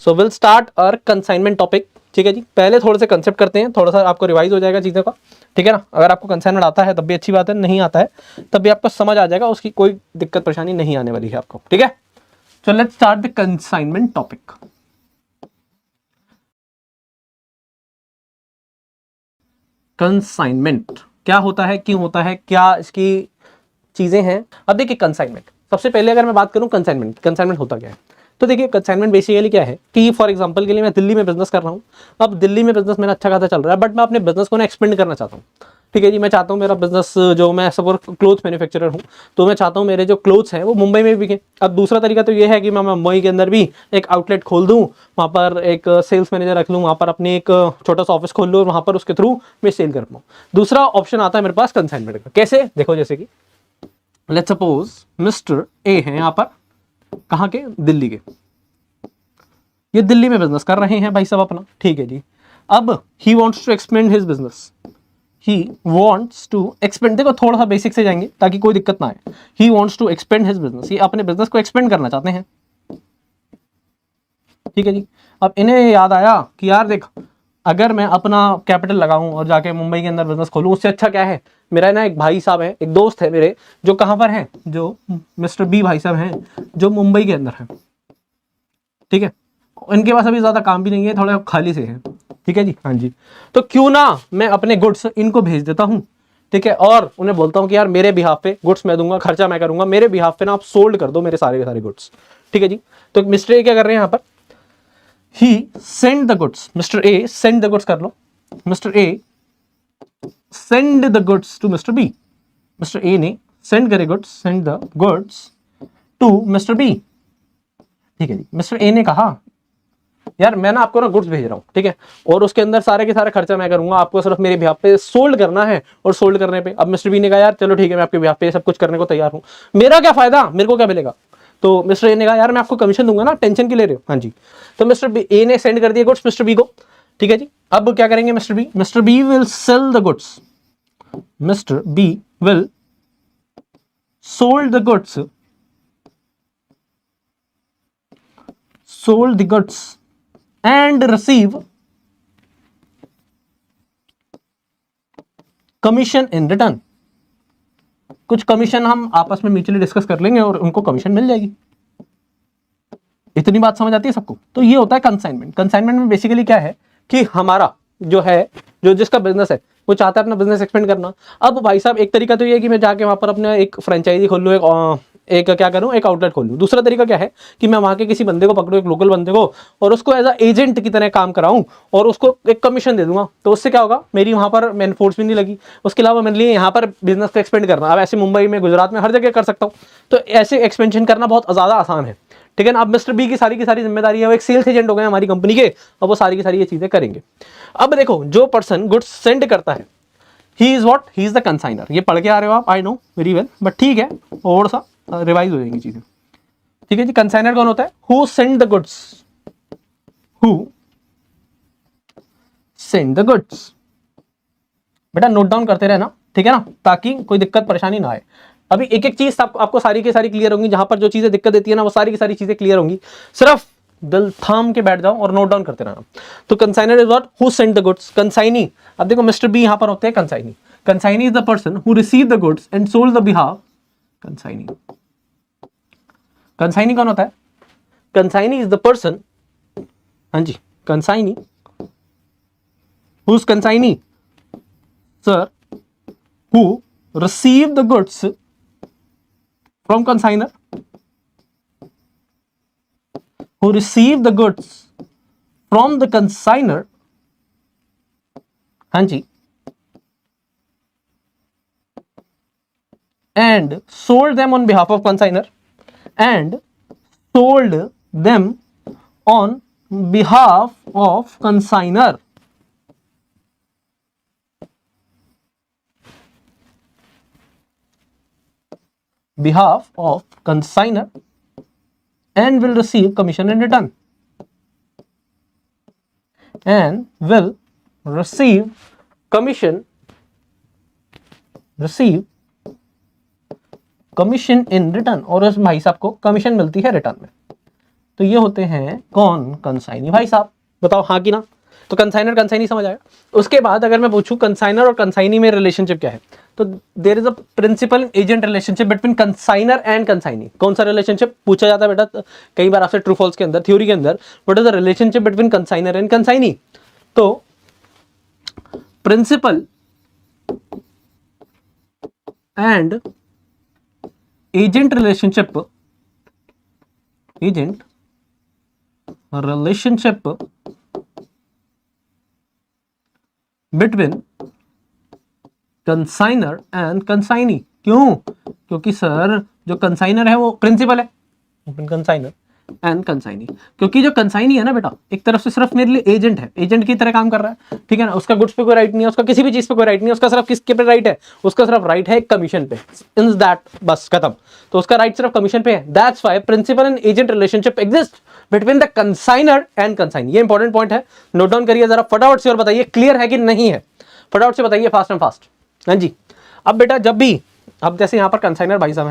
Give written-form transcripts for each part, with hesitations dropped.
So will start our consignment topic. ठीक है जी, पहले थोड़े से कंसेप्ट करते हैं, थोड़ा सा आपको रिवाइज हो जाएगा चीज़ों का। ठीक है ना, अगर आपको कंसाइनमेंट आता है तब भी अच्छी बात है, नहीं आता है तब भी आपको समझ आ जाएगा, उसकी कोई दिक्कत परेशानी नहीं आने वाली है आपको। ठीक है, so let's start the consignment topic. Consignment क्या होता है, क्यों होता है, क्या इसकी चीजें हैं। अब देखिए कंसाइनमेंट, सबसे पहले अगर मैं बात करूं कंसाइनमेंट होता क्या है, तो देखिए कंसाइनमेंट बेसिकली क्या है कि फॉर एग्जांपल के लिए मैं दिल्ली में बिजनेस कर रहा हूं। अब दिल्ली में बिजनेस मेरा अच्छा खासा चल रहा है, बट मैं अपने बिजनेस को ना एक्सपेंड करना चाहता हूं। ठीक है जी, मैं चाहता हूं मेरा बिजनेस, जो मैं सपोज क्लोथ मैन्युफैक्चरर हूं, तो मैं चाहता हूं मेरे जो क्लोथ्स हैं वो मुंबई में भी बिके। अब दूसरा तरीका तो ये है कि मैं मुंबई के अंदर भी एक आउटलेट खोल दूं, वहां पर एक सेल्स मैनेजर रख लूं, वहां पर अपने एक छोटा सा ऑफिस खोल लूं और वहां पर उसके थ्रू मैं सेल कर पाऊं। दूसरा ऑप्शन आता है मेरे पास कंसाइनमेंट का। कैसे, देखो जैसे कि लेट्स सपोज मिस्टर ए हैं यहाँ पर, कहाँ के, दिल्ली के। ये दिल्ली में बिजनेस कर रहे हैं भाई साहब अपना। ठीक है जी, अब he wants to expand his business, he wants to expand, देखो थोड़ा सा बेसिक से जाएंगे ताकि कोई दिक्कत ना आए। He wants to expand his business, ये अपने बिजनेस को एक्सपेंड करना चाहते हैं। ठीक है जी, अब इन्हें याद आया कि यार देख, अगर मैं अपना कैपिटल लगाऊं और जाके मुंबई के अंदर बिजनेस खोलूं, उससे अच्छा क्या है, मेरा ना एक भाई साहब है, एक दोस्त है मेरे, जो कहां पर है, जो मिस्टर बी भाई साहब हैं, जो मुंबई के अंदर है। ठीक है, इनके पास अभी ज्यादा काम भी नहीं है, थोड़ा खाली से है। ठीक है जी, हाँ जी, तो क्यों ना मैं अपने गुड्स इनको भेज देता हूं। ठीक है, और उन्हें बोलता हूं कि यार मेरे बिहाफ पे गुड्स मैं दूंगा, खर्चा मैं करूंगा, मेरे बिहाफ पे ना आप सोल्ड कर दो मेरे सारे के सारे गुड्स। ठीक है जी, तो मिस्टर ए क्या कर रहे हैं यहाँ पर, he send the goods, mister A send the goods कर लो, mister A send the goods to mister B, mister A ने सेंड करे goods, send the goods to mister B. ठीक है जी, मिस्टर ए ने कहा यार मैं ना आपको ना गुड्स भेज रहा हूँ, ठीक है, और उसके अंदर सारे के सारे खर्चा मैं करूंगा, आपको सिर्फ मेरे बिहाफ पे सोल्ड करना है, और सोल्ड करने पे अब मिस्टर बी ने कहा यार चलो ठीक है, मैं आपके बिहाफ पे सब कुछ करने को तैयार हूँ, मेरा क्या फायदा, मेरे को क्या मिलेगा। तो मिस्टर ए ने कहा यार मैं आपको कमीशन दूंगा ना, टेंशन क्यों ले रहे हो। हाँ जी, तो मिस्टर ए ने सेंड कर दिया गुड्स मिस्टर बी को। ठीक है जी, अब क्या करेंगे mister B will sell the goods, mister B will sold the goods, sold the goods and receive commission in return। कुछ कमीशन हम आपस में म्यूचुअली डिस्कस कर लेंगे और उनको कमीशन मिल जाएगी। इतनी बात समझ आती है सबको। तो ये होता है कंसाइनमेंट। कंसाइनमेंट में बेसिकली क्या है कि हमारा जो है, जो जिसका बिजनेस है वो चाहता है अपना बिजनेस एक्सपेंड करना। अब भाई साहब एक तरीका तो ये है कि मैं जाके वहां पर अपना एक फ्रेंचाइजी खोल लूँ, एक क्या करूं, एक आउटलेट खोल लूं। दूसरा तरीका क्या है कि मैं वहां के किसी बंदे को पकड़ूं, एक लोकल बंदे को, और उसको एज अ एजेंट की तरह काम कराऊं और उसको एक कमीशन दे दूंगा। तो उससे क्या होगा, मेरी वहां पर मैन फोर्स भी नहीं लगी, उसके अलावा मेरे लिए यहाँ पर बिजनेस को एक्सपेंड करना, अब ऐसे मुंबई में, गुजरात में, हर जगह कर सकता हूँ। तो ऐसे एक्सपेंशन करना बहुत ज्यादा आसान है। ठीक है ना, अब मिस्टर बी की सारी जिम्मेदारी है, वो एक सेल्स एजेंट हो गए हमारी कंपनी के, और वो सारी की सारी ये चीजें करेंगे। अब देखो, जो पर्सन गुड्स सेंड करता है, he is what, he is the consignor. ये पढ़ के आ रहे हो आप, I know very well, but ठीक है, और सा रिवाइज हो जाएंगी चीजें। ठीक है जी, कंसाइनर कौन होता है, who send the goods, who send the goods. बेटा नोट डाउन करते रहना, ठीक है ना, ताकि कोई दिक्कत परेशानी ना आए। अभी एक एक चीज आपको सारी की सारी क्लियर होंगी, जहां पर जो चीजें दिक्कत देती है ना, वो सारी की सारी चीजें क्लियर होंगी। सिर्फ दिल थाम के बैठ जाओ और नोट डाउन करते रहना। तो consignor is what, who send the goods. Consignee, अब देखो मिस्टर बी यहां पर होते हैं consignee. Consignee is the person who receive the goods and sold the behalf. Consignee, consignee कौन होता है, कंसाइनी इज द पर्सन, हाँ जी, consignee, who is consignee sir, who receive the goods from consignor, who receive the goods from the consignor, हाँ जी, and sold them on behalf of consignor, and sold them on behalf of consignor। behalf of consignor and will receive commission in return, and will receive commission in return। और उस भाई साहब को commission मिलती है return में। तो ये होते हैं कौन? कंसाइनी भाई साहब। बताओ हाँ कि ना? तो कंसाइनर कंसाइनी समझ आया। उसके बाद अगर मैं पूछूं कंसाइनर और कंसाइनी में रिलेशनशिप क्या है, तो there is a principal agent relationship between consignor and consignee. कौन सा रिलेशनशिप पूछा जाता है बेटा कई बार आपसे ट्रू फॉल्स के अंदर, थ्योरी के अंदर, what is the relationship between consignor and consignee? तो principal and agent relationship between consignor and consignee. क्यों? क्योंकि सर जो कंसाइनर है वो प्रिंसिपल है, कंसाइनर एंड कंसाइनी। क्योंकि जो कंसाइनी है ना बेटा, एक तरफ से सिर्फ मेरे लिए एजेंट है, एजेंट की तरह काम कर रहा है, ठीक है ना। उसका गुड्स पे कोई राइट नहीं है, उसका किसी भी चीज पे कोई राइट नहीं है, उसका सिर्फ किसके पे राइट है? उसका सिर्फ राइट है कमीशन पे, इन दैट, बस खत्म। तो उसका राइट सिर्फ कमीशन पे है। That's why principal and agent relationship exist between the consignor and consignee. ये इंपॉर्टेंट पॉइंट है, नोट डाउन करिए जरा फटाफट से और बताइए क्लियर है कि नहीं है, फटाफट से बताइए, फास्ट एंड फास्ट। हाँ जी। अब बेटा जब भी, अब जैसे यहां पर कंसाइनर भाई साहब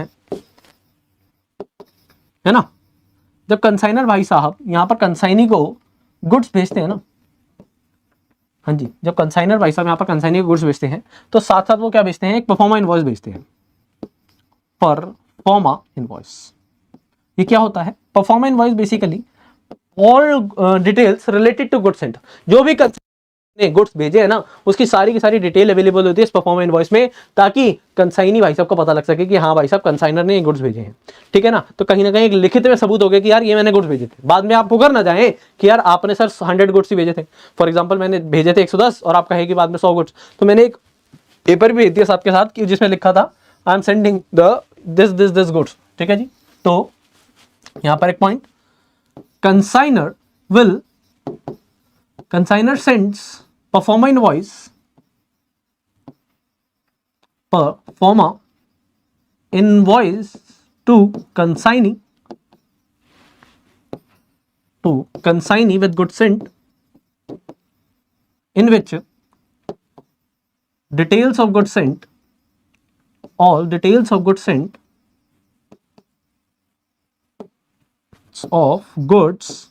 है ना, जब कंसाइनर भाई साहब यहां पर कंसाइनी को गुड्स भेजते हैं ना, हाँ जी, जब कंसाइनर भाई साहब यहां पर कंसाइनी को गुड्स भेजते हैं तो साथ साथ वो क्या भेजते हैं? एक परफॉर्मा इनवॉइस भेजते हैं, परफॉर्मा इनवॉइस। ये क्या होता है? Proforma invoice basically all details related to goods sent. जो भी ने गुड्स भेजे हैं ना, उसकी सारी की सारी डिटेल अवेलेबल होती है इस परफॉर्मा इनवॉइस में, ताकि कंसाइनी भाई साहब को पता लग सके कि हाँ भाई साहब कंसाइनर ने गुड्स भेजे हैं, ठीक है ना। तो कहीं ना कहीं एक लिखित में सबूत हो गया कि यार ये मैंने गुड्स भेजे थे। बाद में आप पुकार ना जाए कि यार आपने सर 100 गुड्स ही भेजे थे, फॉर एग्जाम्पल मैंने भेजे थे 110 और आप कहे कि बाद में 100 गुड्स। तो मैंने एक पेपर भी भेज दिया साथ के साथ कि जिसमें लिखा था I am sending the this goods, ठीक है जी। तो यहां पर एक point, consignor sends performa invoice to consignee with goods sent, in which details of goods sent, all details of goods sent of goods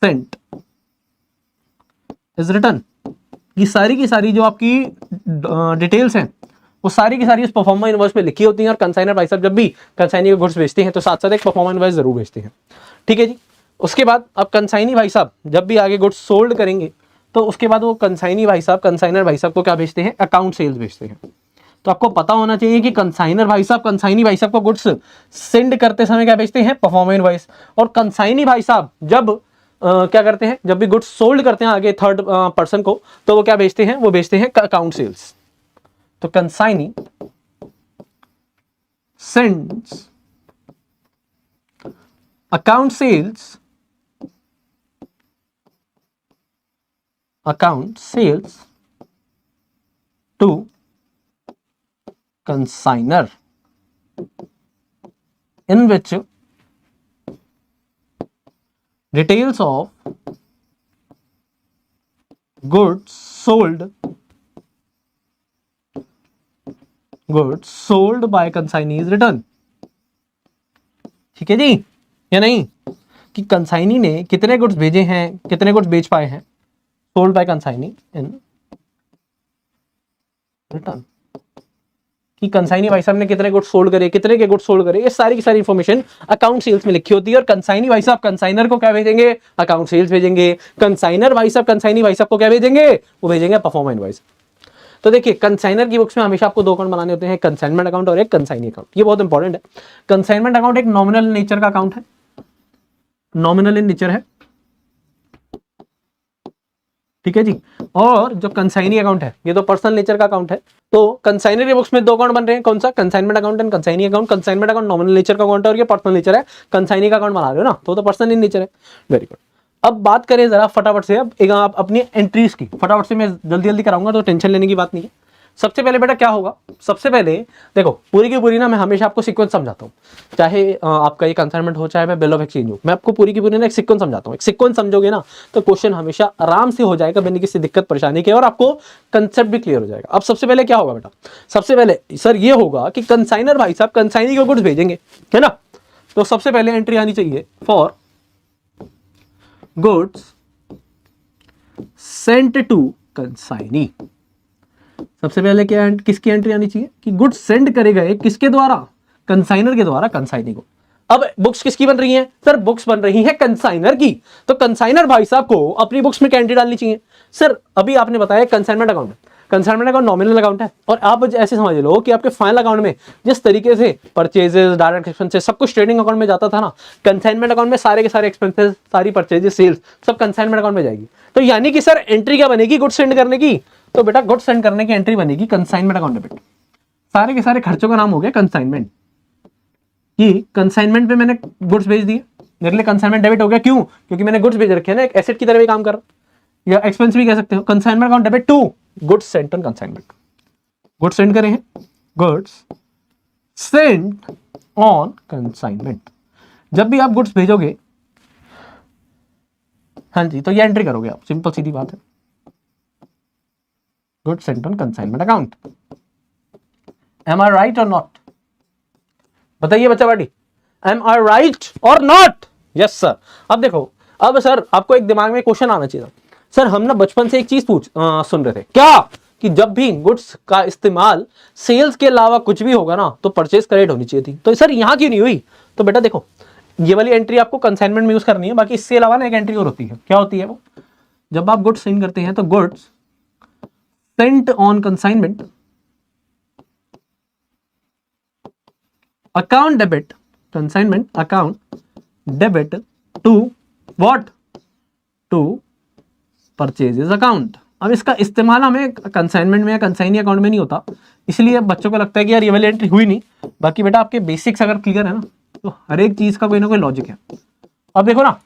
sent is return. ये सारी की सारी जो आपकी डिटेल्स हैं वो सारी की सारी उस परफॉर्मा इनवॉइस में लिखी होती हैं। और कंसाइनर भाई साहब जब भी कंसाइनी के गुड्स बेचते हैं तो साथ साथ एक परफॉर्मा इनवॉइस जरूर बेचते हैं, ठीक है जी। उसके बाद अब कंसाइनी भाई साहब जब भी आगे गुड्स सोल्ड करेंगे तो उसके बाद वो कंसाइनर भाई साहब को क्या बेचते हैं? अकाउंट सेल्स बेचते हैं। तो आपको पता होना चाहिए कि कंसाइनी भाई साहब को गुड्स सेंड करते समय क्या बेचते हैं? Proforma invoice. और कंसाइनी भाई साहब जब क्या करते हैं? जब भी गुड्स सोल्ड करते हैं आगे थर्ड पर्सन को, तो वो क्या बेचते हैं? वो बेचते हैं अकाउंट सेल्स। तो consignee sends account sales to consignor, in which details of goods sold by consignee is written। ठीक है जी या नहीं? कि कंसाइनी ने कितने गुड्स भेजे हैं, कितने गुड्स बेच पाए हैं, sold by consignee in return. कि कंसाइनी भाई साहब ने कितने गुड्स सोल्ड करे, कितने के गुड्स सोल्ड करे, ये सारी की सारी इंफॉर्मेशन अकाउंट सेल्स में लिखी होती है। और कंसाइनी भाई साहब कंसाइनर को क्या भेजेंगे? अकाउंट सेल्स भेजेंगे। कंसाइनर भाई साहब कंसाइनी भाई साहब को क्या भेजेंगे? वो भेजेंगे परफॉर्मा इनवॉइस। तो देखिए कंसाइनर की बुक्स में हमेशा आपको 2 अकाउंट बनाने होते हैं, एक कंसाइनमेंट अकाउंट और एक कंसाइनी अकाउंट। ये बहुत इंपॉर्टेंट है। कंसाइनमेंट अकाउंट एक नॉमिनल नेचर का अकाउंट है, नॉमिनल इन नेचर है, ठीक है जी। और जो कंसाइनी अकाउंट है ये तो पर्सनल नेचर का अकाउंट है। तो कंसाइनर के बुक्स में 2 अकाउंट बन रहे हैं, कौन सा? Consignment account and consignee account. Consignment account nominal nature का अकाउंट है और ये पर्सनल नेचर है। कंसाइनी का अकाउंट बना रहे हो ना, तो पर्सनल इन नेचर है। Very good. अब बात करें जरा फटाफट से, अब एक आप अपनी एंट्रीज की फटाफट से, मैं जल्दी जल्दी कराऊंगा तो टेंशन लेने की बात नहीं है। सबसे पहले बेटा क्या होगा? सबसे पहले देखो पूरी की पूरी ना मैं हमेशा आपको सीक्वेंस समझाता हूँ, चाहे आपका ये कंसाइनमेंट हो चाहे मैं बिल ऑफ एक्सचेंज हो, मैं आपको पूरी की पूरी ना एक सीक्वेंस समझाता हूँ। एक सीक्वेंस समझोगे ना तो क्वेश्चन हमेशा आराम से हो जाएगा बिना किसी दिक्कत परेशानी के, और आपको कंसेप्ट भी क्लियर हो जाएगा। अब सबसे पहले क्या होगा बेटा? सबसे पहले सर ये होगा कि कंसाइनर भाई साहब कंसाइनी को गुड्स भेजेंगे, है ना। तो सबसे पहले एंट्री आनी चाहिए for goods sent to consignee. सबसे पहले क्या किसकी एंट्री आनी चाहिए कि गुड्स सेंड करे गए किसके द्वारा, कंसाइनर के द्वारा कंसाइनी को। अब बुक्स किसकी बन रही हैं सर, बुक्स बन रही हैं कंसाइनर की, तो कंसाइनर भाई साहब को अपनी बुक्स में क्या एंट्री डालनी चाहिए सर। अभी आपने बताया कंसाइनमेंट अकाउंट है, कंसाइनमेंट अकाउंट नॉमिनल अकाउंट है, और आप ऐसे समझ लो कि आपके फाइनल अकाउंट में जिस तरीके से परचेजेस, डायरेक्ट एक्सपेंसेस सब कुछ ट्रेडिंग अकाउंट में जाता था ना, कंसाइनमेंट अकाउंट में सारे के सारे एक्सपेंसेस, सारी परचेजेस, सेल्स सब कंसाइनमेंट अकाउंट में जाएगी। तो यानी कि सर एंट्री क्या बनेगी गुड्स सेंड करने की, तो बेटा गुड्स सेंड करने की एंट्री बनेगी कंसाइनमेंट अकाउंट डेबिट। सारे के सारे खर्चों का नाम हो गया कंसाइनमेंट, कि कंसाइनमेंट पे मैंने गुड्स भेज दिए, मेरे लिए कंसाइनमेंट डेबिट हो गया। क्यों? क्योंकि मैंने गुड्स भेज रखे हैं ना, एक एसेट की तरह भी काम कर रहा, या एक्सपेंस भी कह सकते हो। Consignment account debit to goods sent on consignment, goods send करे हैं, गुड्स सेंट ऑन कंसाइनमेंट। जब भी आप गुड्स भेजोगे, हाँ जी, तो ये एंट्री करोगे आप, सिंपल सीधी बात है, goods sent on consignment account. Am I right or not? बताइए बच्चा party, am I right or not? Yes sir. अब देखो, अब सर आपको एक दिमाग में क्वेश्चन आना चाहिए सर, हम ना बचपन से एक चीज सुन रहे थे क्या, कि जब भी गुड्स का इस्तेमाल सेल्स के अलावा कुछ भी होगा ना, तो परचेज क्रेडिट होनी चाहिए थी। तो सर यहां क्यों नहीं हुई? तो बेटा देखो, ये वाली एंट्री आपको कंसाइनमेंट में यूज करनी है, बाकी इसके अलावा ना एक एंट्री और होती है। क्या होती है वो? जब आप गुड्स सेंड करते हैं तो goods sent on consignment account debit, consignment account debit to what, to purchases account. अब इसका इस्तेमाल हमें कंसाइनमेंट में या कंसाइनी अकाउंट में नहीं होता, इसलिए अब बच्चों को लगता है कि यार ये वाली एंट्री हुई नहीं। बाकी बेटा आपके बेसिक्स अगर क्लियर है ना, तो हर एक चीज का कोई ना कोई लॉजिक है। अब देखो ना,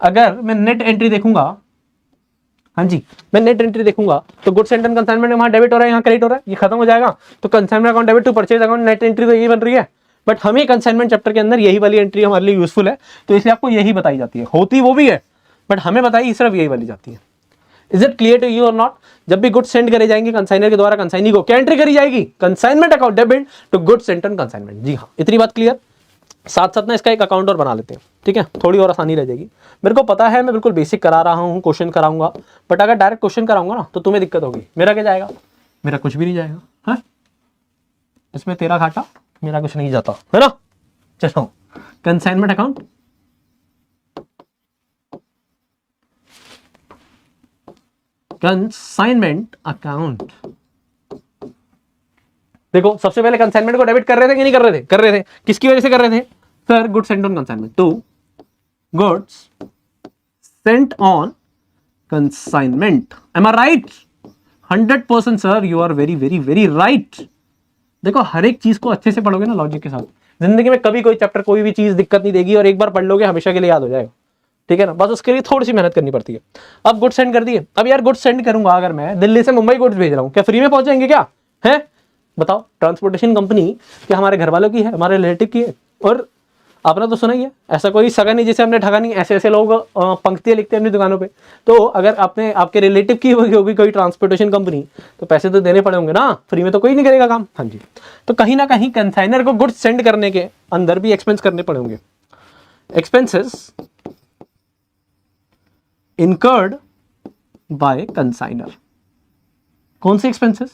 अगर मैं नेट एंट्री देखूंगा, हाँ जी, मैं नेट एंट्री देखूंगा तो गुड्स सेंट ऑन कंसाइनमेंट में वहां डेबिट हो रहा है, यहाँ क्रेडिट हो रहा है, ये खत्म हो जाएगा। तो consignment account debit to purchase account, net entry तो यही बन रही है। बट हमें कंसाइनमेंट चैप्टर के अंदर यही वाली एंट्री हमारे लिए यूजफुल है, तो इसलिए आपको यही बताई जाती है। होती वो भी है, बट हमें बताई सिर्फ यही वाली जाती है। Is it clear to you और नॉट? जब भी गुड्स सेंड करे जाएंगे कंसाइनर के द्वारा कंसाइनी को, क्या एंट्री करी जाएगी? Consignment account debit to goods sent on consignment. जी हाँ, इतनी बात क्लियर। साथ साथ ना इसका एक अकाउंट और बना लेते हैं, ठीक है, थोड़ी और आसानी रह जाएगी। मेरे को पता है मैं बिल्कुल बेसिक करा रहा हूँ, क्वेश्चन कराऊंगा, बट अगर डायरेक्ट क्वेश्चन कराऊंगा ना तो तुम्हें दिक्कत होगी। मेरा क्या जाएगा? मेरा कुछ भी नहीं जाएगा, है इसमें तेरा घाटा, मेरा कुछ नहीं जाता, है ना। चलो, कंसाइनमेंट अकाउंट, कंसाइनमेंट अकाउंट। देखो, सबसे पहले कंसाइनमेंट को डेबिट कर रहे थे कि नहीं कर रहे थे? कर रहे थे। किसकी वजह से कर रहे थे sir? Goods sent on consignment to goods sent on consignment. Am I right? 100% sir, you are very very very right. देखो, हर एक चीज को अच्छे से पढ़ोगे ना लॉजिक के साथ, जिंदगी में कभी कोई चैप्टर, कोई भी चीज दिक्कत नहीं देगी, और एक बार पढ़ लोगे हमेशा के लिए याद हो जाएगा, ठीक है ना। बस उसके लिए थोड़ी सी मेहनत करनी पड़ती है। अब गुड्स सेंड कर दिए। अब यार गुड्स सेंड करूंगा, अगर मैं दिल्ली से मुंबई गुड्स भेज रहा हूं, क्या फ्री में पहुंच जाएंगे क्या? है बताओ, ट्रांसपोर्टेशन कंपनी क्या हमारे घर वालों की है, हमारे रिलेटिव की है? और आपने तो सुना ही है, ऐसा कोई सगा नहीं जिसे हमने ठगा नहीं। ऐसे ऐसे लोग पंक्तियां लिखते हैं अपनी दुकानों पे। तो अगर आपने आपके रिलेटिव की होगी कोई ट्रांसपोर्टेशन कंपनी, तो पैसे तो देने पड़े होंगे ना, फ्री में तो कोई नहीं करेगा काम। हाँ जी, तो कहीं ना कहीं कंसाइनर को गुड्स सेंड करने के अंदर भी एक्सपेंस करने पड़े होंगे। Expenses incurred by consignor. कौन से एक्सपेंसेस?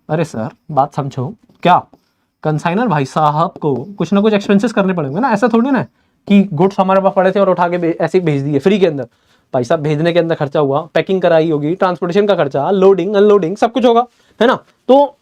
अरे सर बात समझो, क्या कंसाइनर भाई साहब को कुछ ना कुछ एक्सपेंसेस करने पड़ेंगे ना। ऐसा थोड़ी ना कि गुड्स हमारे पास पड़े थे और उठा के ऐसे ही भेज दिए फ्री के अंदर। भाई साहब भेजने के अंदर खर्चा हुआ, पैकिंग कराई होगी, ट्रांसपोर्टेशन का खर्चा, लोडिंग अनलोडिंग सब कुछ होगा, है ना। तो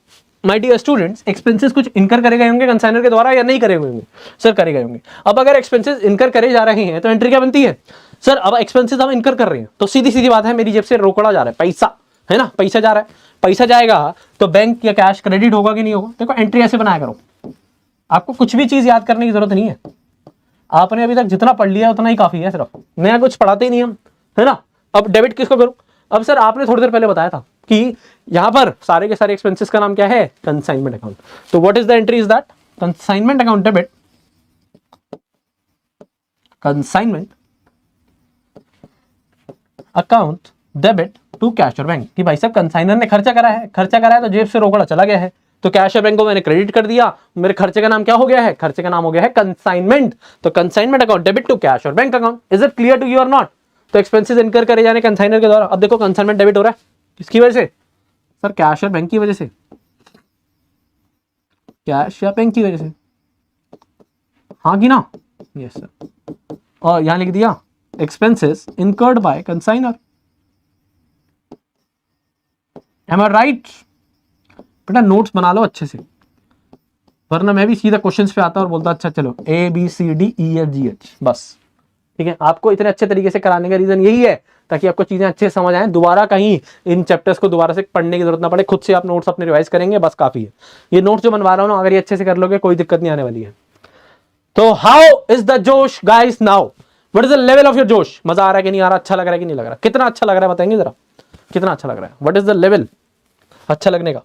माय डियर स्टूडेंट्स, एक्सपेंसेस कुछ इनकर करे गए होंगे कंसाइनर के द्वारा या नहीं करे हुए होंगे? सर करे गए होंगे। अब अगर एक्सपेंसेस इनकर करे जा रहे हैं तो एंट्री क्या बनती है सर? अब एक्सपेंसेस हम इनकर कर रहे हैं तो सीधी सीधी बात है, मेरी जेब से रोकड़ा जा रहा है पैसा, है ना, पैसा जा रहा है। पैसा जाएगा तो बैंक या कैश क्रेडिट होगा कि नहीं होगा? देखो, एंट्री ऐसे बनाया करो। आपको कुछ भी चीज याद करने की जरूरत नहीं है, आपने अभी तक जितना पढ़ लिया उतना ही काफी है, सिर्फ नया कुछ पढ़ाते ही नहीं हम, है ना। अब डेबिट किसको करूं? अब सर आपने थोड़ी देर पहले बताया था कि यहां पर सारे के सारे एक्सपेंसेस का नाम क्या है? Consignment account. तो what is the entry is that? Consignment account debit, consignment account debit to cash और बैंक। कि भाई साहब कंसाइनर ने खर्चा करा है, खर्चा करा है तो जेब से रोकड़ा चला गया है, तो कैश या बैंक को मैंने क्रेडिट कर दिया, मेरे खर्चे का नाम क्या हो गया है, खर्चे का नाम हो गया है कंसाइनमेंट। तो consignment account debit to cash और bank account. Is it clear to you और नॉट? तो एक्सपेंसेस इनकर करे जाने कंसाइनर के द्वारा। अब देखो कंसाइनमेंट डेबिट हो रहा है किसकी वजह से सर, कैश और बैंक की वजह से, कैश या बैंक की वजह से, हाँ कि ना, यस सर। और यहां लिख दिया expenses incurred by consignor. Am I right? बेटा नोट्स बना लो अच्छे से, वरना मैं भी सीधा क्वेश्चंस पे आता और बोलता अच्छा चलो A B C D E F G H बस। ठीक है, आपको इतने अच्छे तरीके से कराने का रीजन यही है ताकि आपको चीजें अच्छे से समझ आए, दोबारा कहीं इन चैप्टर्स को दोबारा से पढ़ने की जरूरत ना पड़े, खुद से आप नोट्स अपने रिवाइज करेंगे बस काफी है। ये नोट्स जो बनवा रहा हूं ना, अगर ये अच्छे से कर लोगे कोई दिक्कत नहीं आने वाली है। तो हाउ इज द जोश guys now? What is the level of your जोश? मजा आ रहा है कि नहीं आ रहा? अच्छा लग रहा है कि नहीं लग रहा? कितना अच्छा लग रहा है बताएंगे जरा, कितना अच्छा लग रहा है? व्हाट इज द लेवल अच्छा लगने का?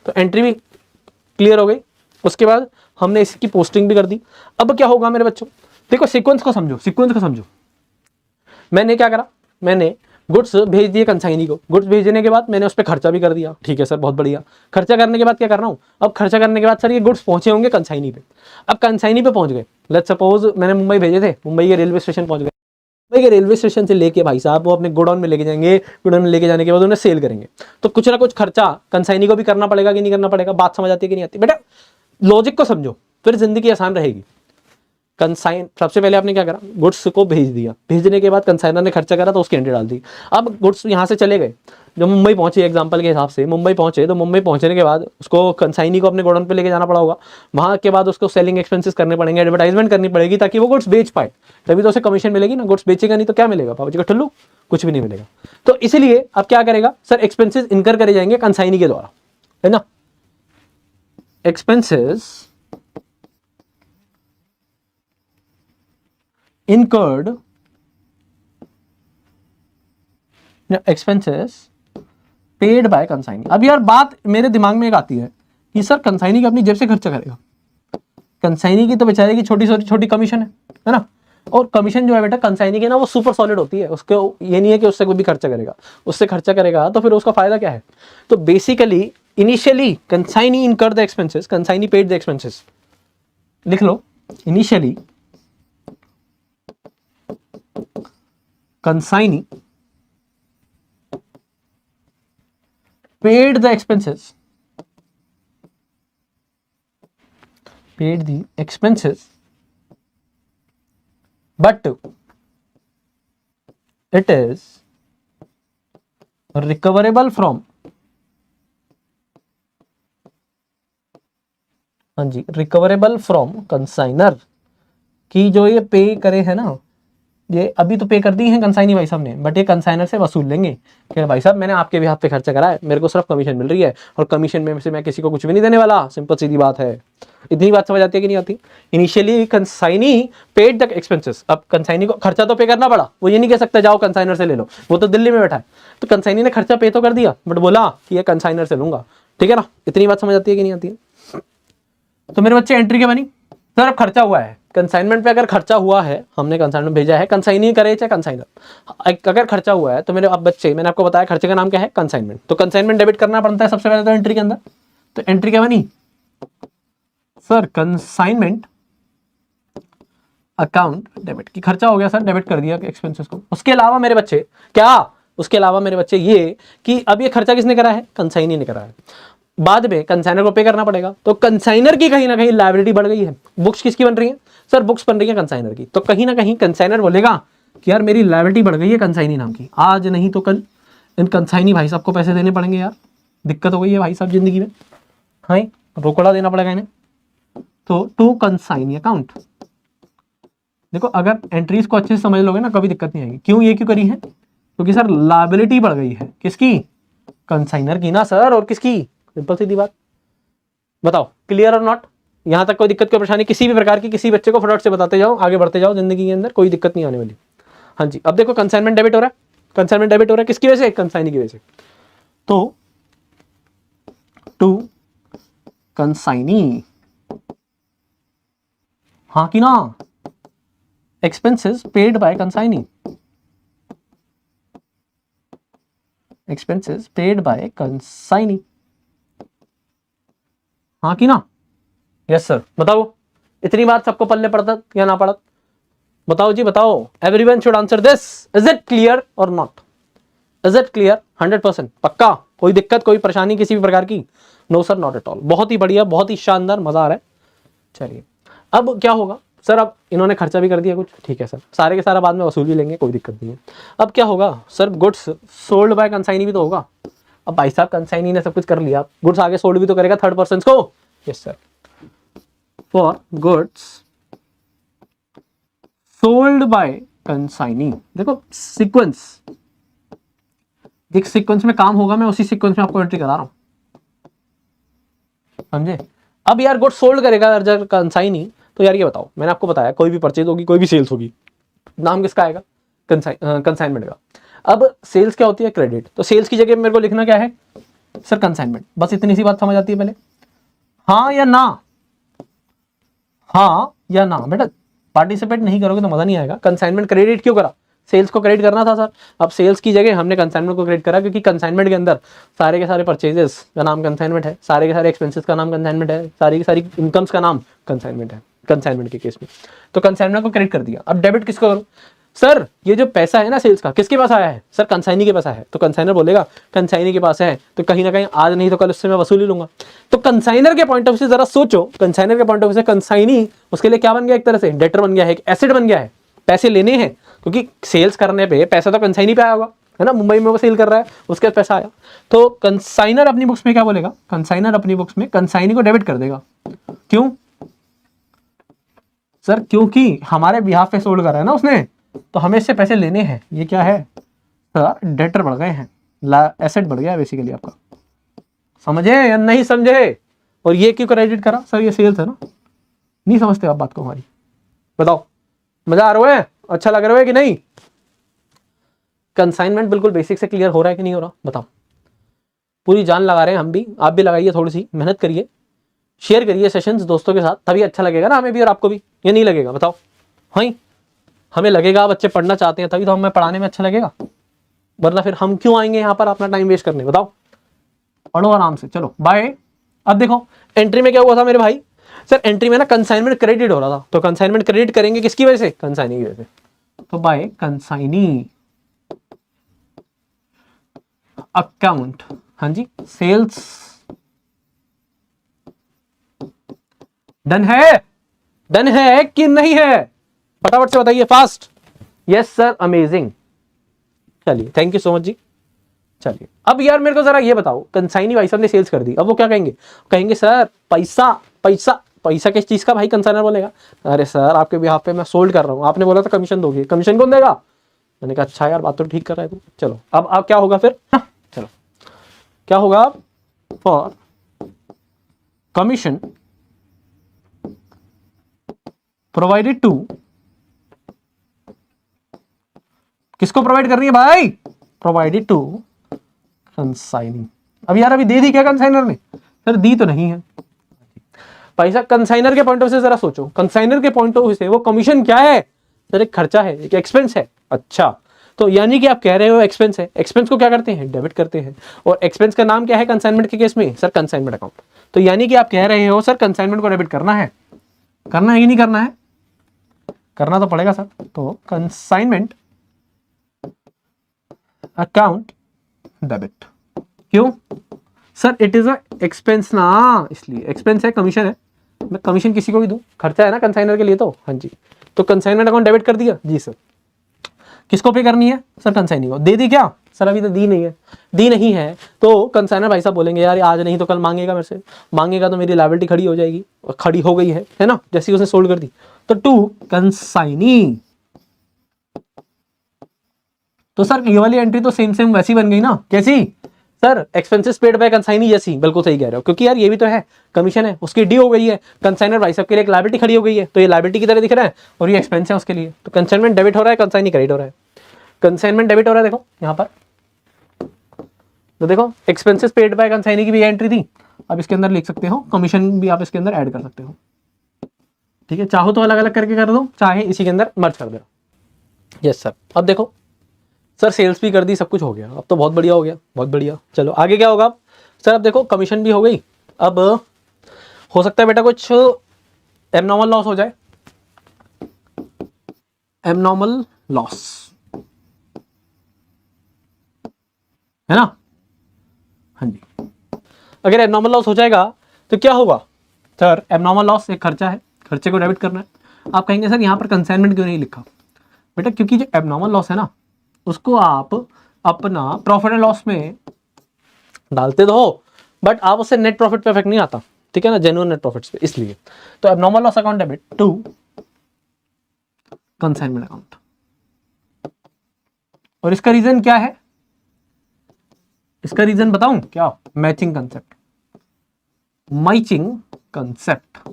तो एंट्री भी क्लियर हो गई, उसके बाद हमने इसकी पोस्टिंग भी कर दी। अब क्या होगा मेरे बच्चों, देखो सीक्वेंस को समझो, सीक्वेंस को समझो। मैंने क्या करा, मैंने गुड्स भेज दिए कंसाइनी को, गुड्स भेजने के बाद मैंने उस पर खर्चा भी कर दिया। ठीक है सर, बहुत बढ़िया। खर्चा करने के बाद क्या कर रहा हूँ, अब खर्चा करने के बाद सर ये गुड्स पहुंचे होंगे कंसाइनी पे। अब कंसाइनी पे पहुंच गए, लेट्स सपोज मैंने मुंबई भेजे थे, मुंबई के रेलवे स्टेशन पहुंच गए। मुंबई के रेलवे स्टेशन से लेके भाई साहब वो अपने गोडाउन में लेके जाएंगे, गोडाउन में लेके जाने के बाद उन्हें सेल करेंगे। तो कुछ ना कुछ खर्चा कंसाइनी को भी करना पड़ेगा कि नहीं करना पड़ेगा? बात समझ आती है कि नहीं आती? बेटा लॉजिक को समझो, फिर जिंदगी आसान रहेगी। कंसाइन, सबसे पहले आपने क्या करा, गुड्स को भेज दिया, भेजने के बाद कंसाइनर ने खर्चा करा तो उसकी एंट्री डाल दी। अब गुड्स यहाँ से चले गए, जब मुंबई पहुंचे, एग्जांपल के हिसाब से मुंबई पहुंचे, तो मुंबई पहुंचने के बाद उसको कंसाइनी को अपने गोडाउन पे लेके जाना पड़ा होगा। वहां के बाद उसको सेलिंग एक्सपेंसेस करने पड़ेंगे, एडवर्टाइजमेंट करनी पड़ेगी ताकि वो गुड्स बेच पाए, तभी तो उसे कमीशन मिलेगी ना। गुड्स बेचेगा नहीं तो क्या मिलेगा, पापा जी का ठुल्लू, कुछ भी नहीं मिलेगा। तो इसलिए अब क्या करेगा सर, एक्सपेंसेस इनकर करे जाएंगे कंसाइनी के द्वारा, है ना। Expenses incurred expenses paid by consignee। अब यार बात मेरे दिमाग में एक आती है कि सर कंसाइनी की अपनी जेब से खर्चा करेगा, कंसाइनी की तो बेचारे की छोटी छोटी कमीशन है ना। और कमीशन जो है बेटा कंसाइनी की ना वो सुपर सॉलिड होती है, उसको ये नहीं है कि उससे कोई भी खर्चा करेगा, उससे खर्चा करेगा तो फिर उसका फायदा क्या है। तो बेसिकली इनिशियली कंसाइनी इनकर the expenses, consignee paid the expenses. लिख लो, initially consignee paid the expenses, paid the expenses, but it is recoverable from, हाँ जी, रिकवरेबल फ्रॉम कंसाइनर। की जो ये पे करे है ना, ये अभी तो पे कर दी है कंसाइनी भाई साहब ने, बट ये कंसाइनर से वसूल लेंगे कि भाई साहब मैंने आपके भी हाथ पे खर्चा करा है, मेरे को सिर्फ कमीशन मिल रही है और कमीशन में से मैं किसी को कुछ भी नहीं देने वाला। सिंपल सीधी बात है। इतनी बात समझ आती है कि नहीं आती? Initially consignee paid the expenses. अब कंसाइनी को खर्चा तो पे करना पड़ा, वो ये नहीं कह सकता जाओ कंसाइनर से ले लो, वो तो दिल्ली में बैठा है। तो कंसाइनी ने खर्चा पे तो कर दिया, बट बोला कि ये कंसाइनर से लूंगा। ठीक है ना, इतनी बात समझ आती है कि नहीं आती है? तो मेरे बच्चे एंट्री क्या बनी सर, अब खर्चा हुआ है कंसाइनमेंट पे, अगर खर्चा हुआ है, हमने कंसाइनमेंट भेजा है, कंसाइनी करे चाहे कंसाइनर, अगर खर्चा हुआ है तो मेरे अब बच्चे, मैंने आपको बताया खर्चे का नाम क्या है, कंसाइनमेंट। तो कंसाइनमेंट डेबिट करना पड़ता है सबसे पहले तो एंट्री के अंदर। तो एंट्री क्या बनी सर, कंसाइनमेंट अकाउंट डेबिट, की खर्चा हो गया सर, डेबिट कर दिया एक्सपेंसेस को। उसके अलावा मेरे बच्चे क्या, उसके अलावा मेरे बच्चे ये कि अब ये खर्चा किसने करा है, कंसाइनी ने करा है, बाद में कंसाइनर को पे करना पड़ेगा। तो कंसाइनर की कहीं ना कहीं लायबिलिटी बढ़ गई है। बुक्स किसकी बन रही है सर, बुक्स बन रही है कंसाइनर की। तो कहीं ना कहीं कंसाइनर बोलेगा कि यार मेरी लायबिलिटी बढ़ गई है कंसाइनी नाम की, आज नहीं तो कल इन कंसाइनी भाई साहब को पैसे देने पड़ेंगे। यार दिक्कत हो गई है भाई साहब जिंदगी में, हाँ रोकड़ा देना पड़ेगा इन्हें। तो टू कंसाइनी अकाउंट, देखो अगर एंट्रीज को अच्छे से समझ लोगे ना कभी दिक्कत नहीं आएगी। क्यों, ये क्यों करी है, क्योंकि सर लायबिलिटी बढ़ गई है, किसकी, कंसाइनर की ना सर, और किसकी, सिंपल सीधी बात। बताओ क्लियर और नॉट? यहां तक कोई दिक्कत, कोई परेशानी किसी भी प्रकार की, किसी बच्चे को फटाफट से बताते जाओ, आगे बढ़ते जाओ जिंदगी के अंदर, कोई दिक्कत नहीं आने वाली। हाँ जी, अब देखो कंसाइनमेंट डेबिट हो रहा है, कंसाइनमेंट डेबिट हो रहा है किसकी वजह से, कंसाइनी की वजह से। तो टू कंसाइनी, हाँ कि ना, expenses paid by consignee, expenses paid by consignee. हाँ कि ना? Yes sir. बताओ, इतनी बात सबको पल्ले पड़ता या ना पड़त? बताओ जी बताओ। Everyone should answer this. Is it clear और नॉट? Is it clear? 100% पक्का? कोई दिक्कत, कोई परेशानी किसी भी प्रकार की? No sir, not at all. बहुत ही बढ़िया, बहुत ही शानदार, मजा आ रहा है। चलिए अब क्या होगा सर? अब इन्होंने खर्चा भी कर दिया कुछ, ठीक है सर, सारे के सारा बाद में वसूल भी लेंगे, कोई दिक्कत नहीं है। अब क्या होगा sir? Goods sold by consignee भी तो होगा। अब भाई साहब कंसाइनी ने सब कुछ कर लिया, गुड्स आगे सोल्ड भी तो करेगा थर्ड पर्सन को। Yes sir. For goods sold by consignee, देखो सीक्वेंस, एक सीक्वेंस में काम होगा, मैं उसी सीक्वेंस में आपको एंट्री करा रहा हूं, समझे? अब यार गुड्स सोल्ड करेगा अगर कंसाइनी, तो यार ये बताओ, मैंने आपको बताया कोई भी परचेज होगी, कोई भी सेल्स होगी, नाम किसका आएगा? कंसाइनमेंट का। अब सेल्स क्या होती है? क्रेडिट। तो सेल्स की जगह मेरे को लिखना क्या है सर? कंसाइनमेंट। बस इतनी सी बात समझ आती है पहले? हाँ या ना? हाँ या ना बेटा? पार्टिसिपेट नहीं करोगे तो मजा नहीं आएगा। कंसाइनमेंट क्रेडिट क्यों करा? सेल्स को क्रेडिट करना था सर। अब सेल्स की जगह हमने कंसाइनमेंट को क्रेडिट करा, क्योंकि कंसाइनमेंट के अंदर सारे के सारे परचेजेस का नाम कंसाइनमेंट है, सारे के सारे एक्सपेंसेस का नाम कंसाइनमेंट है, सारी की सारी इनकम्स का नाम कंसाइनमेंट है कंसाइनमेंट के केस में। तो कंसाइनमेंट को क्रेडिट कर दिया। अब डेबिट किसको करूं सर? ये जो पैसा है ना सेल्स का, किसके पास आया है सर? कंसाइनी के पास आया है। तो कंसाइनर बोलेगा कंसाइनी के पास है, तो कहीं ना कहीं आज नहीं तो कल उससे मैं वसूली लूंगा। तो कंसाइनर के पॉइंट ऑफ व्यू से जरा सोचो, कंसाइनर के पॉइंट ऑफ व्यू से कंसाइनी उसके लिए क्या बन गया? एक तरह से डेटर बन गया है, एक एसेट बन गया है, पैसे लेने हैं, क्योंकि सेल्स करने पे पैसा तो कंसाइनी पे आया होगा, है ना? मुंबई में वो सेल कर रहा है, उसके पैसा आया। तो कंसाइनर अपनी बुक्स में क्या बोलेगा? कंसाइनर अपनी बुक्स में कंसाइनी को डेबिट कर देगा। क्यों सर? क्योंकि हमारे बिहाफ पे सोल्ड कर रहा है ना उसने, तो हमें इससे पैसे लेने हैं। ये क्या है सर? डेटर बढ़ गए हैं, एसेट बढ़ गया है बेसिकली आपका। समझे या नहीं समझे? और ये क्यों क्रेडिट करा सर? ये सेल्स है ना। नहीं समझते आप बात को हमारी? बताओ, मजा आ रहा है? अच्छा लग रहा है कि नहीं? कंसाइनमेंट बिल्कुल बेसिक से क्लियर हो रहा है कि नहीं हो रहा? बताओ। पूरी जान लगा रहे हैं हम भी, आप भी लगाइए, थोड़ी सी मेहनत करिए, शेयर करिए सेशंस दोस्तों के साथ, तभी अच्छा लगेगा ना हमें भी और आपको भी। ये नहीं लगेगा? बताओ। हाँ, हमें लगेगा बच्चे पढ़ना चाहते हैं, तभी तो हमें पढ़ाने में अच्छा लगेगा, वरना फिर हम क्यों आएंगे यहाँ पर अपना टाइम वेस्ट करने? बताओ। पढ़ो आराम से, चलो बाय। अब देखो एंट्री में क्या हुआ था मेरे भाई? सर एंट्री में ना कंसाइनमेंट क्रेडिट हो रहा था, तो कंसाइनमेंट क्रेडिट करेंगे किसकी वजह से? कंसाइनी की वजह से। तो बाय कंसाइनी अकाउंट, हाँ जी, सेल्स डन है? डन है कि नहीं है? फटाफट से बताइए, फास्ट। Yes sir, amazing. चलिए, थैंक यू सो मच जी। चलिए अब यार मेरे को जरा ये बताओ, कंसाइनी भाई साहब ने सेल्स कर दी, अब वो क्या कहेंगे? कहेंगे सर पैसा पैसा पैसा किस चीज का भाई? कंसाइनर बोलेगा अरे सर आपके बिहाफ पे मैं सोल्ड कर रहा हूँ, आपने बोला था कमीशन दोगे, कमीशन कौन देगा? मैंने कहा अच्छा यार, बात तो ठीक कर रहा है तू। चलो अब क्या होगा फिर? चलो क्या होगा? फॉर कमीशन प्रोवाइडेड टू, किसको प्रोवाइड करनी है भाई? Provided to consignee. अब यार अभी दे दी क्या कंसाइनर ने? सर दी तो नहीं है भाई साहब। कंसाइनर के पॉइंट ऑफ से जरा सोचो, कंसाइनर के पॉइंट ऑफ व्यू से वो कमीशन क्या है सर? एक खर्चा है, एक एक्सपेंस है। अच्छा, तो यानी कि आप कह रहे हो एक्सपेंस है, एक्सपेंस को क्या करते हैं? डेबिट करते हैं। और एक्सपेंस का नाम क्या है कंसाइनमेंट के केस में? Sir consignment account. तो यानी कि आप कह रहे हो सर कंसाइनमेंट को डेबिट करना है, करना है कि नहीं करना है? करना तो पड़ेगा सर। तो कंसाइनमेंट अकाउंट डेबिट। क्यों sir? It is a expense ना, इसलिए एक्सपेंस है, कमीशन है। मैं कमीशन किसी को भी दूं, खर्चा है ना कंसाइनर के लिए, तो हाँ जी। तो कंसाइनमेंट अकाउंट डेबिट कर दिया जी सर। किसको पे करनी है सर? कंसाइनी को। दे दी क्या सर? अभी तो दी नहीं है। दी नहीं है तो कंसाइनर भाई साहब बोलेंगे यार आज नहीं तो कल मांगेगा मेरे से, मांगेगा तो मेरी लायबिलिटी खड़ी हो जाएगी, और खड़ी हो गई है ना, जैसे उसने सोल्ड कर दी। तो टू कंसाइनी। तो सर ये वाली एंट्री तो सेम सेम वैसी बन गई ना? कैसी sir? Expenses paid by consignee जैसी। बिल्कुल सही कह रहे हो, क्योंकि यार ये भी तो है, कमीशन है, उसकी डी हो गई है, कंसाइनर भाई साहब के लिए एक लायबिलिटी खड़ी हो गई है, तो ये लायबिलिटी की तरह दिख रहा है और ये एक्सपेंस है उसके लिए। तो कंसाइनमेंट डेबिट हो रहा है, कंसाइनी क्रेडिट हो रहा है। कंसाइनमेंट डेबिट हो रहा है, देखो यहाँ पर, तो देखो एक्सपेंसेस पेड बाय कंसाइनी की भी एंट्री थी, अब इसके अंदर लिख सकते हो, कमीशन भी आप इसके अंदर ऐड कर सकते हो। ठीक है, चाहो तो अलग अलग करके कर दो, चाहे इसी के अंदर मर्ज कर दो। Yes sir. अब देखो सर सेल्स भी कर दी, सब कुछ हो गया, अब तो बहुत बढ़िया हो गया, बहुत बढ़िया। चलो आगे क्या होगा सर? अब देखो कमीशन भी हो गई, अब हो सकता है बेटा कुछ एबनॉर्मल लॉस हो जाए, एबनॉर्मल लॉस, है ना। हाँ जी, अगर एबनॉर्मल लॉस हो जाएगा तो क्या होगा सर, एबनॉर्मल लॉस एक खर्चा है, खर्चे को डेबिट करना है। आप कहेंगे सर यहाँ पर कंसाइनमेंट क्यों नहीं लिखा? बेटा क्योंकि जो एबनॉर्मल लॉस है ना, उसको आप अपना प्रॉफिट एंड लॉस में डालते तो हो, बट आप उससे नेट प्रॉफिट पे इफेक्ट नहीं आता, ठीक है ना, जेन्युइन नेट प्रॉफिट्स पे, इसलिए। तो abnormal loss account debit to consignment account. और इसका रीजन क्या है? इसका रीजन बताऊं क्या? Matching concept, matching concept.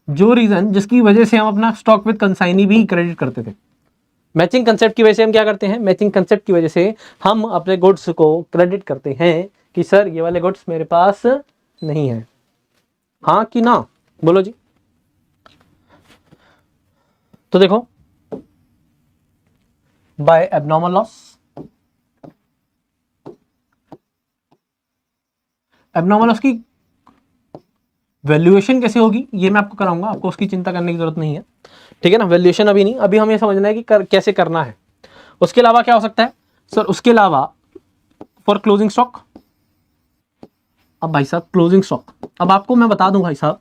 जो रीजन जिसकी वजह से हम अपना स्टॉक विद कंसाइनी भी क्रेडिट करते थे, मैचिंग कंसेप्ट की वजह से हम क्या करते हैं, मैचिंग कंसेप्ट की वजह से हम अपने गुड्स को क्रेडिट करते हैं कि सर ये वाले गुड्स मेरे पास नहीं है। हाँ कि ना, बोलो जी। तो देखो, by abnormal loss, abnormal loss की वैल्यूएशन कैसे होगी ये मैं आपको कराऊंगा, आपको उसकी चिंता करने की जरूरत नहीं है, ठीक है ना। वैल्यूएशन अभी नहीं, अभी हमें समझना है कि कैसे करना है। उसके अलावा क्या हो सकता है सर? उसके अलावा फॉर क्लोजिंग स्टॉक। अब भाई साहब क्लोजिंग स्टॉक, अब आपको मैं बता दूं भाई साहब,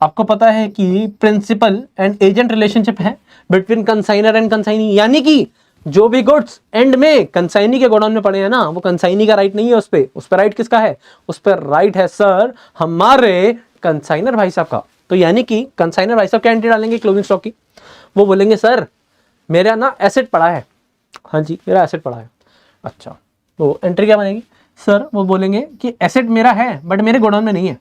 आपको पता है कि प्रिंसिपल एंड एजेंट रिलेशनशिप है बिटवीन कंसाइनर एंड कंसाइनी, यानी कि जो भी गुड्स एंड में कंसाइनी के गोडाउन में पड़े हैं ना, वो कंसाइनी का राइट नहीं है, उस पर राइट किसका है? उस पर राइट है सर हमारे कंसाइनर भाई साहब का। तो यानी कि कंसाइनर भाई साहब क्या एंट्री डालेंगे क्लोजिंग स्टॉक की? वो बोलेंगे सर मेरा ना एसेट पड़ा है, हाँ जी मेरा एसेट पड़ा है। अच्छा, तो एंट्री क्या बनेगी सर? वो बोलेंगे कि एसेट मेरा है बट मेरे गोडाउन में नहीं है,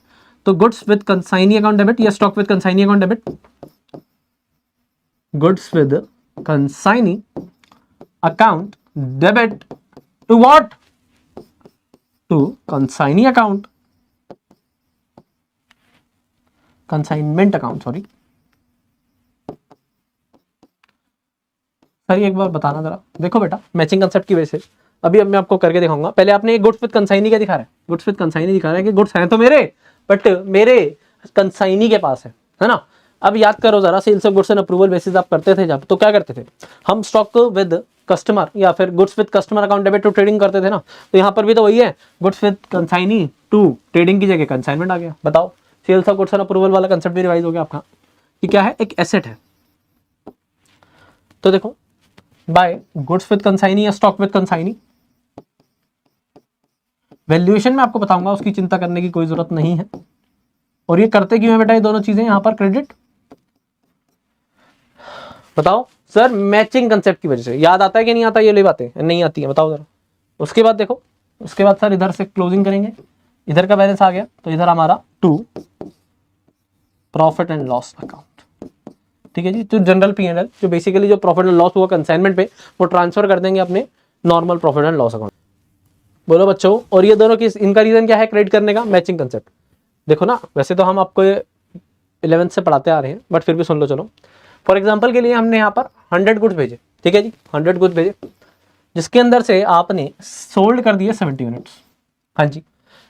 तो goods with consignee account debit या stock with consignee account debit, goods with consignee account debit to what? To consignee account, consignment account, sorry sir एक बार बताना जरा। देखो बेटा मैचिंग कंसेप्ट की वजह से अभी अब मैं आपको करके दिखाऊंगा। पहले आपने गुड्स विद कंसाइनी क्या दिखा रहा है? गुड्स विद कंसाइनी दिखा रहा है कि गुड्स हैं तो मेरे, बट मेरे कंसाइनी के पास है ना। अब याद करो जरा, sales of goods and approval basis आप करते थे जब, तो क्या करते थे हम? स्टॉक विद कस्टमर या फिर goods with customer account debit to trading करते थे ना। तो यहाँ पर भी तो वही है, goods with consignee to trading की जगह कंसाइनमेंट आ गया। बताओ, sales of goods and approval वाला कंसेप्ट भी रिवाइज हो गया आपका कि क्या है, एक एसेट है। तो देखो, बाय गुड्स विद कंसाइनी या स्टॉक विद कंसाइनी, वैल्यूएशन में आपको बताऊंगा, उसकी चिंता करने की कोई जरूरत नहीं है। और ये करते क्यों है बेटा ये दोनों चीजें यहां पर क्रेडिट? बताओ सर, मैचिंग कंसेप्ट की वजह से। याद आता है कि नहीं आता ये ले बातें? नहीं आती है, बताओ जरा। उसके बाद देखो, उसके बाद सर इधर से क्लोजिंग करेंगे, इधर का बैलेंस आ गया तो इधर हमारा to profit and loss account, ठीक है जी। तो जनरल P&L जो बेसिकली जो प्रॉफिट एंड लॉस हुआ कंसाइनमेंट पे, वो ट्रांसफर कर देंगे अपने normal profit and loss account. बोलो बच्चों, और ये दोनों की इनका रीजन क्या है क्रेडिट करने का? Matching concept. देखो ना, वैसे तो हम आपको 11th से पढ़ाते आ रहे हैं, बट फिर भी सुन लो चलो। फॉर एग्जाम्पल के लिए हमने यहाँ पर 100 गुड्स भेजे, ठीक है जी, 100 गुड्स भेजे, जिसके अंदर से आपने सोल्ड कर दिए 70 यूनिट्स। हाँ जी,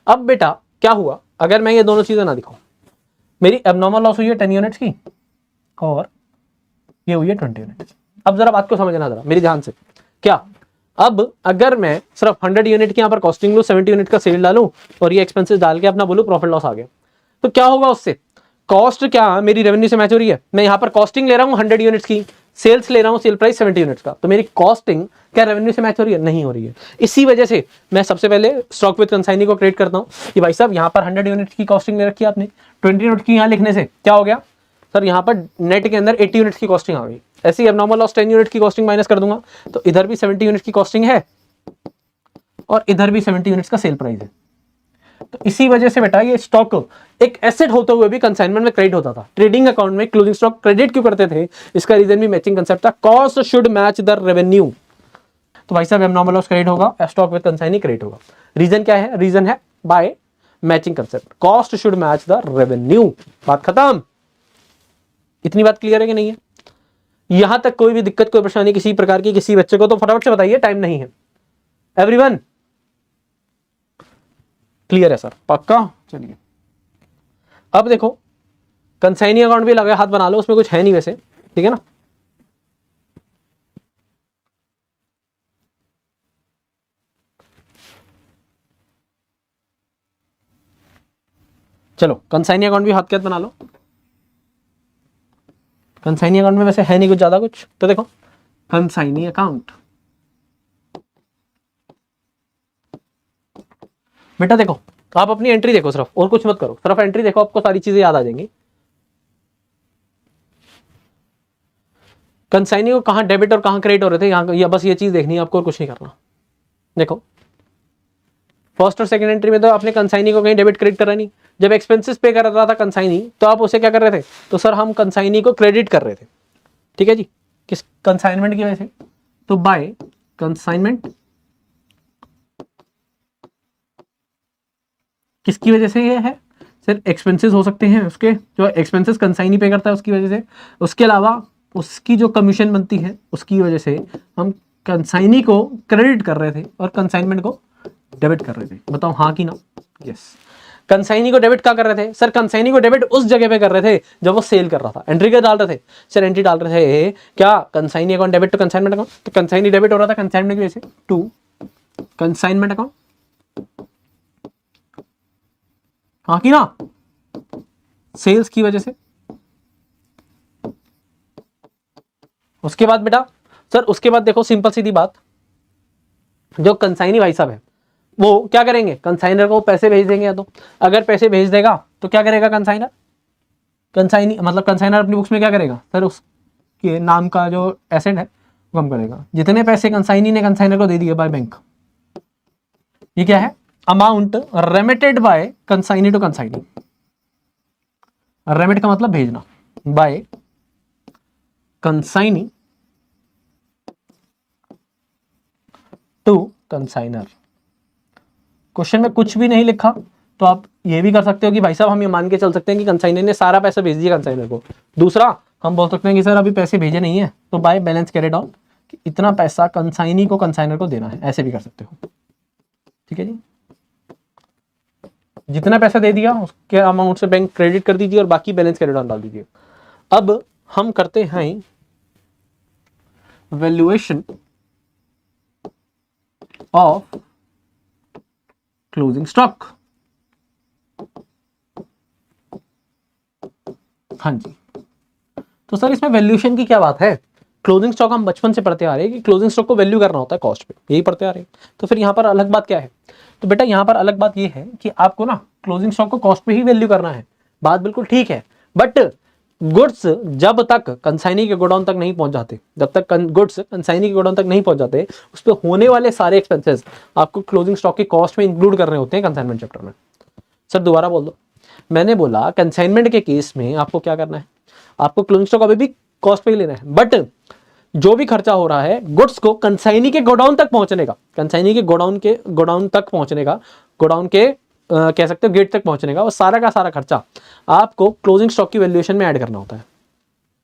अब बेटा क्या हुआ अगर मैं ये दोनों चीजें ना दिखाऊं? मेरी एबनॉर्मल लॉस हुई है 10 यूनिट्स की और ये हुई है 20 यूनिट्स। अब जरा बात को समझना जरा मेरी ध्यान से। क्या अब अगर मैं सिर्फ 100 यूनिट की यहाँ पर कॉस्टिंग लूँ, 70 यूनिट का सेल डालूं और ये एक्सपेंसेस डाल के अपना बोलूं प्रॉफिट लॉस आ गया, तो क्या होगा उससे? कॉस्ट क्या मेरी रेवेन्यू से मैच हो रही है? मैं यहाँ पर कॉस्टिंग ले रहा हूँ 100 यूनिट्स की, सेल्स ले रहा हूँ सेल प्राइस 70 यूनिट्स का, तो मेरी कॉस्टिंग क्या रेवेन्यू से मैच हो रही है? नहीं हो रही है। इसी वजह से मैं सबसे पहले स्टॉक विद कंसाइनी को क्रिएट करता हूँ कि भाई साहब यहाँ पर 100 यूनिट्स की कॉस्टिंग ले रखी है आपने, 20 यूनिट की यहाँ लिखने से क्या हो गया सर? यहाँ पर नेट के अंदर 80 यूनिट्स की कॉस्टिंग आ गई। ऐसी एबनॉर्मल लॉस 10 यूनिट की कॉस्टिंग माइनस कर दूंगा, तो इधर भी 70 यूनिट्स की कॉस्टिंग है और इधर भी 70 यूनिट्स का सेल प्राइस है। तो इसी वजह से बेटा ये स्टॉक एक एसेट होते हुए भी कंसाइनमेंट में क्रेडिट होता था। ट्रेडिंग अकाउंट में क्लोजिंग स्टॉक क्रेडिट क्यों करते थे? इसका रीजन भी मैचिंग कंसेप्ट था, cost should match the revenue. तो भाई साहब एबनॉर्मल लॉस क्रेडिट होगा, स्टॉक विद कंसाइनी क्रेडिट होगा। रीजन क्या है? रीजन है by matching concept, cost should match the revenue. बात खत्म। इतनी बात क्लियर है कि नहीं है? यहां तक कोई भी दिक्कत, कोई परेशानी किसी प्रकार की किसी बच्चे को तो फटाफट से बताइए, टाइम नहीं है। एवरीवन क्लियर है सर, पक्का। चलिए अब देखो, कंसाइनी अकाउंट भी लगा हाथ बना लो, उसमें कुछ है नहीं वैसे, ठीक है ना। चलो कंसाइनी अकाउंट भी हाथ के हाथ बना लो। कंसाइनी अकाउंट में वैसे है नहीं कुछ ज्यादा कुछ, तो देखो कंसाइनी अकाउंट, बेटा देखो आप अपनी एंट्री देखो सिर्फ, और कुछ मत करो, सिर्फ एंट्री देखो, आपको सारी चीजें याद आ जाएंगी। कंसाइनी को कहां डेबिट और कहां क्रेडिट हो रहे थे, यहाँ या बस ये चीज देखनी है आपको, और कुछ नहीं करना। देखो फर्स्ट और सेकंड एंट्री में तो आपने कंसाइनी को कहीं डेबिट क्रेडिट करा नहीं। जब एक्सपेंसेस पे कर रहा था कंसाइनी, तो आप उसे क्या कर रहे थे, तो सर हम कंसाइनी को क्रेडिट कर रहे थे, ठीक है जी, किस कंसाइनमेंट की वजह से, तो बाय कंसाइनमेंट, किसकी वजह से ये है, सिर्फ एक्सपेंसेस हो सकते हैं उसके, जो एक्सपेंसेस कंसाइनी पे करता है उसकी वजह से, उसके अलावा उसकी जो कमीशन बनती है उसकी वजह से हम कंसाइनी को क्रेडिट कर रहे थे और कंसाइनमेंट को डेबिट कर रहे थे। बताओ हाँ कि ना। यस, कंसाइनी को डेबिट क्या कर रहे थे सर, कंसाइनी को डेबिट उस जगह पे कर रहे थे जब वो सेल कर रहा था। एंट्री क्या डाल रहे थे सर, एंट्री डाल रहे थे क्या, consignee account debit to consignment account, तो कंसाइनी डेबिट हो रहा था कंसाइनमेंट की वजह से टू कंसाइनमेंट अकाउंट, हाँ कि ना, सेल्स की वजह से। उसके बाद बेटा सर, उसके बाद देखो सिंपल सीधी बात, जो कंसाइनी भाई साहब है वो क्या करेंगे, कंसाइनर को पैसे भेज देंगे, या तो अगर पैसे भेज देगा तो क्या करेगा कंसाइनर, कंसाइनी मतलब कंसाइनर अपनी बुक्स में क्या करेगा सर, उसके नाम का जो एसेट है वो कम करेगा। जितने पैसे कंसाइनी ने कंसाइनर को दे दिए बाय बैंक, ये क्या है, amount remitted by consignee to consignee. Remit का मतलब भेजना, by consignee to consignor. Question में कुछ भी नहीं लिखा तो आप ये भी कर सकते हो कि भाई साहब हम ये मान के चल सकते हैं कि कंसाइनर ने सारा पैसा भेज दिया कंसाइनर को। दूसरा हम बोल सकते हैं कि सर अभी पैसे भेजे नहीं है, तो बाय बैलेंस कैरिड ऑन, कि इतना पैसा कंसाइनी को कंसाइनर को देना है, ऐसे भी कर सकते हो, ठीक है जी। जितना पैसा दे दिया उसके अमाउंट से बैंक क्रेडिट कर दीजिए और बाकी बैलेंस कैरिड ऑन डाल दीजिए। अब हम करते हैं वैल्यूएशन ऑफ क्लोजिंग स्टॉक। हाँ जी, तो सर इसमें वैल्यूएशन की क्या बात है, क्लोजिंग स्टॉक हम बचपन से पढ़ते आ रहे हैं कि क्लोजिंग स्टॉक को वैल्यू करना होता है कॉस्ट पे, यही पढ़ते आ रहे हैं। तो फिर यहाँ पर अलग बात क्या है, तो बेटा यहाँ पर अलग बात ये है कि आपको ना क्लोजिंग स्टॉक को कॉस्ट पे ही वैल्यू करना है, बात बिल्कुल ठीक है। बट गुड्स जब तक कंसाइनी के गोडाउन तक नहीं पहुंच जाते, जब तक गुड्स कंसाइनी के गोडाउन तक नहीं पहुंच जाते, उस पर होने वाले सारे एक्सपेंसेस आपको क्लोजिंग स्टॉक की कॉस्ट में इंक्लूड करने होते हैं कंसाइनमेंट चैप्टर में। सर दोबारा बोल दो, मैंने बोला कंसाइनमेंट के केस में आपको क्या करना है, आपको क्लोजिंग स्टॉक अभी भी कॉस्ट पे ही लेना है, बट जो भी खर्चा हो रहा है गुड्स को कंसाइनी के गोडाउन तक पहुंचने का, कंसाइनी के गोडाउन तक पहुंचने का, गोडाउन के कह सकते हो गेट तक पहुंचने का, वो सारा का सारा खर्चा आपको क्लोजिंग स्टॉक की वैल्यूएशन में ऐड करना होता है।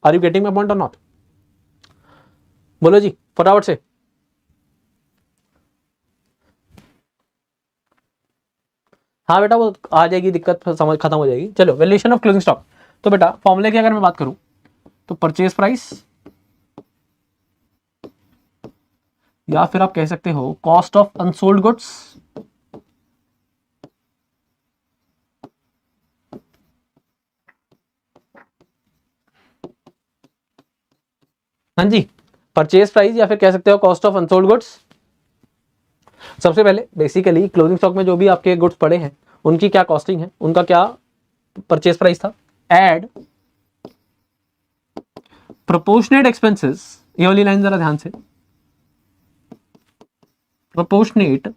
Are you getting my point or not, बोलो जी फटाफट से। हाँ बेटा वो आ जाएगी दिक्कत, समझ खत्म हो जाएगी। चलो वैल्यूएशन ऑफ क्लोजिंग स्टॉक, तो बेटा फॉर्मूले की अगर मैं बात करूं तो परचेज प्राइस, या फिर आप कह सकते हो कॉस्ट ऑफ अनसोल्ड गुड्स, हाँ जी, परचेज प्राइस या फिर कह सकते हो कॉस्ट ऑफ अनसोल्ड गुड्स। सबसे पहले बेसिकली क्लोजिंग स्टॉक में जो भी आपके गुड्स पड़े हैं उनकी क्या कॉस्टिंग है, उनका क्या परचेज प्राइस था, एड प्रोपोर्शनेट एक्सपेंसेस, ये वाली लाइन जरा ध्यान से, proportionate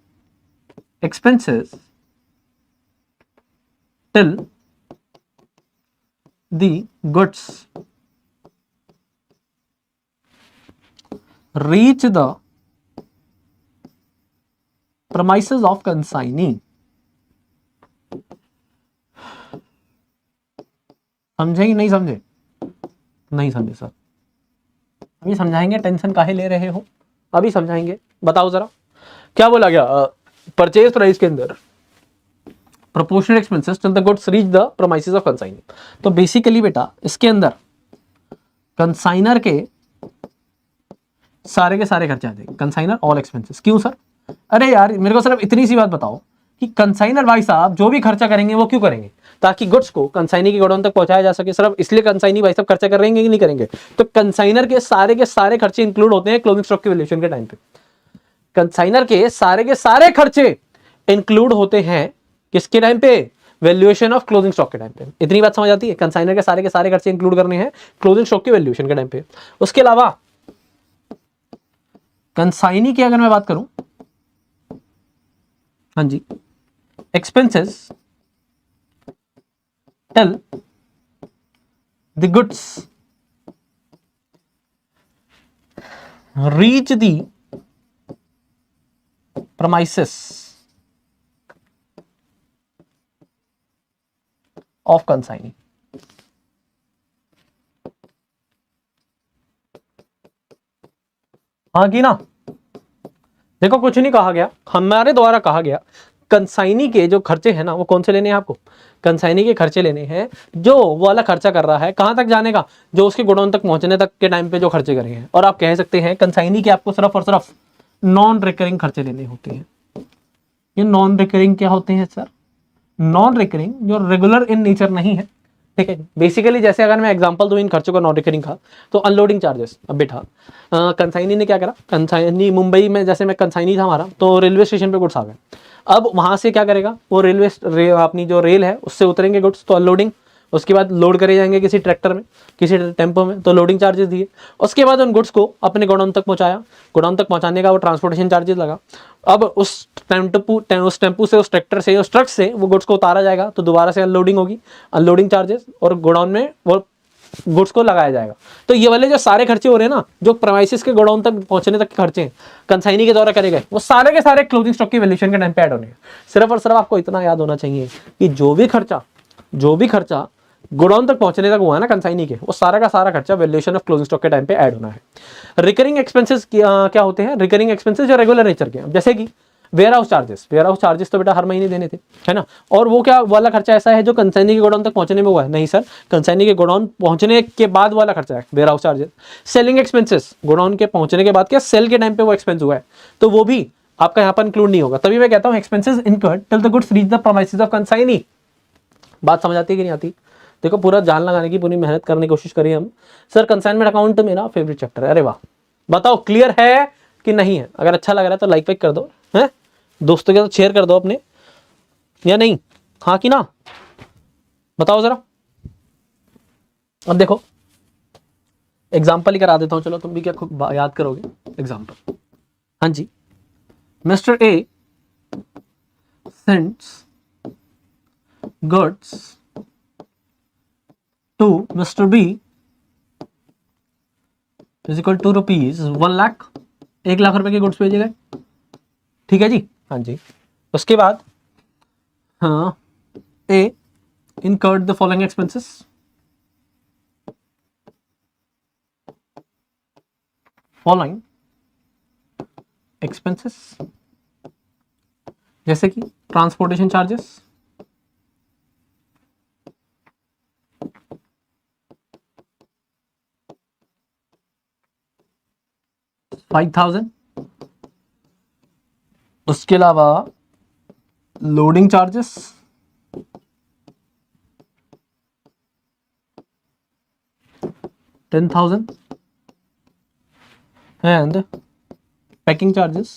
expenses till the goods reach the premises of consignee। समझे कि नहीं समझे, नहीं समझे सर, अभी समझाएंगे, टेंशन काहे ले रहे हो, अभी समझाएंगे। बताओ जरा क्या बोला गया परचेज प्राइस के अंदर, proportional expenses till the goods reach the premises of consignee. तो बेसिकली बेटा इसके अंदर कंसाइनर के सारे खर्चे आते हैं, कंसाइनर ऑल एक्सपेंसेस। क्यों सर? अरे यार मेरे को सिर्फ इतनी सी बात बताओ कि कंसाइनर भाई साहब जो भी खर्चा करेंगे वो क्यों करेंगे? ताकि गुड्स को कंसाइनी के गोडाउन तक पहुंचाया जा सके। सिर्फ इसलिए कंसाइनी भाई साहब खर्चा करेंगे कि नहीं करेंगे? तो कंसाइनर के सारे खर्चे इंक्लूड होते हैं क्लोजिंग स्टॉक की वैल्यूएशन के टाइम पे। कंसाइनर के सारे खर्चे इंक्लूड होते हैं किसके टाइम पे? वैल्यूएशन ऑफ क्लोजिंग स्टॉक के टाइम पे। इतनी बात समझ आती है? कंसाइनर के सारे खर्चे इंक्लूड करने हैं क्लोजिंग स्टॉक की वैल्यूएशन के टाइम पे। उसके अलावा कंसाइनी की अगर मैं बात करूं, हाँ जी, expenses till the goods reach the premises of consignee. हाँ की ना? देखो कुछ नहीं कहा गया, हमारे द्वारा कहा गया कंसाइनी के जो खर्चे हैं ना वो कौन से लेने हैं आपको? कंसाइनी के खर्चे लेने हैं जो वाला खर्चा कर रहा है कहां तक जाने का? जो उसके गोडाउन तक पहुंचने तक के टाइम पे जो खर्चे करे हैं। और आप कह सकते हैं कंसाइनी के आपको सिर्फ और सिर्फ नॉन रिकरिंग खर्चे लेने होते हैं। ये नॉन रिकरिंग क्या होते हैं सर? नॉन रिकरिंग जो रेगुलर इन नेचर नहीं है, ठीक है। बेसिकली जैसे अगर मैं एग्जांपल दूं इन खर्चों का नॉन रिकरिंग का, तो अनलोडिंग चार्जेस। अब बेटा कंसाइनी ने क्या करा, कंसाइनी मुंबई में जैसे मैं कंसाइनी था हमारा, तो रेलवे स्टेशन पे गुड्स आ गए। अब वहां से क्या करेगा वो अपनी जो रेल है उससे उतरेंगे गुड्स, तो अनलोडिंग। उसके बाद लोड करे जाएंगे किसी ट्रैक्टर में, किसी टेम्पो में, तो लोडिंग चार्जेस दिए। उसके बाद उन गुड्स को अपने गोडाउन तक पहुंचाया। गोडाउन तक पहुंचाने का वो ट्रांसपोर्टेशन चार्जेस लगा। अब उस टेम्पू से, उस ट्रैक्टर से, उस ट्रक से वो गुड्स को उतारा जाएगा, तो दोबारा से अनलोडिंग होगी, अनलोडिंग चार्जेस, और गोडाउन में वो गुड्स को लगाया जाएगा। तो ये वाले जो सारे खर्चे हो रहे हैं ना, जो प्रीमाइसेस के गोडाउन तक पहुंचने तक के खर्चे हैं कंसाइनी के द्वारा करे गए, वो सारे के सारे क्लोजिंग स्टॉक की वैल्यूएशन के टाइम पे ऐड होने हैं। सिर्फ और सिर्फ आपको इतना याद होना चाहिए कि जो भी खर्चा गोडाउन तक पहुंचने तक हुआ है ना कंसाइनी के, वो सारा का सारा खर्चा वैल्यूएशन ऑफ क्लोजिंग स्टॉक के टाइम पे ऐड होना है। रिकरिंग एक्सपेंसेस क्या होते हैं? रिकरिंग एक्सपेंसेस जो रेगुलर नेचर के हैं, जैसे कि वेयर हाउस चार्जेस तो बेटा हर महीने देने थे, है ना। और वो क्या वाला खर्चा ऐसा है जो कंसाइनी के गोडाउन तक पहुंचने में हुआ है? नहीं सर, कंसाइनी के गोडाउन पहुंचने के बाद वाला खर्चा है warehouse charges. Selling expenses, godown के पहुंचने के बाद क्या सेल के टाइम पे वो एक्सपेंस हुआ है, तो वो भी आपका यहाँ पर इंक्लूड नहीं होगा। तभी मैं कहता हूँ expenses incurred till the goods reach the premises of consignee. बात समझ आती है कि नहीं आती? देखो पूरा जान लगाने की पूरी मेहनत करने की कोशिश करिए हम। सर कंसाइनमेंट अकाउंट मेरा फेवरेट चैप्टर है। अरे वाह, बताओ क्लियर है कि नहीं है? अगर अच्छा लग रहा है तो लाइक कर दो, है दोस्तों के साथ शेयर कर दो अपने, या नहीं? हाँ कि ना? बताओ जरा। अब देखो एग्जाम्पल ही करा देता हूं, चलो तुम भी क्या खुद याद करोगे एग्जाम्पल। हाँ जी, mister A sends goods to mister B is equal to rupees 1 lakh. 1 lakh रुपए के गुड्स भेजे गए, ठीक है जी। हाँ जी, उसके बाद हाँ ए incurred the following expenses, जैसे कि ट्रांसपोर्टेशन चार्जेस 5,000। उसके अलावा loading charges 10,000 and packing charges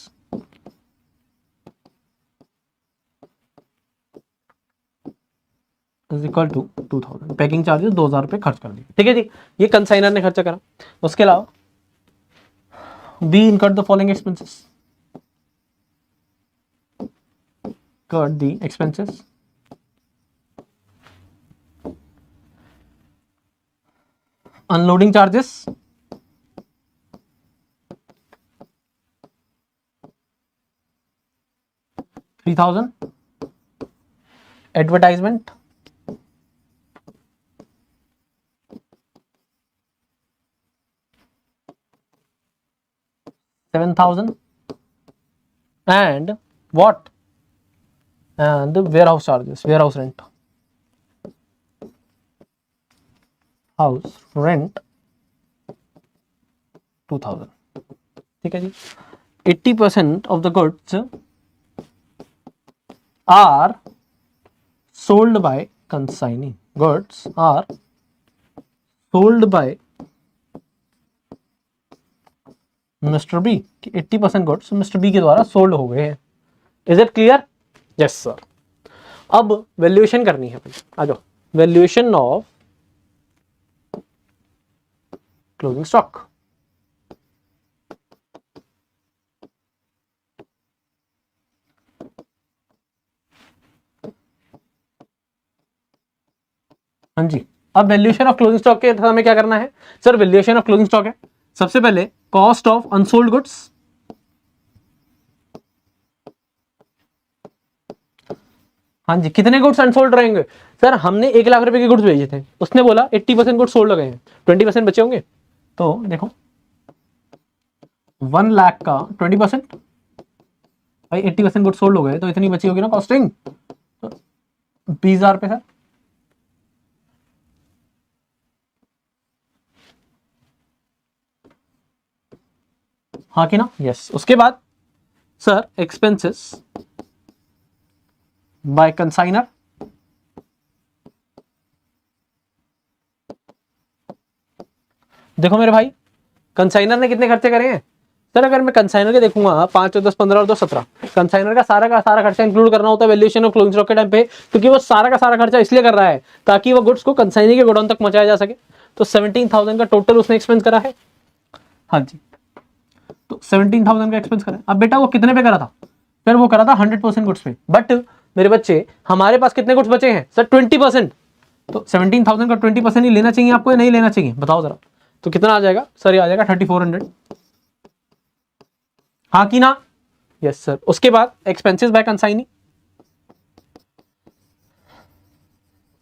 is equal to 2,000। Packing charges 2,000 रुपये खर्च कर दिए, ठीक है जी। ये कंसाइनर ने खर्चा करा। उसके अलावा be incurred the following expenses, incurred the expenses unloading charges 3,000, advertisement 7,000 and what and warehouse charges, warehouse rent, house rent 2000, ठीक है जी। 80% of the goods are sold by consignee, goods are sold by mister B, 80% गुड्स mister B के द्वारा sold हो गए हैं। Is it clear? Yes sir. अब वैल्यूएशन करनी है भाई, आ जाओ। Valuation of closing stock. हाँ जी, अब वैल्यूएशन ऑफ क्लोजिंग स्टॉक के हमें क्या करना है sir? Valuation of closing stock है सबसे पहले कॉस्ट ऑफ अनसोल्ड गुड्स, हाँ जी, कितने गुड्स अनसोल्ड रहेंगे सर? हमने 1 लाख रुपए के गुड्स भेजे थे, उसने बोला 80% गुड्स सोल्ड हो गए हैं, 20% बचे होंगे। तो देखो 1 लाख का 20%, भाई 80% गुड्स सोल्ड हो गए तो इतनी बची होगी ना कॉस्टिंग, तो 20,000 रुपए सर। हाँ कि ना? यस। उसके बाद सर एक्सपेंसेस बाय कंसाइनर, देखो मेरे भाई कंसाइनर ने कितने खर्चे करे हैं सर? अगर मैं कंसाइनर के देखूंगा 5 और 10 15 और 2 17, कंसाइनर का सारा खर्चा इंक्लूड करना होता है वैल्यूएशन ऑफ क्लोजिंग स्टॉक के टाइम पे, क्योंकि वो सारा का सारा खर्चा इसलिए कर रहा है ताकि वो गुड्स को कंसाइनी के गोडाउन तक पहुंचाया जा सके। तो 17,000 का टोटल उसने एक्सपेंस करा है। हाँ जी, तो 17,000 का एक्सपेंस करा है। अब बेटा वो कितने पे करा था? फिर वो करा था 100% गुड्स पे, बट मेरे बच्चे हमारे पास कितने गुड्स बचे हैं सर? 20%। तो 17,000 का 20% ही लेना चाहिए आपको या नहीं लेना चाहिए, बताओ जरा। तो कितना आ जाएगा सर? ये आ जाएगा 3400। हाँ कि ना? Yes sir. उसके बाद expenses bye consignee,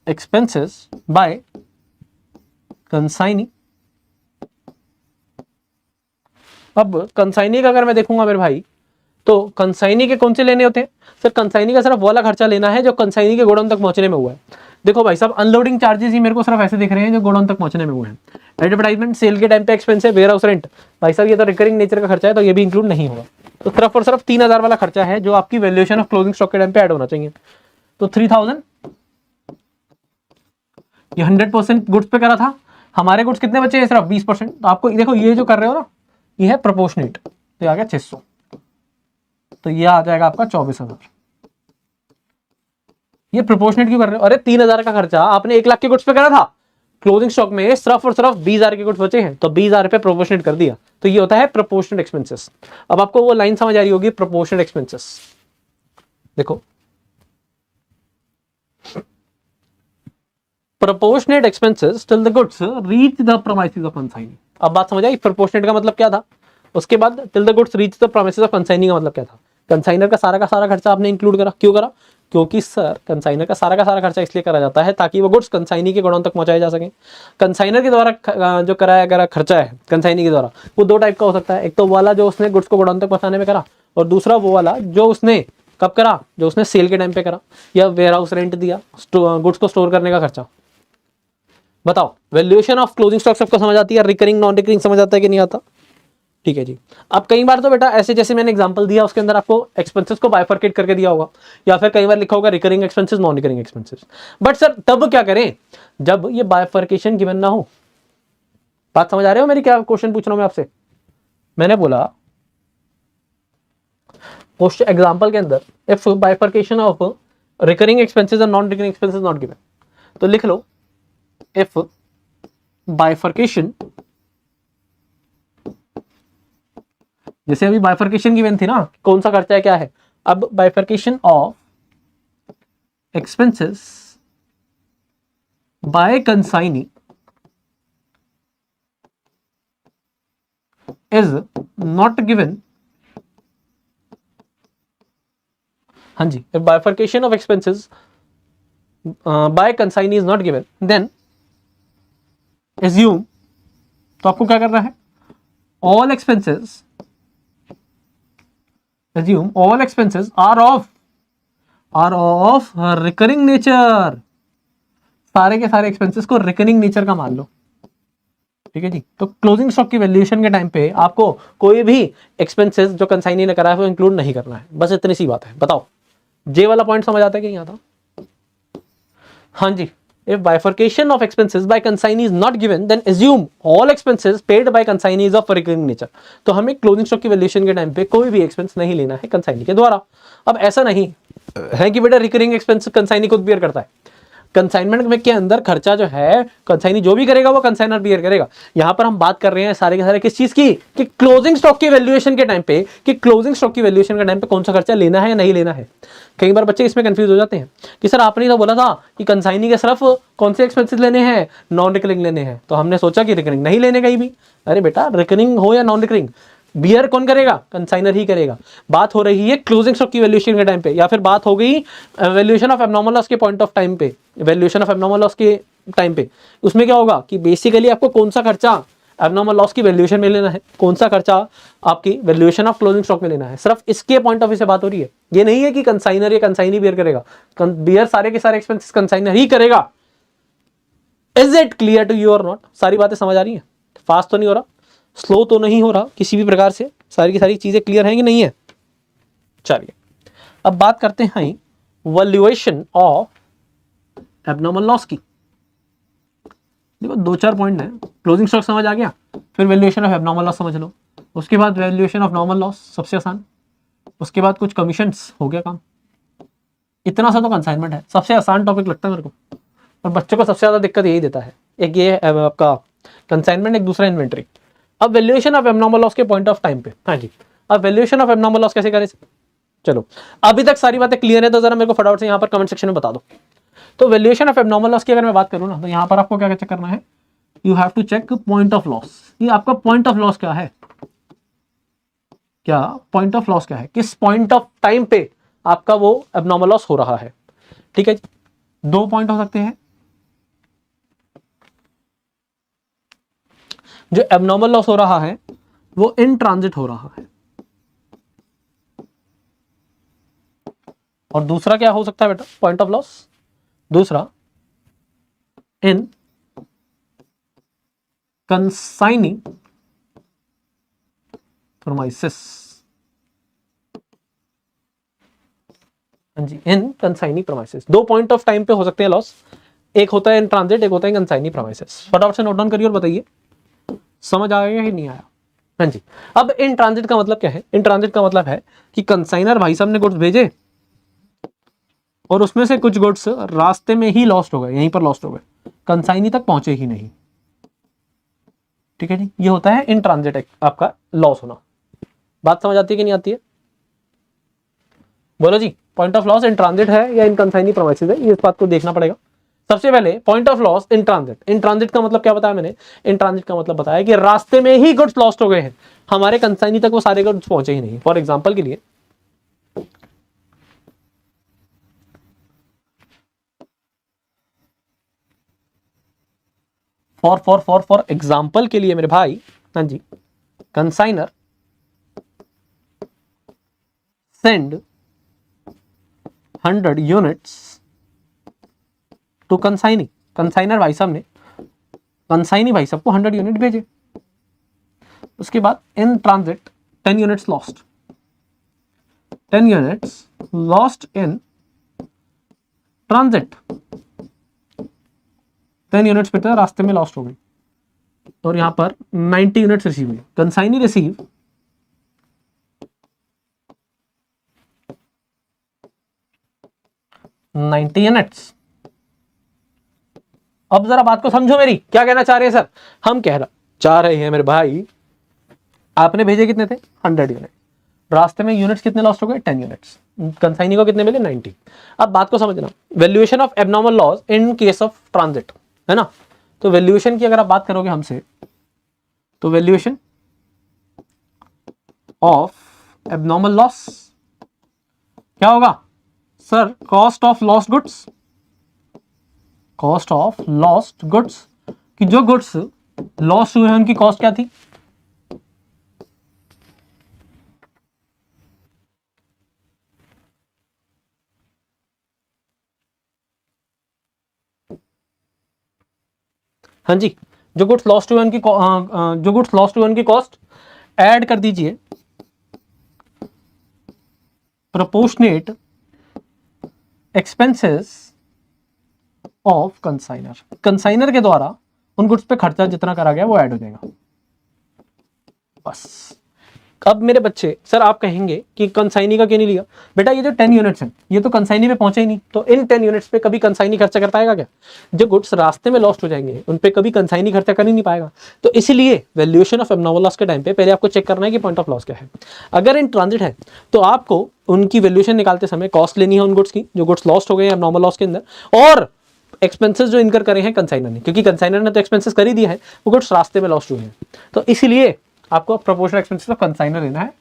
expenses bye consignee. अब कंसाइनी का अगर मैं देखूंगा मेरे भाई, तो कंसाइनी के कौन से लेने होते हैं सर? कंसाइनी का सिर्फ वाला खर्चा लेना है जो कंसाइनी के गोडाउन तक पहुंचने में हुआ है। देखो भाई साहब, अनलोडिंग चार्जेस ही मेरे को सिर्फ ऐसे दिख रहे हैं जो गोडाउन तक पहुंचने में हुए हैं। एडवर्टाइजमेंट सेल के टाइम पे एक्सपेंस है, वेयर हाउस रेंट, भाई साहब ये तो रिकरिंग नेचर का खर्चा है, तो ये भी इंक्लूड नहीं होगा। तो सिर्फ और सिर्फ 3,000 वाला खर्चा है जो आपकी वैल्यूएशन ऑफ क्लोजिंग स्टॉक के टाइम पे ऐड होना चाहिए। तो 3,000 ये 100% गुड्स पे करा था, हमारे गुड्स कितने बचे हैं? सिर्फ 20%। तो आपको देखो ये जो कर रहे हो ना, ये है प्रोपोर्शनेट, तो आ गया 600, तो ये आ जाएगा आपका 24,000। ये प्रोपोर्शनेट क्यों कर रहे हो? अरे 3,000 का खर्चा आपने 1 लाख के गुड्स पे करा था, क्लोजिंग स्टॉक में सिर्फ और सिर्फ 20,000 के गुड्स बचे हैं, तो 20,000 रुपए प्रोपोर्शनेट कर दिया, तो ये होता है प्रोपोर्शनेट एक्सपेंसेस। अब आपको वो लाइन समझ आ रही होगी, प्रोपोर्शनेट एक्सपेंसेस। देखो proportionate expenses till the goods reach the premises of consignee. अब बात समझ आई प्रोपोर्शनेट का मतलब क्या था? उसके बाद till the goods reach the premises of consignee का मतलब क्या था? कंसाइनर का सारा खर्चा आपने इंक्लूड करा, क्यों करा? क्योंकि सर कंसाइनर का सारा खर्चा इसलिए करा जाता है ताकि वो गुड्स कंसाइनी के गोडाउन तक पहुंचाए जा सके। कंसाइनर के द्वारा जो कराया गया खर्चा है कंसाइनी के द्वारा, वो 2 टाइप का हो सकता है। एक तो वाला जो उसने गुड्स को गोडाउन तक पहुंचाने में करा, और दूसरा वो वाला जो उसने कब करा? जो उसने सेल के टाइम पे करा, या वेयर हाउस रेंट दिया, गुड्स को स्टोर करने का खर्चा। बताओ वैल्यूएशन ऑफ क्लोजिंग स्टॉक सबको समझ आती है? रिकरिंग नॉन रिकरिंग समझ आता है कि नहीं आता? ठीक है जी। अब कई बार तो बेटा ऐसे जैसे मैंने एग्जांपल दिया उसके अंदर आपको एक्सपेंसेस को बाइफरकेट करके दिया होगा, या फिर कई बार लिखा होगा recurring expenses non recurring expenses. But sir तब क्या करें जब ये बाइफरकेशन गिवन ना हो। बात समझ आ रहे हो मेरी? क्या क्वेश्चन पूछ रहा हूं मैं आपसे? मैंने बोला क्वेश्चन एग्जांपल के अंदर if bifurcation of recurring expenses and non recurring expenses not given, तो लिख लो इफ बाइफरकेशन, जैसे अभी बाइफरकेशन गिवन थी ना, कौन सा खर्चा है क्या है। अब bifurcation of expenses bye consignee is not given. हाँ जी, if bifurcation of expenses by consignee is not given, then assume, तो आपको क्या करना है? all expenses, assume all expenses are of are of recurring nature, सारे के सारे एक्सपेंसेस को रिकरिंग नेचर का मान लो, ठीक है जी। तो क्लोजिंग स्टॉक की वैल्यूएशन के टाइम पे आपको कोई भी एक्सपेंसेस जो कंसाइनी ने करा है वो इंक्लूड नहीं करना है, बस इतनी सी बात है। बताओ जे वाला पॉइंट समझ आता है कि नहीं आता? हाँ जी। If bifurcation of expenses by consignee is not given, then assume all expenses paid by consignee is of recurring nature. तो हमें क्लोजिंग स्टॉक की वैल्यूएशन के टाइम पे कोई भी एक्सपेंस नहीं लेना है कंसाइनी के द्वारा। अब ऐसा नहीं है कि बेटा रिकरिंग एक्सपेंस कंसाइनी खुद बियर करता है। कंसाइनमेंट में के अंदर खर्चा जो है कंसाइनी जो भी करेगा वो कंसाइनर बियर करेगा। यहां पर हम बात कर रहे हैं सारे के सारे किस चीज की, कि क्लोजिंग स्टॉक की वैल्यूएशन के टाइम पे, कि क्लोजिंग स्टॉक की वैल्यूएशन के टाइम पे कौन सा खर्चा लेना है या नहीं लेना है। कई बार बच्चे इसमें कंफ्यूज हो जाते हैं कि सर आपने तो बोला था कि कंसाइनी के सिर्फ कौन से एक्सपेंसेस लेने हैं, नॉन रिकरिंग लेने हैं, तो हमने सोचा कि रिकरिंग नहीं लेने कहीं भी। अरे बेटा रिकरिंग हो या नॉन रिकरिंग, बियर कौन करेगा? कंसाइनर ही करेगा। बात हो रही है क्लोजिंग स्टॉक की वैल्यूएशन के टाइम पे, या फिर बात हो गई वैल्यूएशन ऑफ एब्नॉर्मल लॉस के पॉइंट ऑफ टाइम पे, वैल्यूएशन ऑफ एब्नॉर्मल लॉस के टाइम पे। उसमें क्या होगा कि बेसिकली आपको कौन सा खर्चा एब्नॉर्मल लॉस की वैल्यूएशन में लेना है, कौन सा खर्चा आपकी वैल्यूएशन ऑफ क्लोजिंग स्टॉक में लेना है, सिर्फ इसके पॉइंट ऑफ व्यू से बात हो रही है। ये नहीं है कि कंसाइनर या कंसाइनी बियर करेगा, बियर सारे के सारे एक्सपेंसेस कंसाइनर ही करेगा। Is it clear to you और नॉट? सारी बातें समझ आ रही हैं? फास्ट तो नहीं हो रहा, स्लो तो नहीं हो रहा किसी भी प्रकार से, सारी की सारी चीजें क्लियर हैं कि नहीं है? चलिए अब बात करते हैं वैल्यूएशन ऑफ एब्नॉर्मल लॉस की। देखो दो चार पॉइंट है, क्लोजिंग स्टॉक समझ आ गया, फिर वैल्यूएशन ऑफ एब्नॉर्मल लॉस समझ लो, उसके बाद वैल्यूएशन ऑफ नॉर्मल लॉस सबसे आसान, उसके बाद कुछ कमीशंस, हो गया काम। इतना सा तो कंसाइनमेंट है, सबसे आसान टॉपिक लगता है मेरे को, और बच्चों को सबसे ज्यादा दिक्कत यही देता है। एक ये आपका कंसाइनमेंट, एक दूसरा इन्वेंट्री। अब वैल्यूएशन ऑफ एब्नॉर्मल लॉस के पॉइंट ऑफ टाइम पे, हाँ जी, अब वैल्यूएशन ऑफ एब्नॉर्मल लॉस कैसे करें? चलो अभी तक सारी बातें क्लियर है तो जरा मेरे को फटाफट से यहाँ पर कमेंट सेक्शन में बता दो। तो वैल्यूएशन ऑफ एब्नॉर्मल लॉस की अगर मैं बात करूँ ना, तो यहाँ पर आपको क्या चेक करना है, you have to check point of loss. ये आपका पॉइंट ऑफ लॉस क्या है, क्या पॉइंट ऑफ लॉस क्या है, किस पॉइंट ऑफ टाइम पे आपका वो एब्नॉर्मल लॉस हो रहा है। ठीक है, दो पॉइंट हो सकते हैं। जो एब्नॉर्मल लॉस हो रहा है वो इन ट्रांजिट हो रहा है, और दूसरा क्या हो सकता है बेटा पॉइंट ऑफ लॉस, दूसरा इन कंसाइनी प्रोमाइसिस। हाँ जी, इन कंसाइनी प्रोमाइसिस। दो पॉइंट ऑफ टाइम पे हो सकते हैं लॉस, एक होता है इन ट्रांजिट, एक होता है कंसाइनी प्रोमाइसिस। फटाफट से नोट डाउन करिए और बताइए समझ आया कि नहीं आया। हाँ जी, अब इन ट्रांजिट का मतलब क्या है? इन ट्रांजिट का मतलब है कि कंसाइनर भाई साहब ने गुड्स भेजे और उसमें से कुछ गुड्स रास्ते में ही लॉस्ट हो गए, यहीं पर लॉस्ट हो गए, कंसाइनी तक पहुंचे ही नहीं। ठीक है जी, ये होता है इन ट्रांजिट आपका लॉस होना। बात समझ आती है कि नहीं आती है? बोलो जी, point of loss in transit है या इन कंसाइनी प्रोमाइसेस है, ये इस बात को देखना पड़ेगा। सबसे पहले point of loss in transit. In transit का मतलब क्या बताया मैंने? इन ट्रांजिट का मतलब बताया कि रास्ते में ही गुड्स लॉस्ट हो गए हैं, हमारे कंसाइनी तक वो सारे गुड्स पहुंचे ही नहीं। फॉर एग्जांपल के लिए, फॉर एग्जांपल के लिए मेरे भाई, हाँ जी, consignor send 100 units to consignee. Consignor भाई साहब ने कंसाइनी भाई साहब को 100 यूनिट भेजे, उसके बाद in transit 10 units lost, 10 units lost in transit, 10 units बेटा रास्ते में लॉस्ट हो गई, और यहां पर 90 यूनिट्स रिसीव हुई। Consignee receive 90 units. अब जरा बात को समझो मेरी, क्या कहना चाह रहे हैं सर? हम चाह रहे हैं मेरे भाई, आपने भेजे कितने थे? 100 यूनिट, रास्ते में यूनिट्स कितने लॉस्ट हो गए? 10 यूनिट्स। कंसाइनी को कितने मिले? 90। अब बात को समझना, valuation of abnormal loss in case of transit, है ना? तो वैल्यूएशन की अगर आप बात करोगे हमसे, तो वैल्यूएशन ऑफ एब्नॉर्मल लॉस क्या होगा sir? Cost of lost goods, cost of lost goods, कि जो गुड्स लॉस्ट हुए हैं उनकी कॉस्ट क्या थी? हाँ जी, जो गुड्स लॉस्ट हुए उनकी जो गुड्स लॉस्ट हुए उनकी कॉस्ट ऐड कर दीजिए proportionate expenses of consignor. Consignor के द्वारा उन गुड्स पे खर्चा जितना करा गया वो ऐड हो जाएगा। बस। अब मेरे बच्चे, सर आप कहेंगे कि कंसाइनी का क्यों नहीं लिया? बेटा ये जो 10 यूनिट्स हैं ये तो कंसाइनी पे पहुंचे ही नहीं, तो इन 10 यूनिट्स पे कभी कंसाइनी खर्चा कर पाएगा क्या? जो गुड्स रास्ते में लॉस्ट हो जाएंगे उन पे कभी कंसाइनी खर्चा कर ही नहीं पाएगा। तो इसीलिए वैल्यूएशन ऑफ एब्नॉर्मल लॉस के टाइम पे पहले आपको चेक करना है कि पॉइंट ऑफ लॉस क्या है। अगर इन ट्रांजिट है तो आपको उनकी वैल्यूएशन निकालते समय कॉस्ट लेनी है उन गुड्स की जो गुड्स लॉस्ट हो गए हैं एब्नॉर्मल लॉस के अंदर, और एक्सपेंसेस जो इनकर करे हैं कंसाइनर ने, क्योंकि कंसाइनर ने तो एक्सपेंसेस कर ही दिया है, वो गुड्स रास्ते में लॉस्ट हुए हैं। तो इसीलिए आपको प्रोपोर्शनल एक्सपेंसेस ऑफ कंसाइनर लेना है।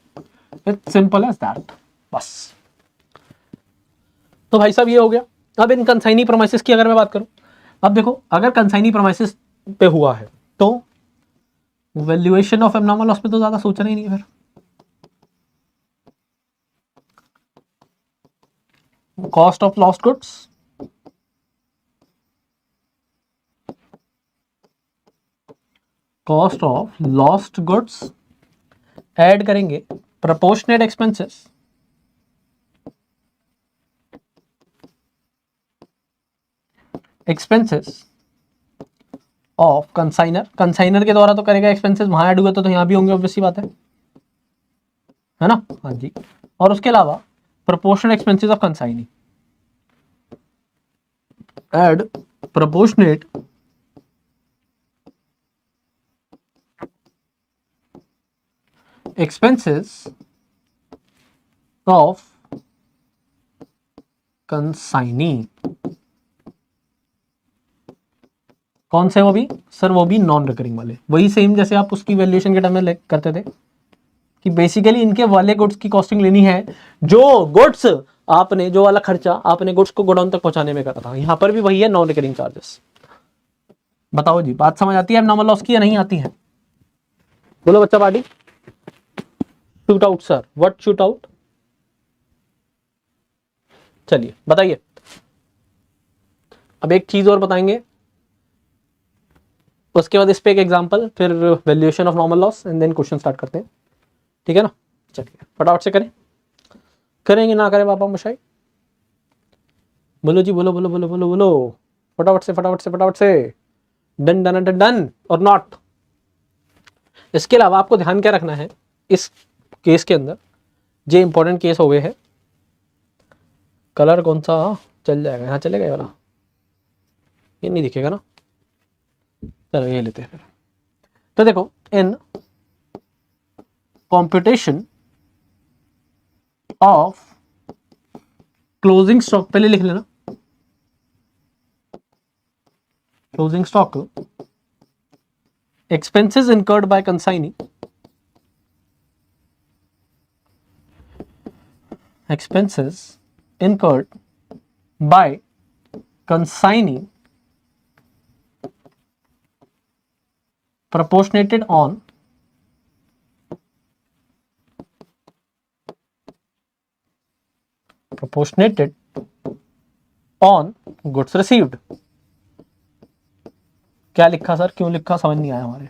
It's simple as that. बस। तो भाई साहब ये हो गया। अब इन कंसाइनी प्रोमाइसेस की अगर मैं बात करूं, अब देखो अगर कंसाइनी प्रोमाइसेस पे हुआ है तो वैल्यूएशन ऑफ एब्नॉर्मल लॉस पे तो ज्यादा सोचना ही नहीं है फिर। Cost of lost goods, cost of lost goods add करेंगे proportionate expenses of consignor. Consignor के द्वारा तो करेगा एक्सपेंसेस, वहां ऐड हुए तो यहां भी होंगे, ऑब्वियसली बात है ना? हाँ जी। और उसके अलावा proportional expenses of consignee, add proportionate expenses of consignee। कौन से वो भी सर? वो भी नॉन रिकरिंग वाले, वही सेम जैसे आप उसकी वैल्यूएशन के टाइम में करते थे कि बेसिकली इनके वाले गुड्स की कॉस्टिंग लेनी है, जो गुड्स आपने, जो वाला खर्चा आपने गुड्स को गोडाउन तक पहुंचाने में करा था। यहां पर भी वही है, नॉन रिकरिंग चार्जेस। बताओ जी, बात समझ आती है एब्नॉर्मल लॉस की या नहीं आती है? बोलो बच्चा party. Shoot out sir, what shoot out? चलिए बताइए। अब एक चीज और बताएंगे, उसके बाद इस पे एक एग्जांपल, फिर valuation of normal loss and then question start करते हैं, ठीक है ना? चलिए फटाफट से करें। करेंगे ना करें पापा मशाई? बोलो जी, बोलो बोलो बोलो बोलो बोलो, फटाफट से फटाफट से फटाफट से। डन डन डन डन और नॉट। इसके अलावा आपको ध्यान क्या रखना है इस केस के अंदर, जो इंपॉर्टेंट केस हो गए हैं। कलर कौन सा चल जाएगा? यहाँ चलेगा ये वाला, ये नहीं दिखेगा ना? चलो ये लेते हैं फिर। तो देखो, इन कंप्यूटेशन ऑफ क्लोजिंग स्टॉक, पहले लिख लेना, closing stock expenses incurred bye consignee, expenses incurred by consignee proportionated on goods received। क्या लिखा सर? क्यों लिखा समझ नहीं आया हमारे।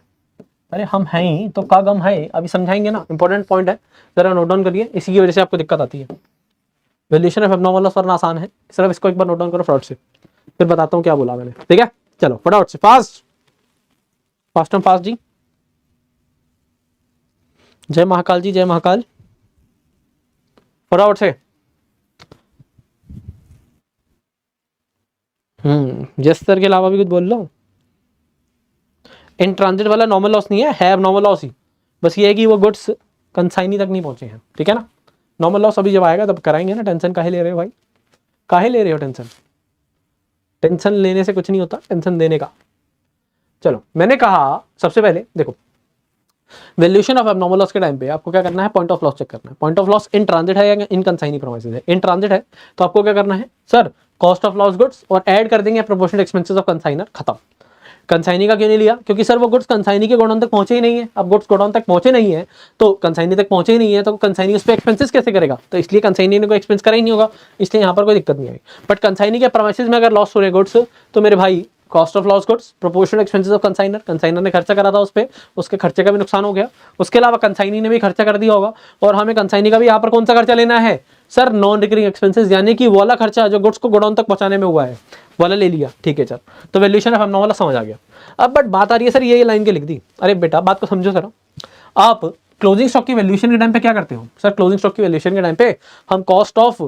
अरे हम हैं ही तो का गम है, अभी समझाएंगे ना, इंपॉर्टेंट पॉइंट है, जरा नोट डाउन करिए। इसी की वजह से आपको दिक्कत आती है। वैल्यूएशन ऑफ एब्नॉर्मल लॉस वरना आसान है, सिर्फ इसको एक बार नोट डाउन करो फटाफट से, फिर बताता हूँ क्या बोला मैंने, ठीक है? चलो फटाफट से, फास्ट फास्ट एंड फास्ट जी। जय महाकाल जी, जय महाकाल, फटाफट से। जस सर के अलावा भी कुछ बोल लो। इन ट्रांजिट वाला नॉर्मल लॉस नहीं है एब्नॉर्मल लॉस ही, बस ये है कि वो गुड्स कंसाइनी तक नहीं पहुंचे हैं, ठीक है ना? नॉर्मल लॉस अभी जब आएगा तब कराएंगे ना। टेंशन काहे ले रहे हो भाई? काहे ले रहे हो टेंशन? टेंशन लेने से कुछ नहीं होता, टेंशन देने का। चलो, मैंने कहा सबसे पहले देखो, वैल्यूएशन ऑफ एब्नॉर्मल लॉस के टाइम पे आपको क्या करना है? पॉइंट ऑफ लॉस चेक करना है। Point of loss in transit है या इन कंसाइनी प्रोमाइसेस है? इन ट्रांजिट है तो आपको क्या करना है sir? Cost of loss goods और ऐड कर देंगे प्रोपोर्शनल एक्सपेंसेस ऑफ कंसाइनर, खत्म। कंसाइनी का क्यों नहीं लिया? क्योंकि सर वो गुड्स कंसाइनी के गोडाउन तक पहुंचे ही नहीं है। अब गुड्स गोडाउन तक पहुंचे नहीं है तो कंसाइनी तक पहुंचे ही नहीं है, तो कंसाइनी उस पर एक्सपेंसेस कैसे करेगा? तो इसलिए कंसाइनी ने कोई एक्सपेंस करा ही नहीं होगा, इसलिए यहाँ पर कोई दिक्कत नहीं आएगी। बट कंसाइनी के प्रोमाइसेस में अगर लॉस हो रहे गुड्स तो मेरे भाई cost of loss goods, proportional expenses of consignor, consignor ने खर्चा करा था उस पर, उसके खर्चे का भी नुकसान हो गया। उसके अलावा कंसाइनी ने भी खर्चा कर दिया होगा, और हमें कंसाइनी का भी यहाँ पर कौन सा खर्चा लेना है सर, नॉन रिकरिंग एक्सपेंसेस, यानी कि वाला खर्चा जो गुड्स को गोडाउन तक पहुंचाने में हुआ है वाला ले लिया, ठीक है सर। तो वैल्यूएशन ऑफ एब्नॉर्मल समझ आ गया। अब बट बात आ रही है सर, ये लाइन के लिख दी, अरे बेटा बात को समझो सर। आप क्लोजिंग स्टॉक की वैल्यूएशन के टाइम पे क्या करते हो सर, क्लोजिंग स्टॉक की वैल्यूएशन के टाइम पे हम कॉस्ट ऑफ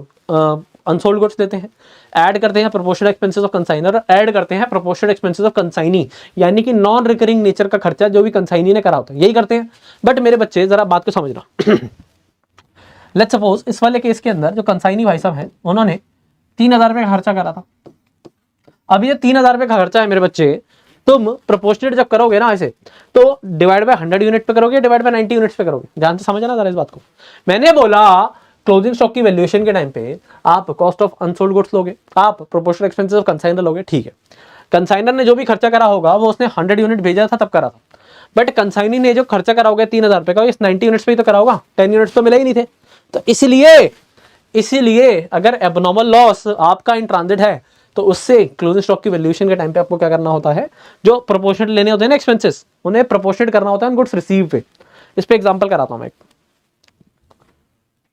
अनसोल्ड गुड्स लेते हैं, ऐड करते हैं proportional expenses of consignor, add करते हैं प्रोपोर्शनल एक्सपेंसेस ऑफ कंसाइनी, यानी कि नॉन रिकरिंग नेचर का खर्चा जो भी कंसाइनी ने करा होता है, यही करते हैं। बट मेरे बच्चे जरा बात को समझना। लेट्स सपोज इस वाले केस के अंदर जो कंसाइनी भाई साहब हैं उन्होंने 3,000 रुपये का खर्चा करा था। अब ये 3,000 रुपये का खर्चा है मेरे बच्चे, तुम प्रोपोर्शनेट जब करोगे ना ऐसे, तो डिवाइड बाय 100 यूनिट पे करोगे, डिवाइड बाय 90 यूनिट्स पे करोगे, ध्यान से समझना जरा इस बात को। मैंने बोला क्लोजिंग स्टॉक की वैल्यूएशन के टाइम पे आप कॉस्ट ऑफ अनसोल्ड गुड्स लोगे, आप प्रोपोर्शनल एक्सपेंसेस ऑफ कंसाइनर लोगे, ठीक है। कंसाइनर ने जो भी खर्चा करा होगा वो उसने 100 यूनिट भेजा था तब करा था, बट कंसाइनी ने जो खर्चा करा होगा 3,000 रुपये का, इस 90 यूनिट्स पे ही तो करा होगा, 10 यूनिट्स तो मिला ही नहीं थे। तो इसीलिए अगर एबनॉर्मल लॉस आपका इन ट्रांजिट है तो उससे क्लोजिंग स्टॉक की वैल्यूएशन के टाइम पे आपको क्या करना होता है, जो प्रोपोर्शनेट लेने होते हैं ना एक्सपेंसेस, उन्हें प्रोपोर्शनेट करना होता है गुड्स रिसीव पे। इस पे एग्जांपल कराता हूं मैं एक,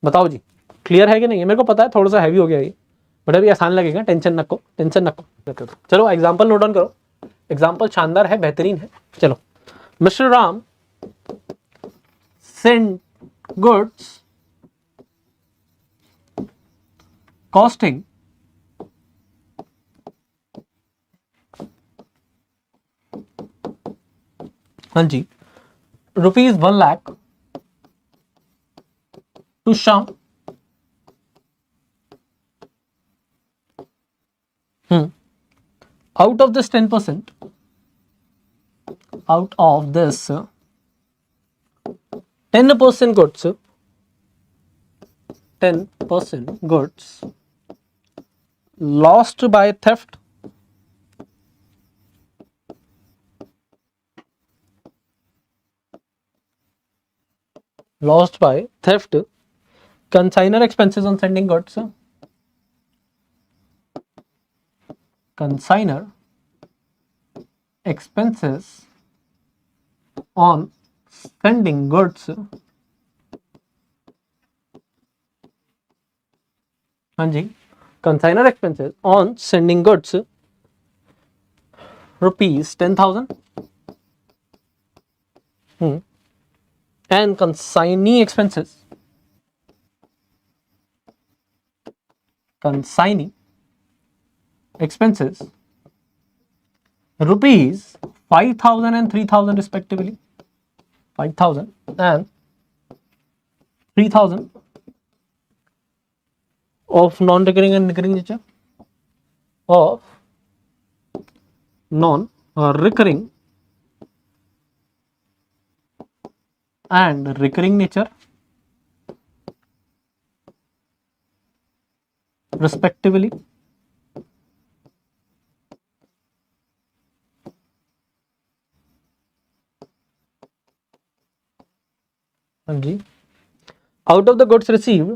बताओ जी क्लियर है कि नहीं है? मेरे को पता है थोड़ा सा हैवी हो गया ये, बट अभी आसान लगेगा, टेंशन नको। चलो एग्जाम्पल नोट डाउन करो, एग्जाम्पल शानदार है, बेहतरीन है। चलो, mister Ram send goods costing हाँ जी ₹1,00,000 to Shyam, out of this 10%, out of this 10% goods, 10% goods lost by theft, consignor expenses on sending goods, consignor expenses on sending goods, हाँ जी, consignor expenses on sending goods ₹10,000, and consignee expenses ₹5,000 and 3,000 respectively, 5,000 and 3,000 of non-recurring and recurring nature, of non-recurring and recurring nature respectively, हाँ जी, out of the goods received,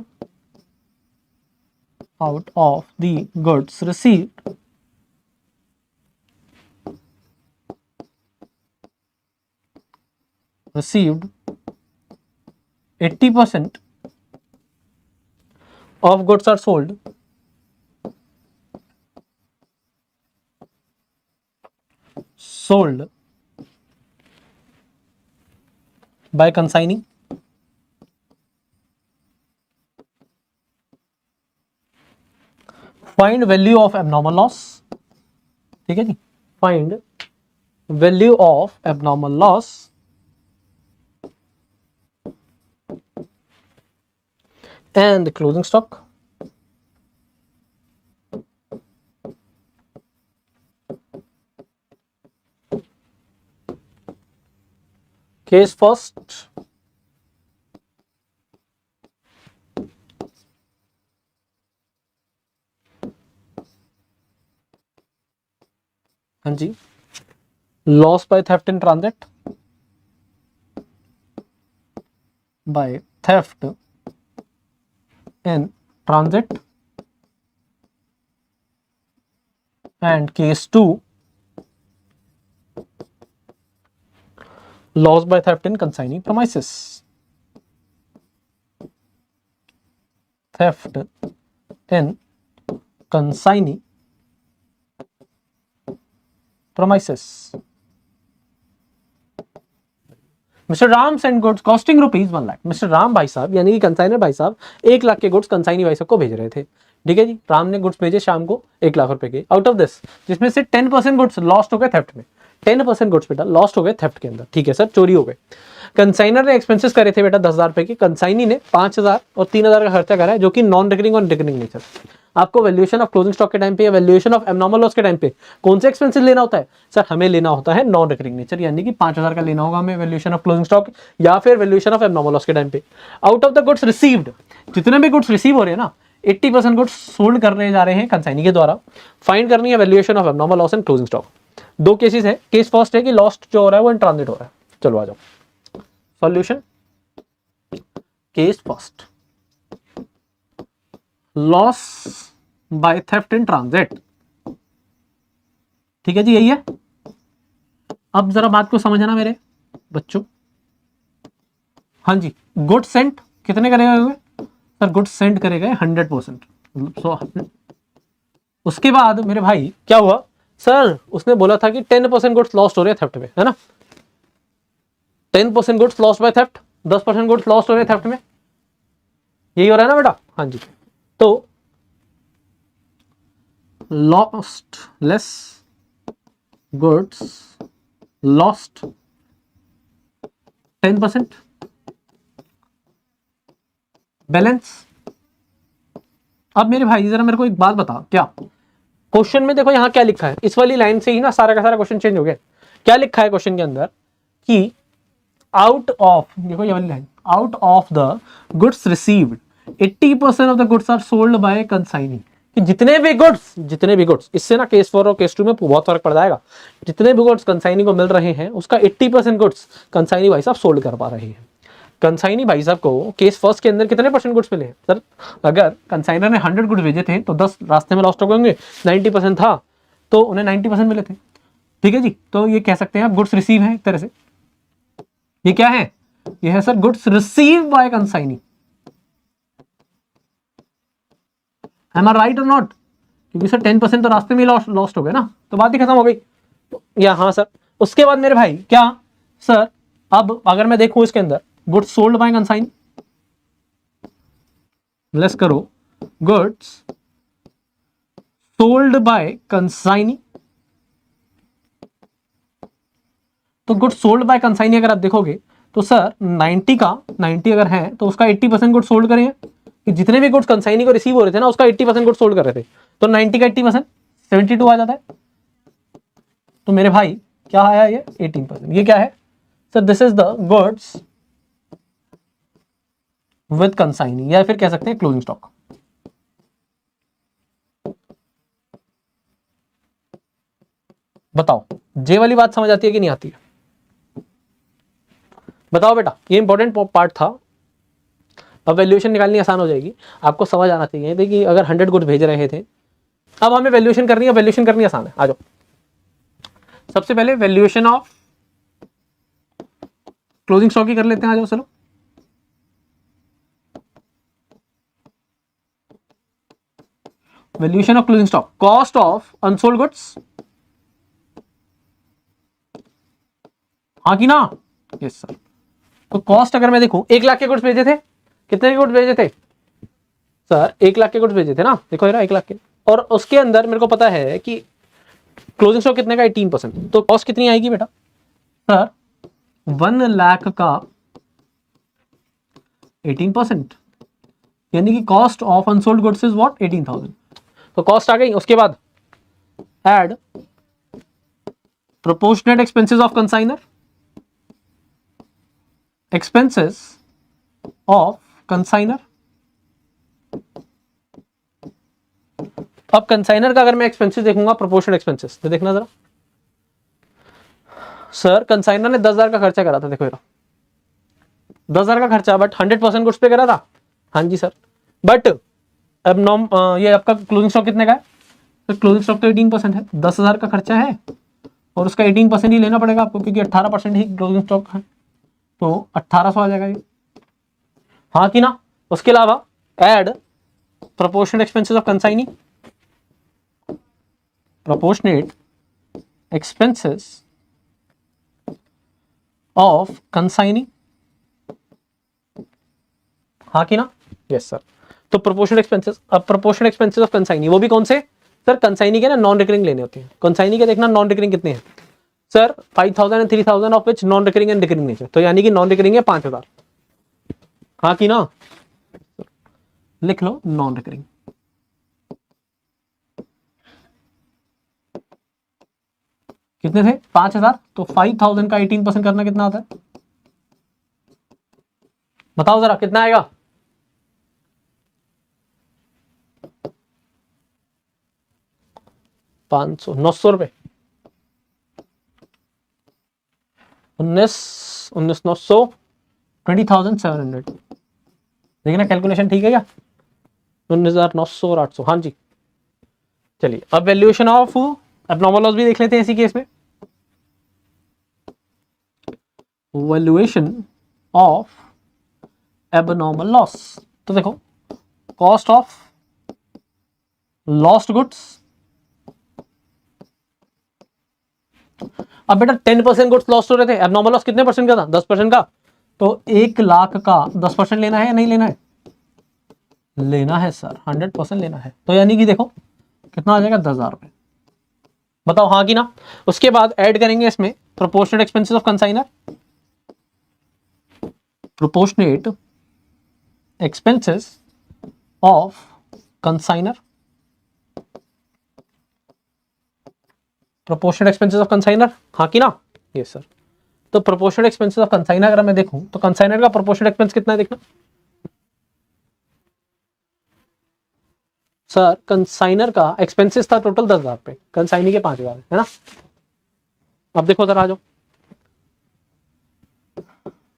out of the goods received, received 80% of goods are sold, by consigning, find value of abnormal loss, ठीक है जी, find value of abnormal loss and the closing stock, case first, हाँ जी, loss by theft in transit, by theft in transit, and case 2, loss by theft in consignee premises, theft in consignee premises. Mister Ram send goods costing ₹1,00,000। Mister Ram भाई साहब यानी कि consignor भाई साहब 1,00,000 के goods consignee भाई साहब को भेज रहे थे। ठीक है जी, राम ने गुड्स भेजे शाम को 1,00,000 रुपए के। आउट ऑफ दिस जिसमें से 10% गुड्स लॉस्ट हो गए थेफ्ट में, 10% गुड्स बेटा लॉस्ट हो गए थेफ्ट के अंदर। ठीक है सर, चोरी हो गए। कंसाइनर ने एक्सपेंसेस करे थे बेटा 10,000 रुपए की, कंसाइनी ने 5,000 और 3,000 का खर्चा करा है जो कि नॉन रिकरिंग और रिकरिंग नेचर। आपको वैल्यूएशन ऑफ क्लोजिंग स्टॉक के टाइम पे या वैल्यूएशन ऑफ एब्नॉर्मल लॉस के टाइम पे कौन से एक्सपेंसेस लेना होता है सर? हमें लेना होता है नॉन रिकरिंग नेचर, यानी कि 5,000 का लेना होगा हमें वैल्यूएशन ऑफ क्लोजिंग स्टॉक या फिर वैल्यूएशन ऑफ एब्नॉर्मल लॉस के टाइम पे। Out of the goods received, जितने भी गुड्स रिसीव हो रहे हैं ना 80% गुड्स सोल्ड करने जा रहे हैं कंसाइनी के द्वारा। फाइंड करनी है valuation of abnormal loss and closing stock. दो केसेस है, केस फर्स्ट है कि लॉस्ट जो हो रहा है वो इन ट्रांजिट हो रहा है। चलो आ जाओ solution. Case first, loss by theft in transit. ठीक है जी, यही है। अब जरा बात को समझना मेरे बच्चों। हाँ जी, गुड सेंट कितने करेगा सर? गुड सेंड करेगा 100%। उसके बाद मेरे भाई क्या हुआ सर? उसने बोला था कि 10% गुड्स लॉस्ट हो रहे हैं थेफ्ट में, है ना? 10% goods lost by theft, 10% goods lost हो रहे हैं थेफ्ट में, यही हो रहा है ना बेटा? हाँ जी, तो lost less goods lost 10%, balance. अब मेरे भाई जरा मेरे को एक बात बता, क्या क्वेश्चन में देखो यहां क्या लिखा है? इस वाली लाइन से ही ना सारा का सारा क्वेश्चन चेंज हो गया। क्या लिखा है क्वेश्चन के अंदर कि आउट ऑफ, देखो ये वाली line, out of the goods received 80% of the goods are sold by consignee. कि जितने भी गुड्स, इससे ना केस 4 और केस 2 में बहुत फर्क पड़ जाएगा। जितने भी गुड्स कंसाइनी को मिल रहे हैं उसका 80% गुड्स कंसाइनी भाई साहब सोल्ड कर पा रहे हैं। कंसाइनी भाई साहब को केस फर्स्ट के अंदर कितने % गुड्स मिले हैं सर? अगर कंसाइनर ने 100 गुड्स भेजे थे तो 10 रास्ते में लॉस्ट हो गए, 90% था तो उन्हें 90% मिले थे। ठीक है जी, तो ये कह सकते हैं आप गुड्स रिसीव है एक तरह से। ये क्या है? ये है sir goods receive by consignee. Am I right or not? क्योंकि सर 10% तो रास्ते में लॉस्ट हो गए ना, तो बात ही खत्म हो गई। तो या हाँ सर, उसके बाद मेरे भाई क्या सर, अब अगर मैं देखूं इसके अंदर goods sold by consignee, less करो गुड्स सोल्ड बाय कंसाइनी। तो गुड्स सोल्ड बाय कंसाइनी अगर आप देखोगे तो सर 90 अगर है तो उसका 80% गुड्स सोल्ड करें। कि जितने भी गुड्स कंसाइनी को रिसीव हो रहे थे ना उसका 80% गुड्स सोल्ड कर रहे थे, तो 90 का 80% 72 आ जाता है। तो मेरे भाई क्या आया? ये 18%। ये क्या है sir? This is the goods with consignee, या फिर कह सकते हैं क्लोजिंग स्टॉक। बताओ जे वाली बात समझ आती है कि नहीं आती है? बताओ बेटा, ये इंपॉर्टेंट पार्ट था। अब वैल्यूएशन निकालनी आसान हो जाएगी, आपको समझ आना चाहिए। देखिए अगर 100 गुड्स भेज रहे थे, अब हमें वैल्यूएशन करनी है। वैल्यूएशन करनी आसान है, आ जाओ। सबसे पहले वैल्यूएशन ऑफ क्लोजिंग स्टॉक ही कर लेते हैं, आ जाओ चलो। Valuation of closing stock, cost of unsold goods, हाँ कि ना? Yes sir. तो कॉस्ट अगर मैं देखूं 1,00,000 के गुड्स भेजे थे, कितने गुड्स भेजे थे सर? 1,00,000 के गुड्स भेजे थे ना, देखो जरा 1,00,000 के, और उसके अंदर मेरे को पता है कि क्लोजिंग स्टॉक कितने का? 18%। तो कॉस्ट कितनी आएगी बेटा सर? 1,00,000 का 18%, यानी कि cost of unsold goods is what? 18,000। तो कॉस्ट आ गई। उसके बाद add proportionate expenses of consignor, expenses of consignor. अब कंसाइनर का अगर मैं एक्सपेंसेस देखूंगा, प्रोपोर्शनेट एक्सपेंसेस, तो देखना जरा सर, कंसाइनर ने 10,000 का खर्चा करा था, देखो जरा 10,000 का खर्चा, बट 100% गुड्स पे करा था। हाँ जी सर, बट अब ये आपका क्लोजिंग स्टॉक कितने का है? तो क्लोजिंग स्टॉक तो 18% है, 10,000 का खर्चा है और उसका 18% ही लेना पड़ेगा आपको, क्योंकि 18% ही क्लोजिंग स्टॉक है, तो 1800 आ जाएगा ये, हाँ कि ना। उसके अलावा add proportional expenses of consignee, proportionate expenses of consignee, हाँ कि ना, यस सर। तो प्रोपोर्शनल एक्सपेंसेस, अब प्रोपोर्शनल एक्सपेंसेस ऑफ कंसाइनी वो भी कौन से सर, कंसाइनी के ना नॉन रिकरिंग लेने होते हैं। कंसाइनी के देखना नॉन रिकरिंग कितने हैं sir, 5000 and 3000 of which non recurring and recurring nature, तो यानी कि नॉन रिकरिंग है 5000, हाँ कि ना, लिख लो नॉन रिकरिंग। कितने थे 5000, तो 5000 का 18% करना कितना आता है, बताओ जरा कितना आएगा, 500, 900 रुपए, 19 900, 20,700, देखिए ना कैलकुलेशन ठीक है क्या, 19,900 और 800, हाँ जी। चलिए अब वैल्यूएशन ऑफ एब्नॉर्मल लॉस भी देख लेते हैं इसी केस में। वैल्यूएशन ऑफ एबनॉर्मल लॉस, तो देखो कॉस्ट ऑफ लॉस्ट गुड्स, अब बेटा 10% गुड्स लॉस्ट हो रहे थे, एबनॉर्मल लॉस कितने परसेंट का था, 10% का, तो 1 लाख का 10% लेना है या नहीं लेना है, लेना है सर, 100% लेना है, तो यानी कि देखो कितना आ जाएगा 10,000 रुपए, बताओ हाँ कि ना। उसके बाद ऐड करेंगे इसमें proportionate expenses of consignor, proportionate expenses of consignor, proportionate expenses of consignor, हाँ कि ना, यस सर। तो प्रोपोर्शनेट एक्सपेंसेस ऑफ कंसाइनर अगर मैं देखूं तो कंसाइनर का प्रोपोर्शनेट एक्सपेंस कितना है देखना सर, कंसाइनर का एक्सपेंसेस था टोटल 10,000 पे, कंसाइनी के 5,000 है ना। अब देखो जरा आ जाओ,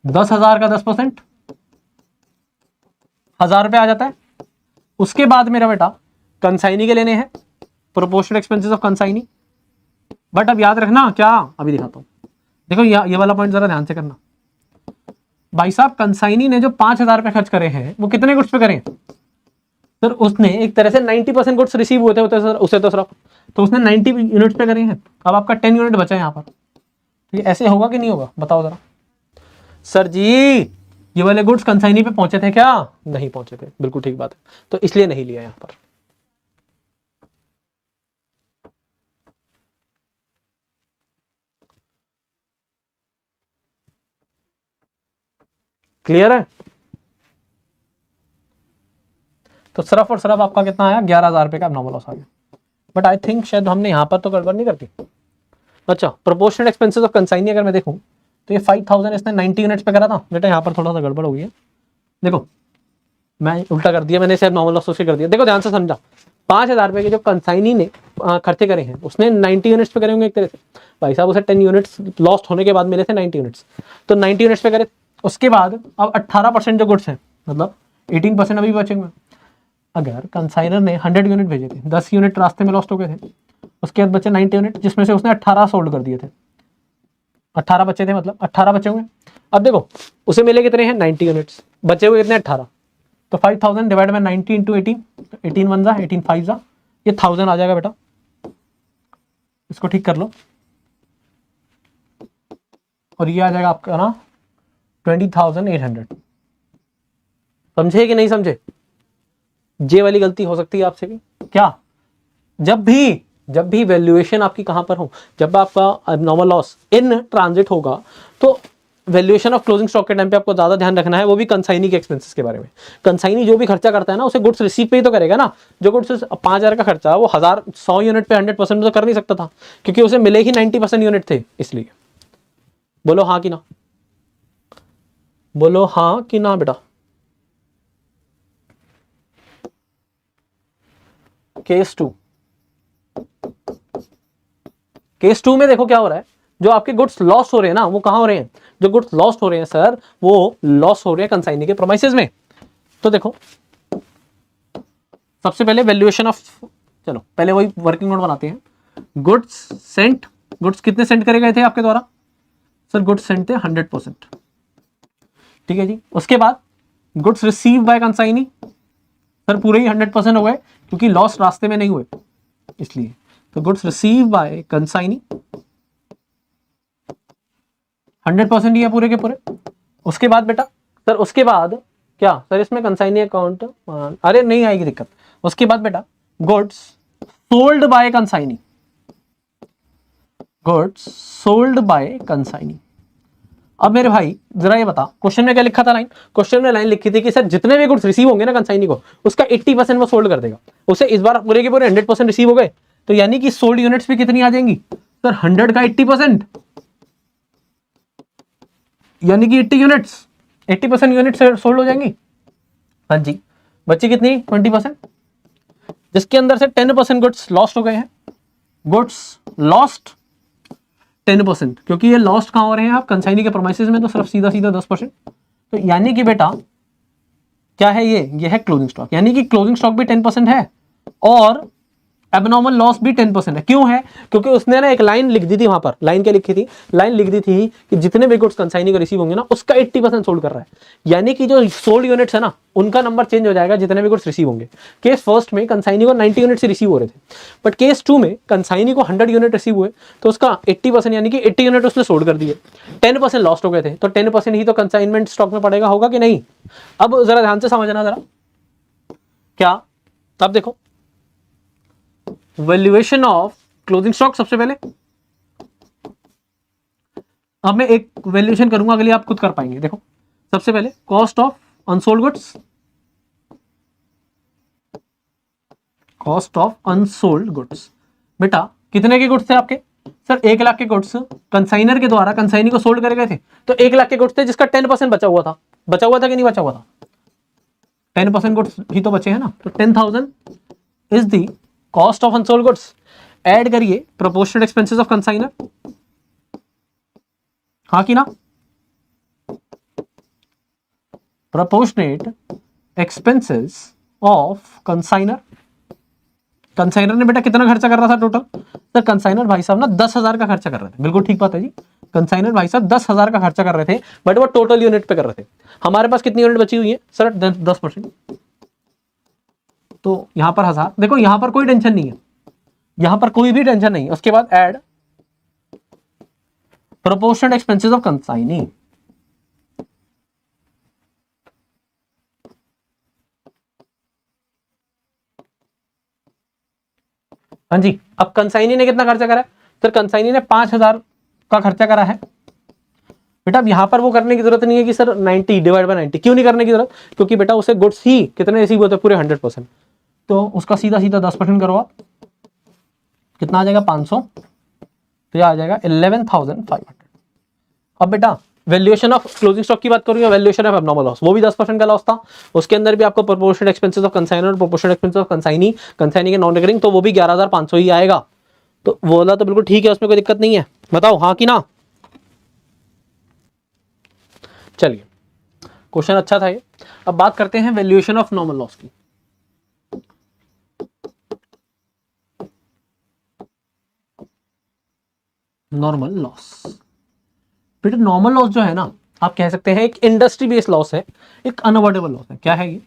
10,000 का 10% 1,000 रुपए आ जाता है। उसके बाद मेरा बेटा कंसाइनी के लेने हैं proportional expenses of consignee, but अब याद रखना क्या, अभी दिखाता हूं, देखो ये वाला पॉइंट जरा ध्यान से करना। भाई साहब कंसाइनी ने जो 5,000 रुपए खर्च करे हैं वो कितने गुड्स पे करें सर, उसने एक तरह से 90% गुड्स रिसीव हुए थे सर, उसे तो सिर्फ, तो उसने 90 यूनिट्स पे करे हैं, अब आपका 10 यूनिट बचा है यहाँ पर, तो ये ऐसे होगा कि नहीं होगा बताओ जरा सर जी। ये वाले गुड्स कंसाइनी पे पहुंचे थे क्या, नहीं पहुंचे थे, बिल्कुल ठीक बात है, तो इसलिए नहीं लिया यहां पर। क्लियर है, तो सिर्फ और सिर्फ आपका कितना आया 11,000 रुपए का नॉर्मल लॉस आ गया, बट आई थिंक शायद हमने यहां पर तो गड़बड़ नहीं करती। अच्छा प्रोपोर्शनल एक्सपेंसेस ऑफ कंसाइनी अगर मैं देखूं तो ये 5,000 इसने 90 यूनिट्स पे करा था बेटा, यहाँ पर थोड़ा सा गड़बड़ हो गई है, देखो मैं उल्टा कर दिया, मैंने शायद नॉर्मल लॉस कर दिया, देखो ध्यान से समझा। 5,000 रुपए के जो कंसाइनी ने खर्चे करे हैं उसने 90 यूनिट्स पे करे होंगे एक तरह से, भाई साहब उसे 10 यूनिट्स लॉस्ट होने के बाद मिले थे 90 यूनिट्स, तो 90 यूनिट्स पे करे। उसके बाद अब 18% जो गुड्स हैं, मतलब 18% अभी बचेंगे। अगर कंसाइनर ने 100 यूनिट भेजे थे, 10 यूनिट रास्ते में लॉस्ट हो गए थे, उसके बाद बचे 90 यूनिट, जिसमें से उसने 18 सोल्ड कर दिए थे, 18 बचे थे, मतलब 18 बचे हुए। अब देखो उसे मिले कितने हैं 90 यूनिट्स, बचे हुए कितने 18, तो 5,000 डिवाइड बाय 90 इंटू 18, 18 वन जा 18 फाइव जा, ये 1000 आ जाएगा बेटा, इसको ठीक कर लो, और ये आ जाएगा आपका ना 20,800, समझे कि नहीं समझे। जे वाली गलती हो सकती है आपसे भी क्या, जब भी वैल्यूएशन आपकी कहां पर हो, जब आपका एबनॉर्मल लॉस इन ट्रांजिट होगा तो वैल्यूएशन ऑफ क्लोजिंग स्टॉक के टाइम पे आपको ज्यादा ध्यान रखना है, वो भी कंसाइनी के एक्सपेंसेस के बारे में। कंसाइनी जो भी खर्चा करता है ना उसे गुड्स रिसीव पे ही तो करेगा ना, जो गुड्स 5,000 का खर्चा वो 100 यूनिट पे 100% तो कर नहीं सकता था, क्योंकि उसे मिले ही 90% यूनिट थे, इसलिए। बोलो हाँ कि ना, बोलो हाँ कि ना बेटा। केस टू में देखो क्या हो रहा है, जो आपके गुड्स लॉस हो रहे हैं ना वो कहां हो रहे हैं, जो गुड्स लॉस्ट हो रहे हैं सर वो लॉस हो रहे हैं कंसाइनी के प्रोमाइसेस में। तो देखो सबसे पहले वैल्यूएशन ऑफ, चलो पहले वही वर्किंग नोट बनाते हैं, गुड्स सेंट गुड्स कितने सेंड करे गए थे आपके द्वारा? सर गुड्स सेंड थे 100%। ठीक है जी। उसके बाद goods receive by consignee, sir पूरे ही 100% हो गए क्योंकि लॉस रास्ते में नहीं हुए इसलिए। तो गुड्स रिसीव बाय कंसाइनी 100% ही है पूरे के पूरे। उसके बाद बेटा सर, उसके बाद क्या सर इसमें कंसाइनी अकाउंट, अरे नहीं आएगी दिक्कत। उसके बाद बेटा goods sold by consignee, goods sold by consignee. अब मेरे भाई जरा ये बता, क्वेश्चन में क्या लिखा था लाइन? क्वेश्चन में लाइन लिखी थी कि सर जितने भी गुड्स रिसीव होंगे ना कंसाइनी को, उसका 80% वो सोल्ड कर देगा। उसे इस बार पूरे के पूरे 100% रिसीव हो गए, तो यानी कि सोल्ड यूनिट्स भी कितनी आ जाएंगी सर? 100 का 80%, यानी कि 80 यूनिट्स, 80% यूनिट सोल्ड हो जाएंगी। हाँ जी, बची कितनी? 20%, जिसके अंदर से 10% गुड्स लॉस्ट हो गए हैं। गुड्स लॉस्ट 10%, क्योंकि ये लॉस्ट कहां हो रहे हैं आप? कंसाइनी के प्रोमाइसेस में, तो सिर्फ सीधा सीधा 10%। तो यानी कि बेटा क्या है ये है क्लोजिंग स्टॉक, यानी कि क्लोजिंग स्टॉक भी 10% है और एबनॉर्मल लॉस भी 10% है। क्यों है? क्योंकि उसने ना एक लाइन लिख दी थी वहां पर। लाइन क्या लिखी थी? लाइन लिख दी थी कि जितने भी गुड्स कंसाइनी को रिसीव होंगे ना, उसका 80% सोल्ड कर रहा है। यानी कि जो सोल्ड यूनिट्स है ना, उनका नंबर चेंज हो जाएगा जितने भी गुड्स रिसीव होंगे। केस फर्स्ट में कंसाइनी को 90 यूनिट से रिसीव हो रहे थे, बट केस 2 में कंसाइनी को 100 यूनिट रिसीव हुए, तो उसका 80% यानी कि 80 यूनिट उसने सोल्ड कर दिए। 10% लॉस्ट हो गए थे, तो 10% ही तो कंसाइनमेंट स्टॉक में पड़ेगा, होगा कि नहीं? अब जरा ध्यान से समझना जरा क्या। तब देखो वैल्यूएशन ऑफ क्लोजिंग स्टॉक। सबसे पहले अब मैं एक वैल्यूएशन करूंगा, अगले आप खुद कर पाएंगे। देखो सबसे पहले cost of unsold goods, cost of unsold goods. बेटा कितने के गुड्स थे आपके? सर 1 लाख के गुड्स कंसाइनर के द्वारा कंसाइनी को सोल्ड करे गए थे, तो 1 लाख के गुड्स थे जिसका 10% बचा हुआ था। बचा हुआ था कि नहीं बचा हुआ था? 10% गुड्स ही तो बचे हैं ना, तो 10,000 is the cost of unsold goods. Add करिए प्रोपोर्शनल एक्सपेंसेस ऑफ कंसाइनर, हाँ कि ना? Proportionate expenses of consignor. Consignor ने बेटा कितना खर्चा कर रहा था टोटल? सर कंसाइनर भाई साहब ना 10,000 का खर्चा कर रहे थे। बिल्कुल ठीक बात है जी, कंसाइनर भाई साहब 10,000 का खर्चा कर रहे थे, बट वो टोटल यूनिट पे कर रहे थे। हमारे पास कितनी यूनिट बची हुई है सर? 10%। तो यहां पर 1000। देखो यहां पर कोई टेंशन नहीं है, यहां पर कोई भी टेंशन नहीं। उसके बाद add proportional expenses of consignee. हाँ जी, अब कंसाइनी ने कितना खर्चा करा है? सर कंसाइनी ने 5,000 का खर्चा करा है। बेटा अब यहां पर वो करने की जरूरत नहीं है कि सर 90 डिवाइड बाय 90। क्यों नहीं करने की जरूरत? क्योंकि बेटा उसे गुड्स ही कितने रिसीव होते हैं? पूरे 100%। तो उसका सीधा सीधा 10% करो आप, कितना आ जाएगा? 500। तो यह आ जाएगा 11,500। अब बेटा वैल्यूएशन ऑफ क्लोजिंग स्टॉक की बात करूं या वैल्यूएशन ऑफ एबनॉर्मल लॉस, वो भी 10% का लॉस था। उसके अंदर भी आपको proportional expenses of consignor, proportional expenses of consignee, consignee के नॉन रिकरिंग, तो वो भी 11,500 ही आएगा। तो वो वाला तो बिल्कुल ठीक है, उसमें कोई दिक्कत नहीं है। बताओ हाँ कि ना? चलिए क्वेश्चन अच्छा था ये। अब बात करते हैं वैल्यूएशन ऑफ नॉर्मल लॉस की। नॉर्मल लॉस, बेटा नॉर्मल लॉस जो है ना, आप कह सकते हैं एक इंडस्ट्री बेस्ड लॉस है, एक अनअवॉइडेबल लॉस है। क्या है ये?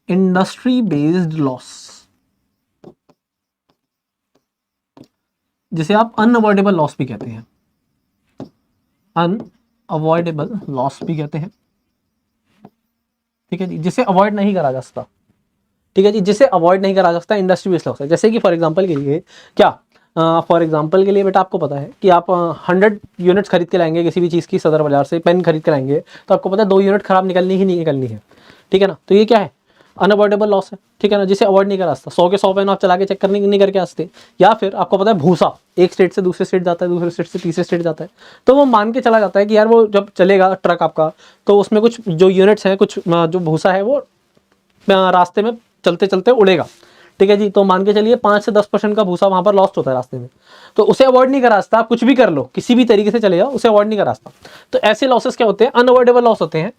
इंडस्ट्री बेस्ड लॉस, जिसे आप अनअवॉइडेबल लॉस भी कहते हैं, अनअवॉइडेबल लॉस भी कहते हैं। ठीक है जी, जिसे अवॉइड नहीं करा जा सकता। ठीक है जी, जिसे अवॉइड नहीं करा जा सकता इंडस्ट्री बेस्ड लॉस है। जैसे कि फॉर एग्जांपल के लिए क्या, फॉर एग्जांपल के लिए बेटा आपको पता है कि आप 100 यूनिट्स खरीद के लाएंगे किसी भी चीज़ की, सदर बाजार से पेन खरीद के लाएंगे, तो आपको पता है 2 यूनिट खराब निकलनी ही नहीं निकलनी है। ठीक है ना? तो ये क्या है? अनअवॉइडेबल लॉस है। ठीक है ना? जिसे अवॉइड नहीं करा सकता। 100 के 100 पेन आप चला के चेक करने नहीं करके आते। या फिर आपको पता है भूसा एक स्टेट से दूसरे स्टेट जाता है, दूसरे स्टेट से तीसरे स्टेट जाता है, तो वो मान के चला जाता है कि यार वो जब चलेगा ट्रक आपका, तो उसमें कुछ जो यूनिट्स हैं, कुछ जो भूसा है वो रास्ते में चलते चलते उड़ेगा। ठीक है जी, तो मान के चलिए 5 से 10% का भूसा वहां पर लॉस्ट होता है रास्ते में, तो उसे अवॉइड नहीं करा सकता। आप कुछ भी कर लो, किसी भी तरीके से चले जाओ, उसे अवॉइड नहीं करा सकता। तो ऐसे लॉसेस क्या होते हैं? अनअवॉइडेबल लॉस होते हैं।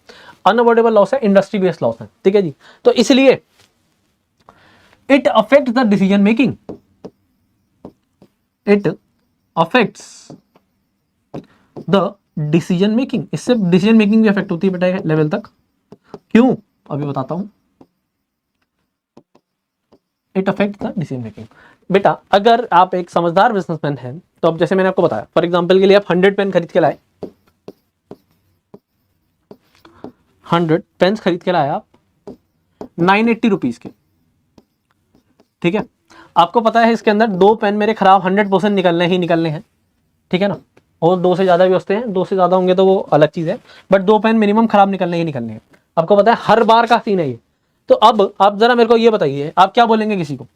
अनअवॉइडेबल लॉस है, इंडस्ट्री बेस्ड लॉस है। ठीक है जी, तो इसलिए it affect the decision making, it affects the decision making, इससे डिसीजन मेकिंग भी अफेक्ट होती है बेटा लेवल तक। क्यों, अभी बताता हूं। It affect the decision making. बेटा अगर आप एक समझदार बिजनेसमैन हैं तो अब जैसे मैंने आपको बताया, फॉर एग्जांपल के लिए आप 100 पेन खरीद के लाए, 100 पेन्स खरीद के लाए आप 980 रुपीज के, ठीक है। आपको पता है इसके अंदर 2 पेन मेरे खराब 100% निकलने ही निकलने हैं, ठीक है ना, और 2 से ज्यादा भी होते हैं, 2 से ज्यादा होंगे तो वो अलग चीज है, बट 2 पेन मिनिमम खराब निकलने ही निकलने हैं। आपको पता है हर बार का सीन है ये। तो अब आप जरा मेरे को ये बताइए, आप क्या बोलेंगे किसी को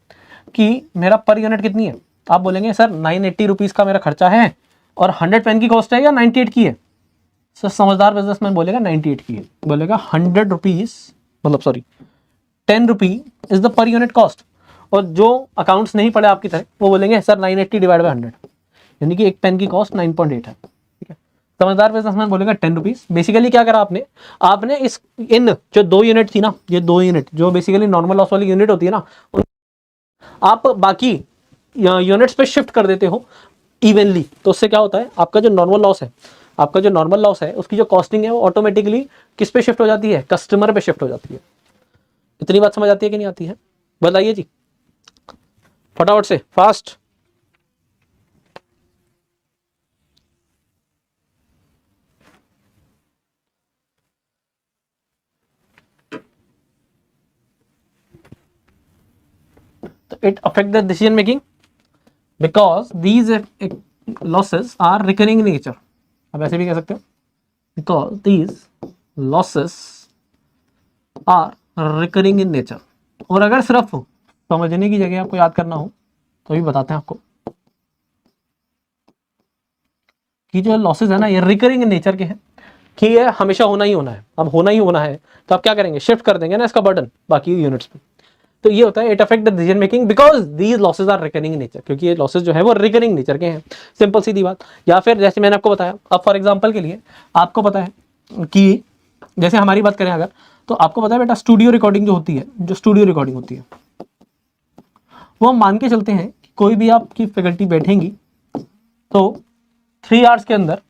कि मेरा पर यूनिट कितनी है, आप बोलेंगे सर 980 रुपीज का मेरा खर्चा है और 100 पेन की कॉस्ट है या 98 की है। सर समझदार बिजनेसमैन बोलेगा 98 की है, बोलेगा 100 रुपीज मतलब sorry 10 rupee is the per unit cost. और जो अकाउंट्स नहीं पड़े आपकी तरह वो बोलेंगे सर 980 डिवाइड बाय 100, यानी कि एक पेन की कॉस्ट 9.8 है, ठीक है। समझदार बिजनेसमैन बोलेगा 10 रुपीज। बेसिकली क्या करा आपने, आपने इस इन जो 2 यूनिट थी ना, ये 2 यूनिट जो बेसिकली नॉर्मल लॉस वाली यूनिट होती है ना, आप बाकी यूनिट्स पे शिफ्ट कर देते हो इवनली। तो उससे क्या होता है, आपका जो नॉर्मल लॉस है, आपका जो नॉर्मल लॉस है उसकी जो कॉस्टिंग है वो ऑटोमेटिकली किस पे शिफ्ट हो जाती है, कस्टमर पे शिफ्ट हो जाती है। इतनी बात समझ आती है कि नहीं आती है, बताइए जी फटाफट से, फास्ट। तो it affect the decision making because these losses are recurring in nature. अब ऐसे भी कह सकते हो, because these losses are recurring in nature. और अगर सिर्फ समझने की जगह आपको याद करना हो तो भी बताते हैं आपको कि जो लॉसेस है ना ये रिकरिंग इन नेचर के हैं, कि ये हमेशा होना ही होना है। अब होना ही होना है तो आप क्या करेंगे, शिफ्ट कर देंगे ना इसका बर्डन बाकी यूनिट्स पे। तो ये होता है it affect the decision making because these losses are recurring in nature, क्योंकि ये लॉसेज जो है वो रिकरिंग नेचर के हैं। सिंपल सीधी बात। या फिर जैसे मैंने आपको बताया, अब फॉर एग्जांपल के लिए आपको पता है कि जैसे हमारी बात करें अगर, तो आपको पता है बेटा स्टूडियो रिकॉर्डिंग जो होती है, जो स्टूडियो रिकॉर्डिंग होती है वो हम मान के चलते हैं कि कोई भी आपकी फैकल्टी बैठेंगी तो 3 आवर्स के अंदर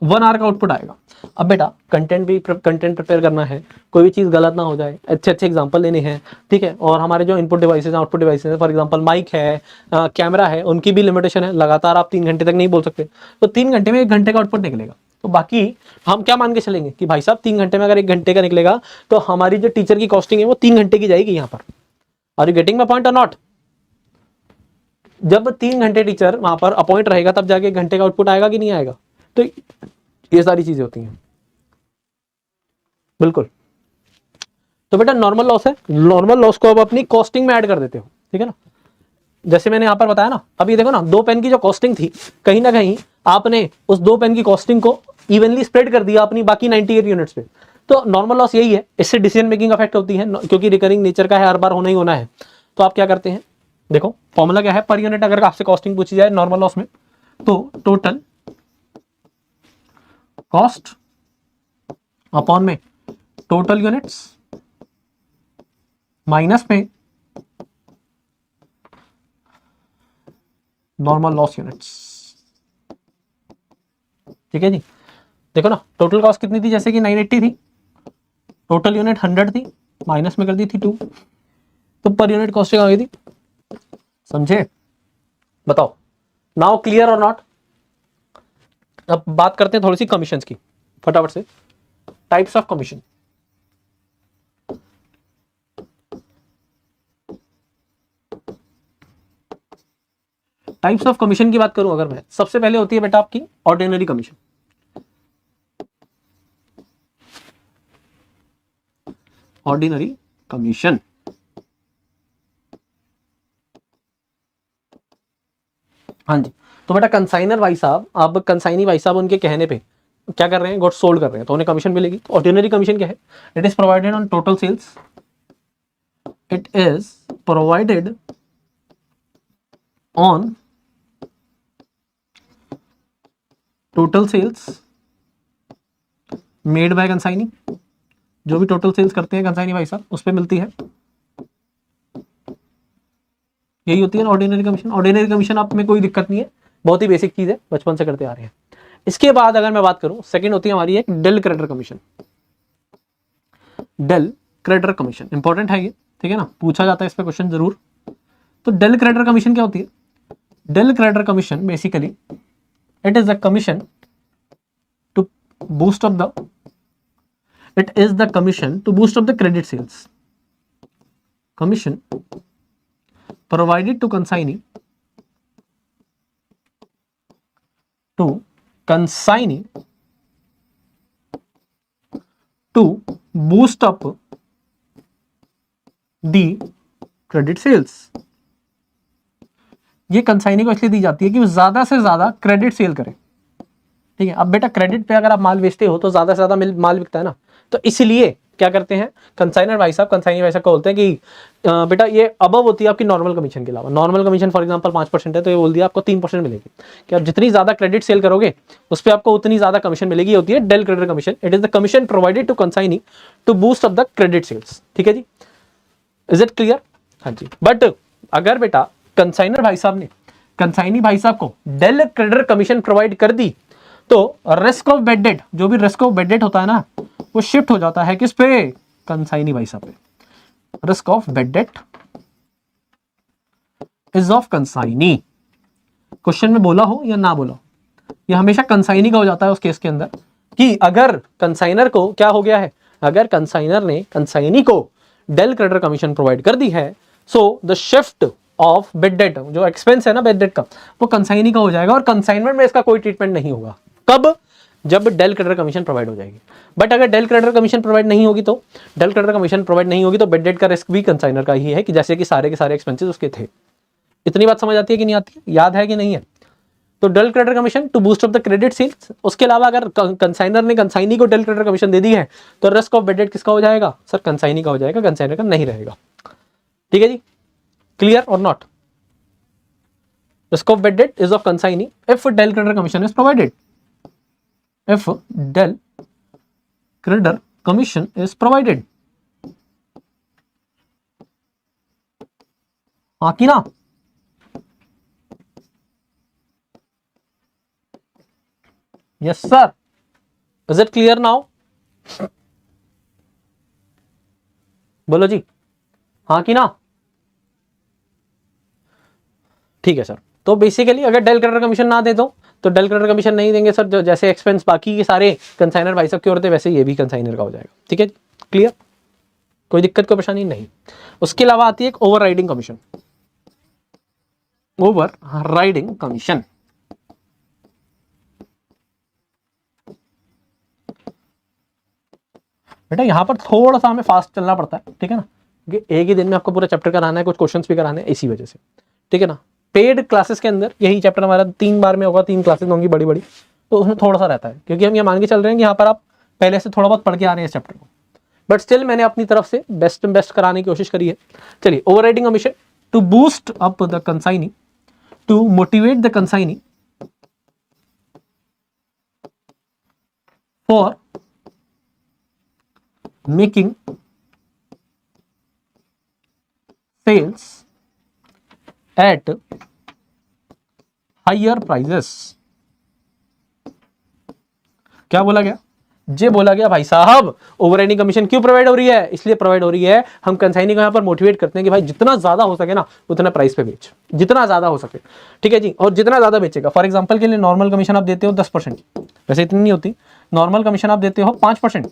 1 आवर का आउटपुट आएगा। अब बेटा कंटेंट प्रिपेयर करना है, कोई भी चीज गलत ना हो जाए, अच्छे अच्छे एग्जांपल लेने हैं, ठीक है। और हमारे जो इनपुट डिवाइसेज हैं, आउटपुट डिवाइसेज हैं, फॉर एग्जांपल माइक है, कैमरा है, उनकी भी लिमिटेशन है, लगातार आप 3 घंटे तक नहीं बोल सकते। तो 3 घंटे में 1 घंटे का आउटपुट निकलेगा। तो बाकी हम क्या मान के चलेंगे कि भाई साहब 3 घंटे में अगर 1 घंटे का निकलेगा तो हमारी जो टीचर की कॉस्टिंग है वो 3 घंटे की जाएगी यहाँ पर। Are you getting my point or not? जब 3 घंटे टीचर वहां पर अपॉइंट रहेगा तब जाके 1 घंटे का आउटपुट आएगा कि नहीं आएगा। तो ये सारी चीजें होती हैं, बिल्कुल। तो बेटा नॉर्मल लॉस है, नॉर्मल लॉस को अब अपनी कॉस्टिंग में ऐड कर देते हो, ठीक है ना। जैसे मैंने यहां पर बताया ना, अब ये देखो ना 2 पेन की जो कॉस्टिंग थी, कहीं ना कहीं आपने उस 2 पेन की कॉस्टिंग को इवनली स्प्रेड कर दिया अपनी बाकी 98 यूनिट्स पे। तो नॉर्मल लॉस यही है, इससे डिसीजन मेकिंग अफेक्ट होती है क्योंकि रिकरिंग नेचर का है, हर बार होना ही होना है। तो आप क्या करते हैं, देखो फॉर्मूला क्या है, पर यूनिट अगर आपसे कॉस्टिंग पूछी जाए नॉर्मल लॉस में, तो टोटल कॉस्ट अपॉन में टोटल यूनिट्स माइनस में नॉर्मल लॉस यूनिट्स, ठीक है जी। देखो ना टोटल कॉस्ट कितनी थी, जैसे कि 980 थी, टोटल यूनिट 100 थी, माइनस में कर दी थी 2, तो पर यूनिट कॉस्टिंग आ गई थी। समझे, बताओ नाउ क्लियर और नॉट? अब बात करते हैं थोड़ी सी कमीशंस की फटाफट से। Types of commission, types of commission की बात करूं अगर मैं, सबसे पहले होती है बेटा आपकी ऑर्डिनरी कमीशन। ऑर्डिनरी कमीशन, हाँ जी। तो बेटा कंसाइनर भाई साहब, अब कंसाइनी भाई साहब उनके कहने पे क्या कर रहे हैं, गुड्स सोल्ड कर रहे हैं, तो उन्हें कमीशन मिलेगी। तो ऑर्डिनरी कमीशन क्या है, it is provided on total sales, it is provided on total sales made by consignee. जो भी टोटल सेल्स करते हैं कंसाइनी भाई साहब उस पर मिलती है। यही होती है ना ऑर्डिनरी कमीशन। ऑर्डिनरी कमीशन आप में कोई दिक्कत नहीं है, बहुत ही बेसिक चीज है, बचपन से करते आ रहे हैं। इसके बाद अगर मैं बात करूं, सेकंड होती है हमारी एक del credere commission. Del credere commission important है ये, ठीक है ना, पूछा जाता है इस पे क्वेश्चन जरूर। तो डेल क्रेडिटर कमीशन क्या होती है? Del credere commission basically it is the commission to boost up the it is the commission to boost up the credit sales. Commission provided to consignee to boost up the credit sales. ये consignee को इसलिए दी जाती है कि वो ज्यादा से ज्यादा क्रेडिट सेल करे, ठीक है। अब बेटा क्रेडिट पे अगर आप माल बेचते हो तो ज्यादा से ज्यादा माल बिकता है ना, तो इसलिए क्या करते हैं कंसाइनर भाई साहब, कंसाइनी भाई साहब को बोलते हैं कि बेटा ये अबव होती है आपकी नॉर्मल कमीशन के अलावा। नॉर्मल कमीशन फॉर एग्जांपल 5% है, तो ये बोल दिया आपको 3% मिलेगी कि आप जितनी ज्यादा क्रेडिट सेल करोगे उस पर आपको उतनी ज्यादा कमीशन मिलेगी। होती है del credere commission. It is the commission provided to consignee to boost up the credit sales, ठीक है जी। Is it clear? हाँ जी। बट अगर बेटा कंसाइनर भाई साहब ने कंसाइनी भाई साहब को डेल क्रेडिटर कमीशन प्रोवाइड कर दी तो रिस्क ऑफ बेड डेट, जो भी रिस्क ऑफ बेड डेट होता है ना, वो शिफ्ट हो जाता है किस पे? कंसाइनी भाई साहब पे। Risk of bed date is of consignee. Question में बोला हो या ना बोला हो, ये हमेशा कंसाइनी का हो जाता है उस केस के अंदर कि अगर कंसाइनर को क्या हो गया है, अगर कंसाइनर ने कंसाइनी को डेल क्रेडिटर कमीशन प्रोवाइड कर दी है, so the shift of bed date, जो एक्सपेंस है ना बेड डेट का, वो कंसाइनी का हो जाएगा और कंसाइनमेंट में इसका कोई ट्रीटमेंट नहीं होगा। कब? जब डेल क्रेडिटर कमीशन प्रोवाइड हो जाएगी। बट अगर डेल क्रेडिटर कमीशन प्रोवाइड नहीं होगी तो डेल क्रेडिटर कमीशन प्रोवाइड नहीं होगी तो बेड डेट का रिस्क भी कंसाइनर का ही है, कि जैसे कि सारे के सारे एक्सपेंसेस उसके थे। इतनी बात समझ आती है कि नहीं आती है? याद है कि नहीं है? तो del credere commission to boost up the credit sales. उसके अलावा अगर कंसाइनर ने कंसाइनी को डेल क्रेडिटर कमीशन दे दी है तो रिस्क ऑफ बेड डेट किसका हो जाएगा? सर कंसाइनी का हो जाएगा, कंसाइनर का नहीं रहेगा। ठीक है जी, क्लियर और not? Risk of bad debt is of consignee if del creditor commission is provided. If del creditor commission is provided. हाँ कि ना? Yes sir. Is it clear now? बोलो जी, हाँ कि ना? ठीक है सर। तो बेसिकली अगर डेल क्रेडिटर कमीशन ना दे दो तो डेल क्रेडिटर कमीशन नहीं देंगे सर, जो जैसे एक्सपेंस बाकी के सारे कंसाइनर भाई साहब के होते वैसे ये भी कंसाइनर का हो जाएगा। ठीक है, क्लियर? कोई दिक्कत कोई परेशानी नहीं। उसके अलावा आती है एक over riding commission. Over riding commission बेटा यहां पर थोड़ा सा हमें फास्ट चलना पड़ता है, ठीक है ना, क्योंकि एक ही दिन में आपको पूरा चैप्टर कराना है, कुछ क्वेश्चंस भी कराने हैं इसी वजह से, ठीक है ना। पेड क्लासेस के अंदर यही चैप्टर हमारा 3 बार में होगा, 3 क्लासेस होंगी बड़ी बड़ी, तो उसमें थोड़ा सा रहता है, क्योंकि हम ये मान के चल रहे हैं कि यहाँ पर आप पहले से थोड़ा बहुत पढ़ के आ रहे हैं इस चैप्टर को, बट स्टिल मैंने अपनी तरफ से बेस्ट कराने की कोशिश करी है। चलिए, overriding commission to boost up the consignee, to motivate the consignee for making sales at higher prices. क्या बोला गया? जे बोला गया भाई साहब ओवर राइडिंग कमीशन क्यों प्रोवाइड हो रही है? इसलिए प्रोवाइड हो रही है, हम कंसाइनी को यहां पर मोटिवेट करते हैं कि भाई जितना ज्यादा हो सके ना उतना प्राइस पे बेच, जितना ज्यादा हो सके, ठीक है जी। और जितना ज्यादा बेचेगा, फॉर एग्जांपल के लिए नॉर्मल कमीशन आप देते हो 10%, वैसे इतनी नहीं होती, नॉर्मल कमीशन आप देते हो 5%।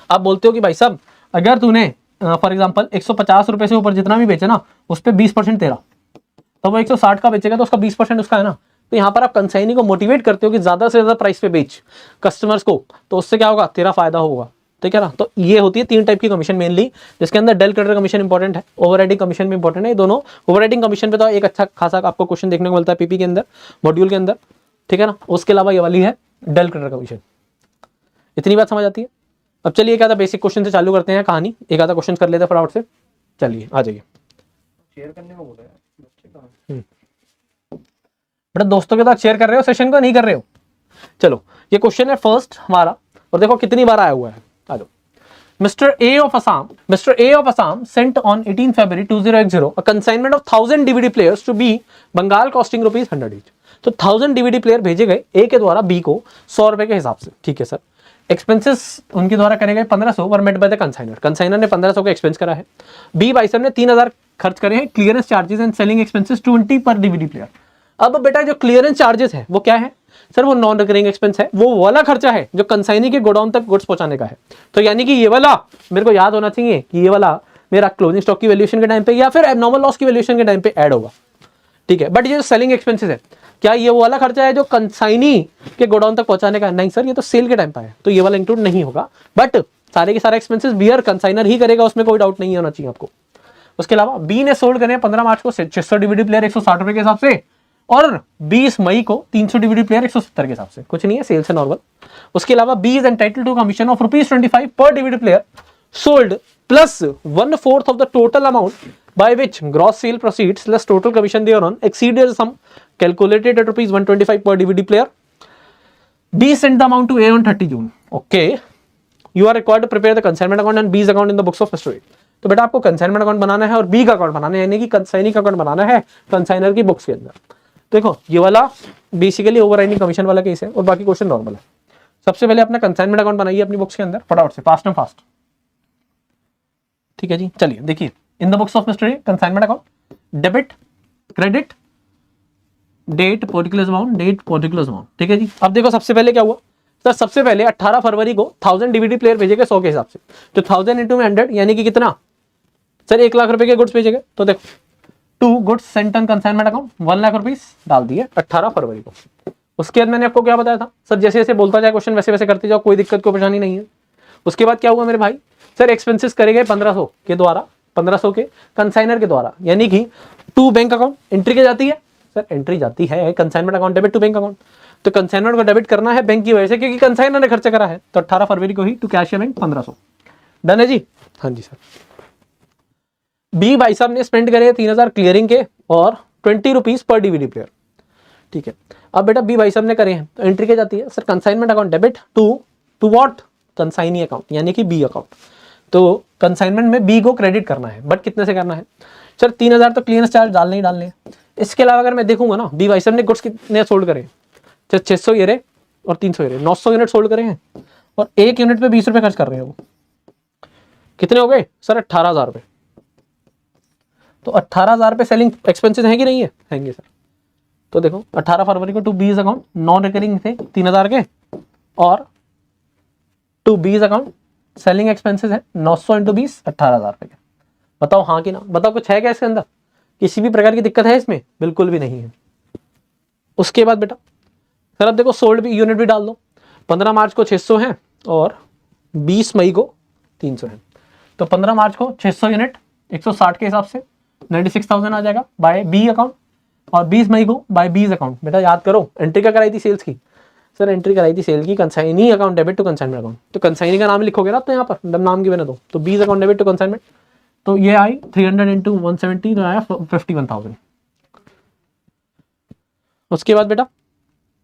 आप बोलते हो कि भाई साहब अगर तूने फॉर एग्जांपल 150 रुपए से ऊपर जितना भी बेचे ना उस पर 20% तेरा, तो वो 160 का बेचेगा तो उसका 20% उसका है ना। तो यहाँ पर आप कंसाइनी को मोटिवेट करते हो कि ज्यादा से ज्यादा प्राइस पे बेच कस्टमर्स को, तो उससे क्या होगा? तेरा फायदा होगा, ठीक है ना। तो ये होती है 3 टाइप की कमीशन मेनली, जिसके अंदर डेल क्रेडिटर कमीशन इंपॉर्टेंट है, ओवर राइडिंग कमीशन भी इंपॉर्टेंट है। ये दोनों ओवर राइडिंग कमीशन पे तो एक अच्छा खासा आपको क्वेश्चन देखने को मिलता है पीपी के अंदर, मॉड्यूल के अंदर, ठीक है ना। उसके अलावा ये वाली है डेल क्रेडिटर कमीशन। इतनी बात समझ आती है? अब चलिए एक आधा बेसिक क्वेश्चन से चालू करते हैं कहानी, एक आधा क्वेश्चन कर लेते हैं फटाफट से। चलिए आ जाइए। शेयर करने को बोला है बेटा, दोस्तों के साथ शेयर कर रहे हो सेशन को, नहीं कर रहे हो? चलो ये क्वेश्चन है फर्स्ट हमारा, और देखो कितनी बार आया हुआ है। आ जाओ, Mr. A of Assam sent on 18 February 2080 a consignment of 1000 DVD players to B Bengal costing rupees 100 each. तो 1000 DVD प्लेयर भेजे गए ए के द्वारा बी को 100 रुपए के हिसाब से, ठीक है सर। एक्सपेंसेस उनके द्वारा करे गए 1500 were met by the consignor, consignor ने 1500 का एक्सपेंस करा है। बी भाई साहब ने 3000 खर्च करे हैं। Clearance charges and selling expenses 20 पर डीवीडी प्लेयर। अब बेटा जो क्लियरेंस चार्जेस है वो क्या है सर, वो नॉन रिकरिंग एक्सपेंस है, वो वाला खर्चा है जो कंसाइनी के गोडाउन तक गुड्स पहुंचाने का है। तो यानी कि ये वाला मेरे को याद होना चाहिए कि ये वाला मेरा क्लोजिंग स्टॉक की वैल्यूएशन के टाइम पे या फिर एबनॉर्मल लॉस की वैल्यूएशन के टाइम पे ऐड होगा, ठीक है। बट ये जो सेलिंग एक्सपेंसेस है, क्या ये वो वाला खर्चा है जो कंसाइनी के गोडाउन तक पहुंचाने का है? नहीं सर, ये तो सेल के टाइम पे है, तो ये वाला इंक्लूड नहीं होगा। बट सारे के सारे एक्सपेंसेस बियर कंसाइनर ही करेगा, उसमें कोई डाउट नहीं होना चाहिए आपको। उसके अलावा बी ने सोल्ड करे 15 मार्च को 600 डीवीडी प्लेयर 160 रुपए के हिसाब से, और 20 मई को 300 डीवीडी प्लेयर 170 के हिसाब से, कुछ नहीं है, सेल्स है नॉर्मल। उसके अलावा B is entitled to commission of ₹25 पर DVD player sold plus 1/4 of the total amount by which gross sale proceeds less total commission thereon exceeded the sum calculated at ₹125 per DVD player. B sent the amount to A on 30 June. Okay. You are required to prepare the consignment account and B's account in the books of Mr. A. तो बेटा आपको consignment account बनाना है और B का account बनाना है, यानी कि consignee का अकाउंट बनाना है कंसाइनर की बुक्स के अंदर। देखो ये वाला बेसिकली ओवरराइडिंग कमीशन वाला केस है और बाकी क्वेश्चन नॉर्मल है। सबसे पहले अपना कंसाइनमेंट अकाउंट बनाइए अपनी बुक्स के अंदर फटाफट से, फास्ट एंड फास्ट, ठीक है जी। चलिए देखिए, in the books of mister A consignment account, debit, credit, date particular amount, date particular amount, ठीक है जी। अब देखो सबसे पहले क्या हुआ सर, सबसे पहले 18 फरवरी को 1000 डीवीडी प्लेयर भेजे गए 100 के हिसाब से, तो 1000 इंटू 100 यानी कि कितना सर, 1 लाख रुपए के गुड्स भेजे गए। तो देखो 2 goods sent on consignment account 1 lakh rupees डाल दिए 18 फरवरी को। उसके बाद मैंने आपको क्या बताया था सर, जैसे जैसे बोलता जाए क्वेश्चन वैसे वैसे करते जाओ, कोई दिक्कत कोई परेशानी नहीं है। उसके बाद क्या हुआ मेरे भाई सर, एक्सपेंसेस करे गए 1500 के द्वारा, 1500 के कंसाइनर के द्वारा, यानी कि टू बैंक अकाउंट एंट्री के जाती है सर, एंट्री जाती है consignment account debit to bank account, तो कंसाइनर को डेबिट करना है बैंक की वजह से क्योंकि कंसाइनर ने खर्चा करा है। तो 18 फरवरी को ही टू कैशियर बैंक 1500 डन है जी। हाँ जी सर। बी भाई साहब ने स्पेंड करे 3000 क्लियरिंग के और 20 रुपीज पर डीवीडी प्लेयर, ठीक है। अब बेटा बी भाई साहब ने करे हैं तो एंट्री के जाती है sir, consignment account debit to what, consignee account यानी कि बी अकाउंट। तो कंसाइनमेंट में बी को क्रेडिट करना है, बट कितने से करना है सर, 3000 तो क्लियरेंस चार्ज डालने ही डालने हैं। इसके अलावा अगर मैं देखूंगा ना, बी भाई साहब ने गुड्स कितने सोल्ड करे, 600 ये रहे और 300 ये रहे, 900 यूनिट सोल्ड करे हैं और एक यूनिट पे 20 रुपए खर्च कर रहे हैं। वो कितने हो गए सर, 18,000 रुपए। तो 18,000 रुपए सेलिंग एक्सपेंसेस हैं कि नहीं है, हैंगे सर। तो देखो 18 फरवरी को टू बीज अकाउंट नॉन रिकरिंग थे 3000 के, और टू बीज अकाउंट सेलिंग एक्सपेंसेस है 900 इंटू 20 18,000 रुपए के। बताओ हाँ कि ना, बताओ कुछ है क्या इसके अंदर, किसी भी प्रकार की दिक्कत है इसमें? बिल्कुल भी नहीं है। उसके बाद बेटा सर अब देखो सोल्ड भी यूनिट भी डाल दो, 15 मार्च को 600 है और 20 मई को 300 है। तो 15 मार्च को 600 यूनिट 160 के हिसाब से 96,000 आ जाएगा बाय बी अकाउंट, और 20 मई को बाय बीज अकाउंट। बेटा याद करो एंट्री क्या कराई थी सेल्स की सर, एंट्री कराई थी सेल की consignee account debit to consignment account. तो कंसाइनी का नाम लिखोगे ना तो यहाँ पर नाम की बना दो, तो बीज अकाउंट डेबिट टू कंसाइनमेंट, तो ये आई 300 इंटू 170 तो आया 51,000। उसके बाद बेटा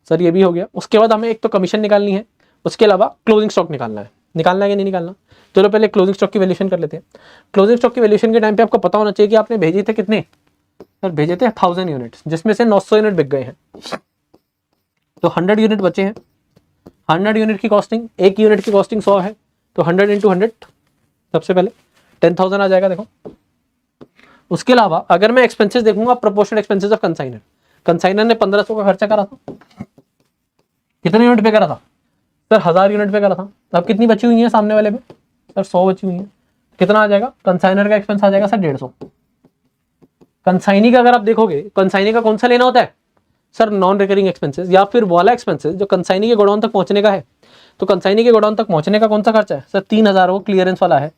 सर ये भी हो गया। उसके बाद हमें एक तो कमीशन निकालनी है, उसके अलावा क्लोजिंग स्टॉक निकालना है कि नहीं निकालना। चलो पहले क्लोजिंग स्टॉक की वैल्यूएशन कर लेते हैं। क्लोजिंग स्टॉक की वैल्यूएशन के टाइम पे आपको पता होना चाहिए कि आपने भेजे थे कितने सर, भेजे थे 1000 यूनिट्स, जिसमें से 900 यूनिट बिक गए हैं, तो 100 यूनिट बचे हैं। 100 यूनिट की कॉस्टिंग, एक यूनिट की कॉस्टिंग 100 है, तो 100 इंटू 100 सबसे पहले 10,000 आ जाएगा। देखो उसके अलावा अगर मैं एक्सपेंसेस देखूंगा, proportional expenses of consignor, consignor ने 1500 का खर्चा करा था, कितने यूनिट पे करा था सर, 1000 यूनिट पे करा था। अब कितनी बची हुई है सामने वाले में सर, 100 बची हुई है। कितना आ जाएगा कंसाइनर का एक्सपेंस आ जाएगा सर 150। कंसाइनी का अगर आप देखोगे, कंसाइनी का कौन सा लेना होता है सर, नॉन रिकरिंग एक्सपेंसेस या फिर वाला एक्सपेंसेस जो कंसाइनी के गोडाउन तक पहुंचने का है। तो कंसाइनी के गोडाउन तक पहुंचने का कौन सा खर्चा है सर, 3000 वो क्लियरेंस वाला है।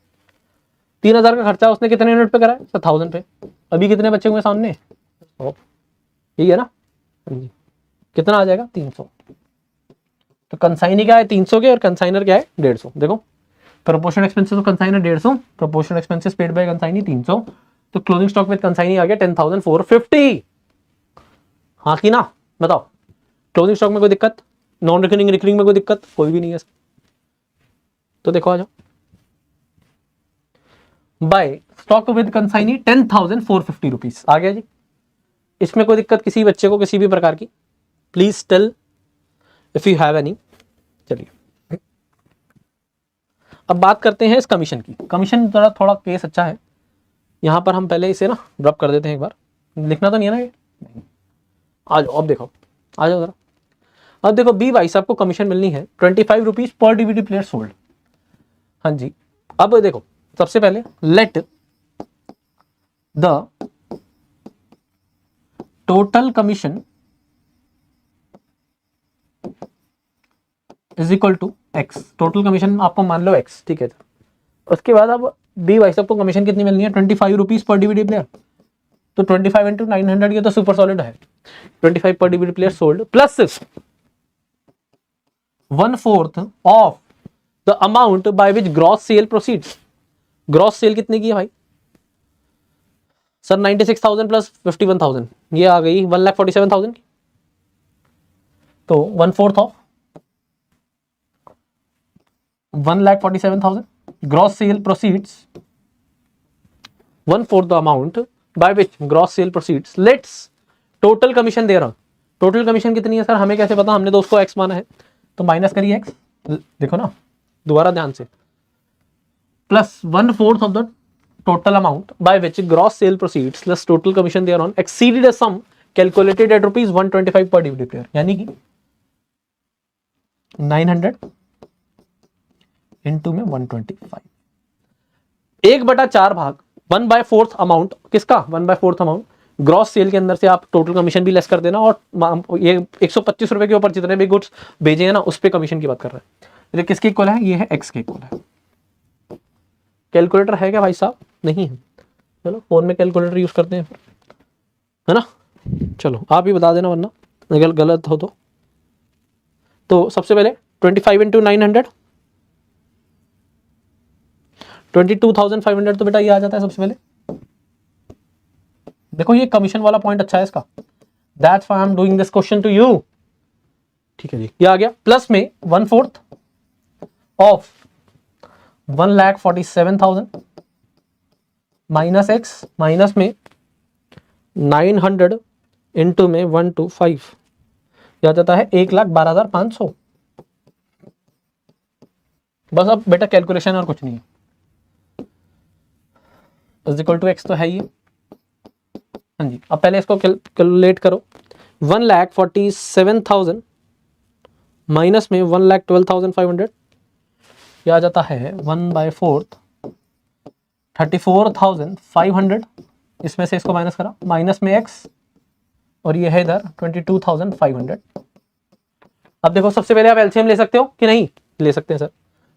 3000 का खर्चा उसने कितने यूनिट पे करा है सर, 1000 पे। अभी कितने बचे हुए सामने, यही है ना, कितना आ जाएगा 300। तो कंसाइनी क्या है 300 के और कंसाइनर क्या है 150। देखो proportional expenses of consignor 150, proportional expenses paid by consignee 300, तो क्लोजिंग स्टॉक विद कंसाइनी आ गया 10,450। हाँ कि ना, बताओ क्लोजिंग स्टॉक में कोई दिक्कत, नॉन रिकरिंग रिकरिंग में कोई दिक्कत, कोई भी नहीं है। तो देखो आ जाओ by stock with consignee 10,450 rupees. आ गया जी। इसमें कोई दिक्कत किसी बच्चे को किसी भी प्रकार की, please tell if you have any. चलिए अब बात करते हैं इस कमीशन की। कमीशन थोड़ा केस अच्छा है। यहां पर हम पहले इसे ना ड्रॉप कर देते हैं एक बार। लिखना तो नहीं है ना ये? आ जाओ अब देखो, आ जाओ जरा। अब देखो बी भाई साहब को कमीशन मिलनी है 25 rupees per DVD player sold. हाँ जी। अब देखो सबसे पहले let the total commission is equal to X. Total commission आपको मान लो एक्स, ठीक है। उसके बाद अब बी भाई साहब को कमीशन कितनी मिलनी है? 25 रुपीज पर डीवीडी प्लेयर। तो 25 इंटू 900, ये तो सुपर सॉलिड है। 25 पर DVD player sold plus 1/4 of the amount by which gross sale proceeds. Gross sale कितने की है भाई सर? 96,000 प्लस 51,000, ये आ गई 1,47,000 की। तो 1/4 of 1,47,000 gross sale proceeds, 1/4 the amount by which gross sale proceeds, let's total commission दे रहा। टोटल कमीशन कितनी है सर? हमें कैसे पता? हमने तो उसको एक्स माना है, तो माइनस करिए एक्स। देखो ना दोबारा ध्यान से, plus 1/4 of the total amount by which gross sale proceeds plus total commission thereon exceeded a sum calculated at rupees 125 per DVD player। यानी कि 900 इंटू में 125, 1/4 भाग 1/4 अमाउंट। किसका? 1/4 अमाउंट ग्रॉस सेल के अंदर से आप टोटल कमीशन भी लेस कर देना, और ये 125 रुपए के ऊपर जितने भी गुड्स भेजे हैं ना उस पे कमीशन की बात कर रहे हैं। ये किसके इक्वल है? ये है एक्स के इक्वल है। कैलकुलेटर है क्या भाई साहब? नहीं है। चलो फोन में कैलकुलेटर यूज करते हैं फिर, है ना। चलो आप ही बता देना वरना अगर गलत हो तो सबसे पहले 25 इंटू 900, 22,500 तो बेटा ये आ जाता है सबसे पहले। देखो ये कमीशन वाला पॉइंट अच्छा है इसका, that's why I am doing this question to you. ठीक है जी, ये आ गया। प्लस में 1/4 ऑफ 1,47,000 माइनस एक्स, माइनस में 900 इंटू में 125, यह आ जाता है 1,12,500। बस अब बेटा कैलकुलेशन और कुछ नहीं है, इज इक्वल टू एक्स तो है ही। हाँ जी, अब पहले इसको कैलकुलेट करो। 1,47,000 माइनस में 1,12,500, यह आ जाता है 1/4 34,500। इसमें से इसको माइनस करा, माइनस में एक्स, और ये है इधर 22,500। अब देखो सबसे पहले आप एलसीएम ले सकते हो कि नहीं ले सकते हैं सर?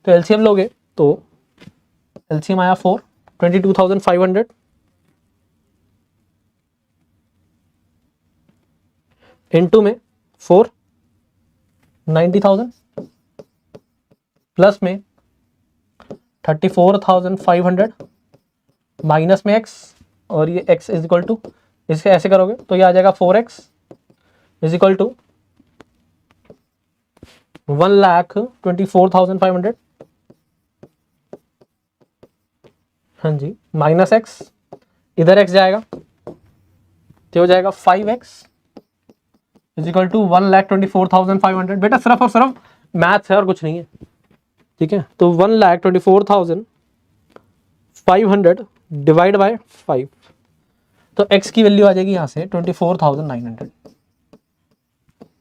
तो एलसीएम लोगे तो एलसीएम आया 4, 22,500 इनटू में 4 90,000 प्लस में 34,500 माइनस में x, और ये x इज इक्वल टू, इसके ऐसे करोगे तो ये आ जाएगा 4x इज इक्वल टू 1,24,500। हाँ जी, माइनस x, इधर x जाएगा तो हो जाएगा 5x इज इक्वल टू 1,24,500। बेटा सिर्फ और सिर्फ मैथ्स है और कुछ नहीं है, ठीक है। तो 1,24,500 डिवाइड बाय 5, तो x की वैल्यू आ जाएगी यहां से 24,900।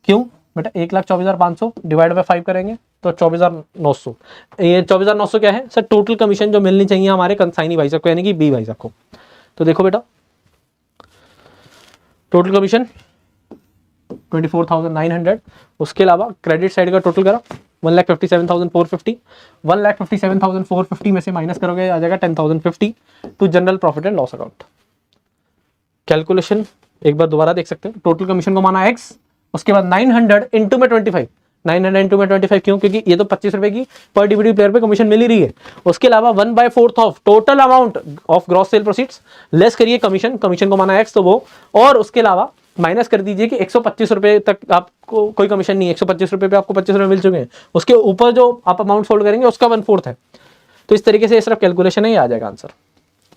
क्यों बेटा? 1,24,500 डिवाइड बाय 5 करेंगे तो 24,900। ये 24,900 क्या है सर? टोटल कमीशन जो मिलनी चाहिए हमारे कंसाइनी भाई साहब को, यानी कि बी भाई साहब को। तो देखो बेटा टोटल कमीशन 24,900, उसके अलावा क्रेडिट साइड का टोटल करा 1,57,450। 1,57,450 में से माइनस करोगे आ जाएगा 10,050 to general profit and loss account. Calculation एक बार दोबारा देख सकते हैं। टोटल कमीशन को माना x, उसके बाद 900 इंटू में 25, 900 इंटू में 25 क्यों? क्योंकि ये तो 25 रुपए की पर डीवीडी प्लेयर पे कमीशन मिल ही रही है। उसके अलावा 1/4 of total amount of gross sale proceeds, less करिए कमीशन, कमीशन को माना x तो वो, और उसके अलावा माइनस कर दीजिए कि 125 रुपए तक आपको कोई कमीशन नहीं है, 125 रुपए पे आपको 25 रुपए मिल चुके हैं, उसके ऊपर जो आप अमाउंट फोल्ड करेंगे उसका 1/4 है। तो इस तरीके से सिर्फ कैलकुलेशन ही आ जाएगा आंसर।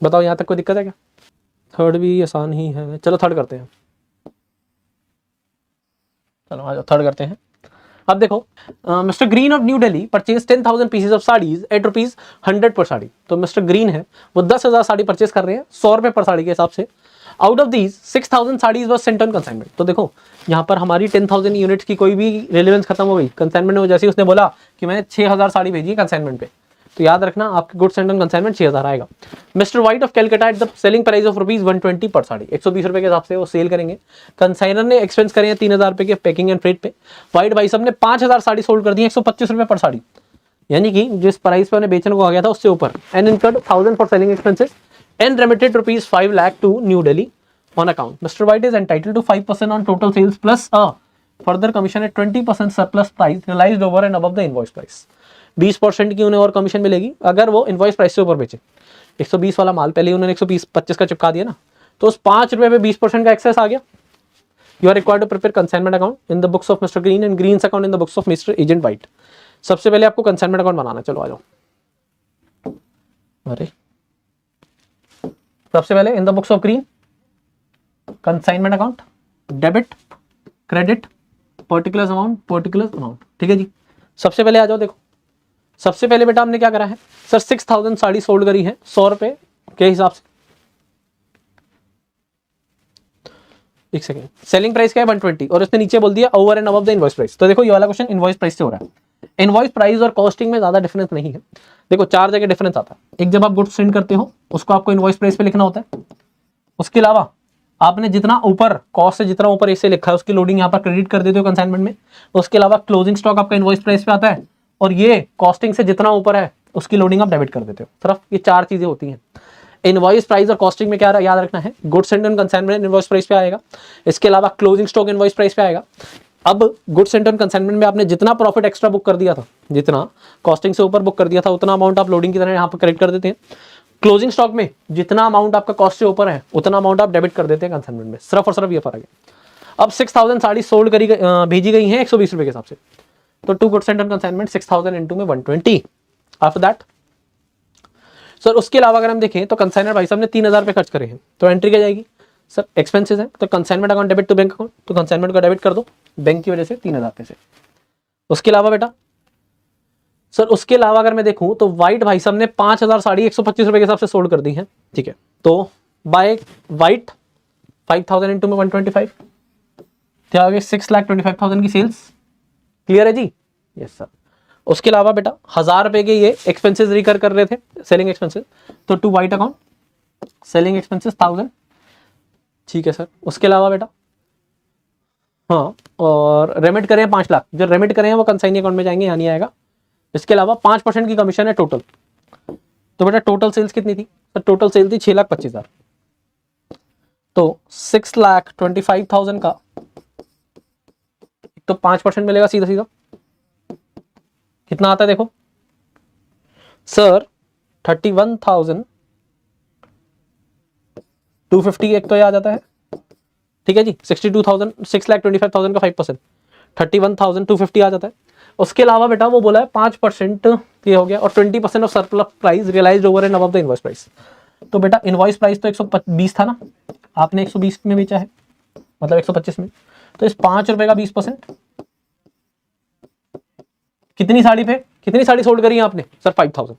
बताओ यहाँ तक कोई दिक्कत है क्या? थर्ड भी आसान ही है, चलो थर्ड करते हैं। चलो आ जाओ थर्ड करते हैं। अब देखो, mister Green of New Delhi purchase 10,000 pieces of saris at rupees 100 per sari. तो मिस्टर ग्रीन है वो 10,000 साड़ी परचेज कर रहे हैं 100 रुपए पर साड़ी के हिसाब से। Out of these 6,000 saris was sent on consignment. तो देखो यहाँ पर हमारी 10,000 यूनिट्स की कोई भी रेलेवेंस खत्म हो गई कंसाइनमेंट में। जैसे ही उसने बोला कि मैंने 6,000 साड़ी भेजी है कंसाइनमेंट पे, तो याद रखना आपके गुड्स सेंट ऑन कंसाइनमेंट 6,000 आएगा। Mister white of Calcutta at the selling price of rupees 120 पर साड़ी, 120 रुपए के हिसाब से वो सेल करेंगे। कंसाइनर ने एक्सपेंस करे हैं 3,000 रुपए के पैकिंग एंड फ्रेट पे। व्हाइट भाई साहब ने 5,000 साड़ी सोल्ड कर दी 125 रुपए पर साड़ी, यानी कि जिस प्राइस पे उन्हें बेचने को आ गया था उससे ऊपर। And incurred 1,000 for selling expenses and remitted rupees 5 lakh to New Delhi on account. Mr. White is entitled to 5% on total sales plus a further commission at 20% surplus price realized over and above the invoice price. 20% की उन्हें और commission मिलेगी अगर वो invoice price से ऊपर बेचे। 120 वाला माल पहले ही उन्होंने 125 का चिपका दिया ना, तो उस 5 रुपए पे 20% का एक्सेस आ गया। You are required to prepare consignment account in the books of mister Green and Green's account in the books of mister agent White. सबसे पहले आपको कंसाइनमेंट अकाउंट बनाना। चलो आ जाओ। अरे सबसे पहले इन the books of green consignment account, debit credit particular amount. ठीक है जी, सबसे पहले आ जाओ। देखो सबसे पहले बेटा हमने क्या करा है सर, 6,000 साड़ी सोल्ड करी है 100 रुपए के हिसाब से। एक सेकेंड, सेलिंग प्राइस क्या है 120 और उसने नीचे बोल दिया over and above the invoice price. तो देखो ये वाला क्वेश्चन इनवॉइस प्राइस से हो रहा है। इनवॉइस प्राइस और कॉस्टिंग में ज्यादा डिफरेंस नहीं है। देखो 4 जगह डिफरेंस आता है। एक, जब आप गुड्स सेंड करते हो उसको आपको इनवॉइस प्राइस पे लिखना होता है। उसके अलावा आपने जितना ऊपर कॉस्ट से जितना ऊपर इसे लिखा है उसकी लोडिंग यहाँ पर क्रेडिट कर देते हो कंसाइनमेंट में। उसके अलावा क्लोजिंग स्टॉक आपका इनवॉइस प्राइस पे आता है और ये कॉस्टिंग से जितना ऊपर है उसकी लोडिंग आप डेबिट कर देते हो। सिर्फ ये 4 चीजें होती हैं। इनवॉइस प्राइस और कॉस्टिंग में क्या याद रखना है, goods sent on consignment invoice price पे आएगा। इसके अलावा क्लोजिंग स्टॉक इनवॉइस प्राइस पे आएगा। अब गुड्स सेंट ऑन कंसाइनमेंट में आपने जितना प्रॉफिट एक्स्ट्रा बुक कर दिया था, जितना कॉस्टिंग से ऊपर बुक कर दिया था, उतना अमाउंट आप लोडिंग की तरह यहाँ पर क्रेडिट कर देते हैं। क्लोजिंग स्टॉक में जितना अमाउंट आपका कॉस्ट से ऊपर है उतना अमाउंट आप डेबिट कर देते हैं कंसाइनमेंट में। सिर्फ और सिर्फ ये फर्क है। अब 6,000 साड़ी सोल्ड करी भेजी गई हैं 120 रुपए के हिसाब से, तो 2 goods sent on consignment 6,000 into में 120। आफ्टर दैट सर उसके अलावा अगर हम देखें तो कंसाइनर भाई साहब ने 3,000 रुपए खर्च करे हैं, तो एंट्री क्या जाएगी सर, एक्सपेंसेस है। तो consignment account debit to bank account, तो कंसाइनमेंट को डेबिट कर दो बैंक की वजह से 3,000 पैसे। उसके अलावा बेटा सर उसके अलावा अगर मैं देखूं तो व्हाइट भाई साहब ने 5,000 साड़ी 125 रुपए के हिसाब से सोल्ड कर दी है। ठीक है, तो बाय व्हाइट 5,000 इंटू में 125 क्या आ गई 6,25,000 की सेल्स। क्लियर है जी? Yes sir. उसके अलावा बेटा 1,000 रुपए के ये एक्सपेंसेस रिकर कर रहे थे, सेलिंग एक्सपेंसेस, तो to White account selling expenses 1,000। ठीक है सर। उसके अलावा बेटा हाँ, और रेमिट करें 5 लाख, जो रेमिट करें वो कंसाइनी अकाउंट में जाएंगे, यहाँ नहीं आएगा। इसके अलावा 5% की कमीशन है टोटल। तो बेटा टोटल सेल्स कितनी थी सर, टोटल सेल थी 6,25,000। तो 6,25,000 का तो 5% मिलेगा सीधा सीधा, कितना आता है देखो सर 31,250 एक तो ये आ जाता है। ठीक है जी, 6,25,000 का 5% 31,250 आ जाता है। उसके अलावा बेटा वो बोला है 5% ये हो गया और 20% of surplus price realised over and above the invoice price. तो बेटा इनवॉइस प्राइस तो 120 था ना, आपने 120 में बेचा है, मतलब 125 में, तो इस 5 रुपए का 20% कितनी साड़ी पे, कितनी साड़ी सोल्ड करी है आपने सर 5,000।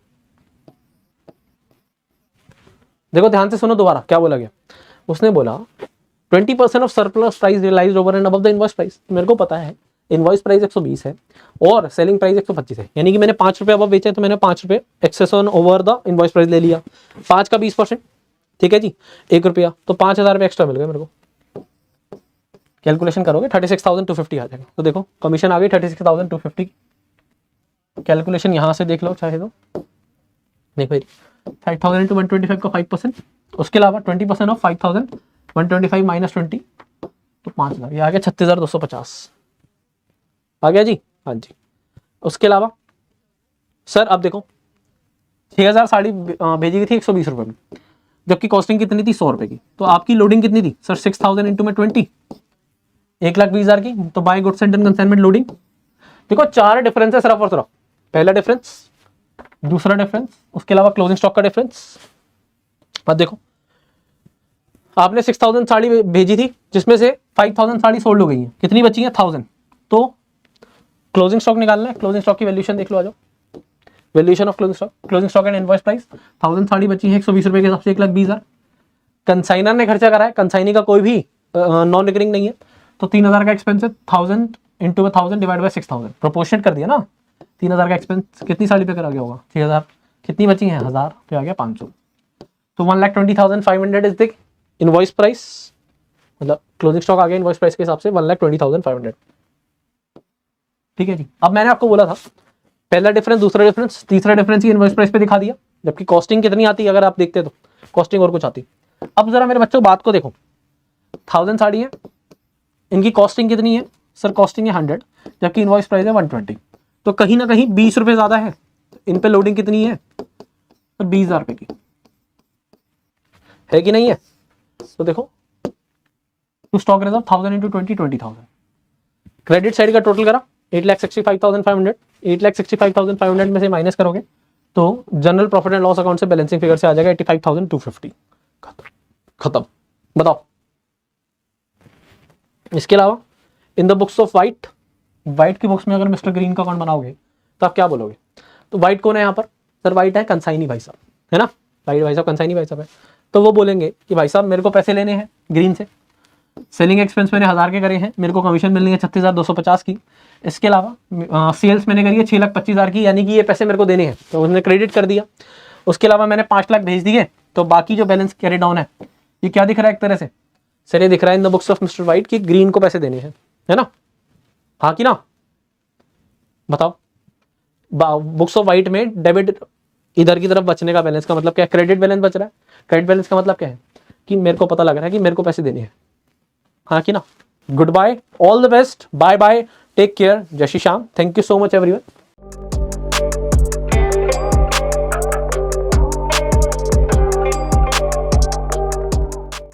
देखो ध्यान से सुनो दोबारा क्या बोला गया, उसने बोला 20% of surplus price realised over and above the invoice price. मेरे को पता है इनवॉइस प्राइस 120 है और सेलिंग प्राइस 125 है, यानी कि मैंने 5 रुपए अब बेचे तो मैंने 5 रुपए excess on over the invoice price ले लिया। 5 का 20%, ठीक है जी, 1 रुपया, तो 5,000 रुपये एक्स्ट्रा मिल गए मेरे को। कैलकुलेशन करोगे 36,250 आ जाएगा। तो देखो कमीशन आ गई 36,250। कैलकुलेशन यहां से देख लो चाहे तो, देखो 5,000 इंटू 125 का 5%, उसके अलावा 20% ऑफ 5,000 125 माइनस 20 तो 5 लाख, ये आ गया 36,250 आ गया जी। हाँ जी। उसके अलावा सर अब देखो 6,000 साड़ी भेजी गई थी 120 रुपए में, जबकि कॉस्टिंग कितनी थी 100 रुपए की, तो आपकी लोडिंग कितनी थी सर 6,000 इंटू में 20 1,20,000 की, तो by goods and consignment loading. देखो 4 डिफरेंस है सिर्फ और सिर्फ, पहला डिफरेंस, दूसरा डिफरेंस, उसके अलावा क्लोजिंग स्टॉक का डिफरेंस, अब देखो, आपने 6000 साड़ी भेजी थी, जिसमें से 5000 साड़ी सोल्ड हो गई है, कितनी बची है? 1000। तो क्लोजिंग स्टॉक निकालना है, क्लोजिंग स्टॉक की वैल्यूएशन देख लो, आ जाओ। Valuation of closing stock and invoice price, 1000 sari बची है 120 रुपए के हिसाब से 1,20,000। कंसाइनर ने खर्चा करा है, कंसाइनी का कोई भी नॉन रिकरिंग नहीं है, तो 3000 का एक्सपेंस है, 1000 इंटू 1000 डिवाइड बाई 6000, प्रोपोर्शनेट कर दिया ना। 3000 का एक्सपेंस कितनी साड़ी पे करा गया होगा? 6000, कितनी बची है? 1000, तो आ गया 500। तो 1,20,500 इज द इनवॉइस प्राइस, मतलब क्लोजिंग स्टॉक आ गया इनवॉइस प्राइस के हिसाब से 1,20,500। ठीक है जी। अब मैंने आपको बोला था पहला डिफरेंस, दूसरा डिफरेंस, तीसरा डिफरेंस ही इनवॉइस प्राइस पे दिखा दिया, जबकि कॉस्टिंग कितनी आती है अगर आप देखते तो, कॉस्टिंग और कुछ आती। अब जरा मेरे बच्चों बात को देखो, 1000 साड़ी है, इनकी कॉस्टिंग कितनी है? सर कॉस्टिंग है 100, जबकि इनवॉइस प्राइस है 120, तो कहीं ना कहीं 20 रुपए ज्यादा है। इन पे लोडिंग कितनी है? तो 20,000 रुपए की है कि नहीं है? तो देखो, to stock reserve 1000 into 20,000। Credit side का टोटल करा 8,65,500, 8,65,500 में से माइनस करोगे तो general profit and loss account से बैलेंसिंग फिगर से आ जाएगा 85,250। खत्म। बताओ। इसके अलावा in the books of White, White की बुक्स में अगर मिस्टर ग्रीन का अकाउंट बनाओगे तो आप क्या बोलोगे? तो वाइट कौन है यहाँ पर? सर वाइट है कंसाइनी भाई साहब, है ना, वाइट भाई साहब कंसाइनी भाई साहब है। तो वो बोलेंगे कि भाई साहब मेरे को पैसे लेने हैं ग्रीन से, सेलिंग एक्सपेंस मैंने 1000 के करे हैं, मेरे को कमीशन मिलनी है 36,250 की। इसके अलावा सेल्स मैंने करी है 6,25,000 की, यानी कि ये पैसे मेरे को देने हैं, तो उसने क्रेडिट कर दिया। उसके अलावा मैंने 5 लाख भेज दिए, तो बाकी जो बैलेंस कैरी डाउन है, ये क्या दिख रहा है एक तरह से? सर ये दिख रहा है इन the books of mister white की ग्रीन को पैसे देने हैं, है ना, हाँ कि ना? बताओ। बुक्स ऑफ वाइट में डेबिट इधर की तरफ बचने का बैलेंस का मतलब क्या है? क्रेडिट बैलेंस बच रहा है। क्रेडिट बैलेंस का मतलब क्या है? कि मेरे को पता लग रहा है कि मेरे को पैसे देने हैं, हाँ कि ना? Good bye, all the best, bye bye, take care, जय Shri Shyam, thank you so much everyone.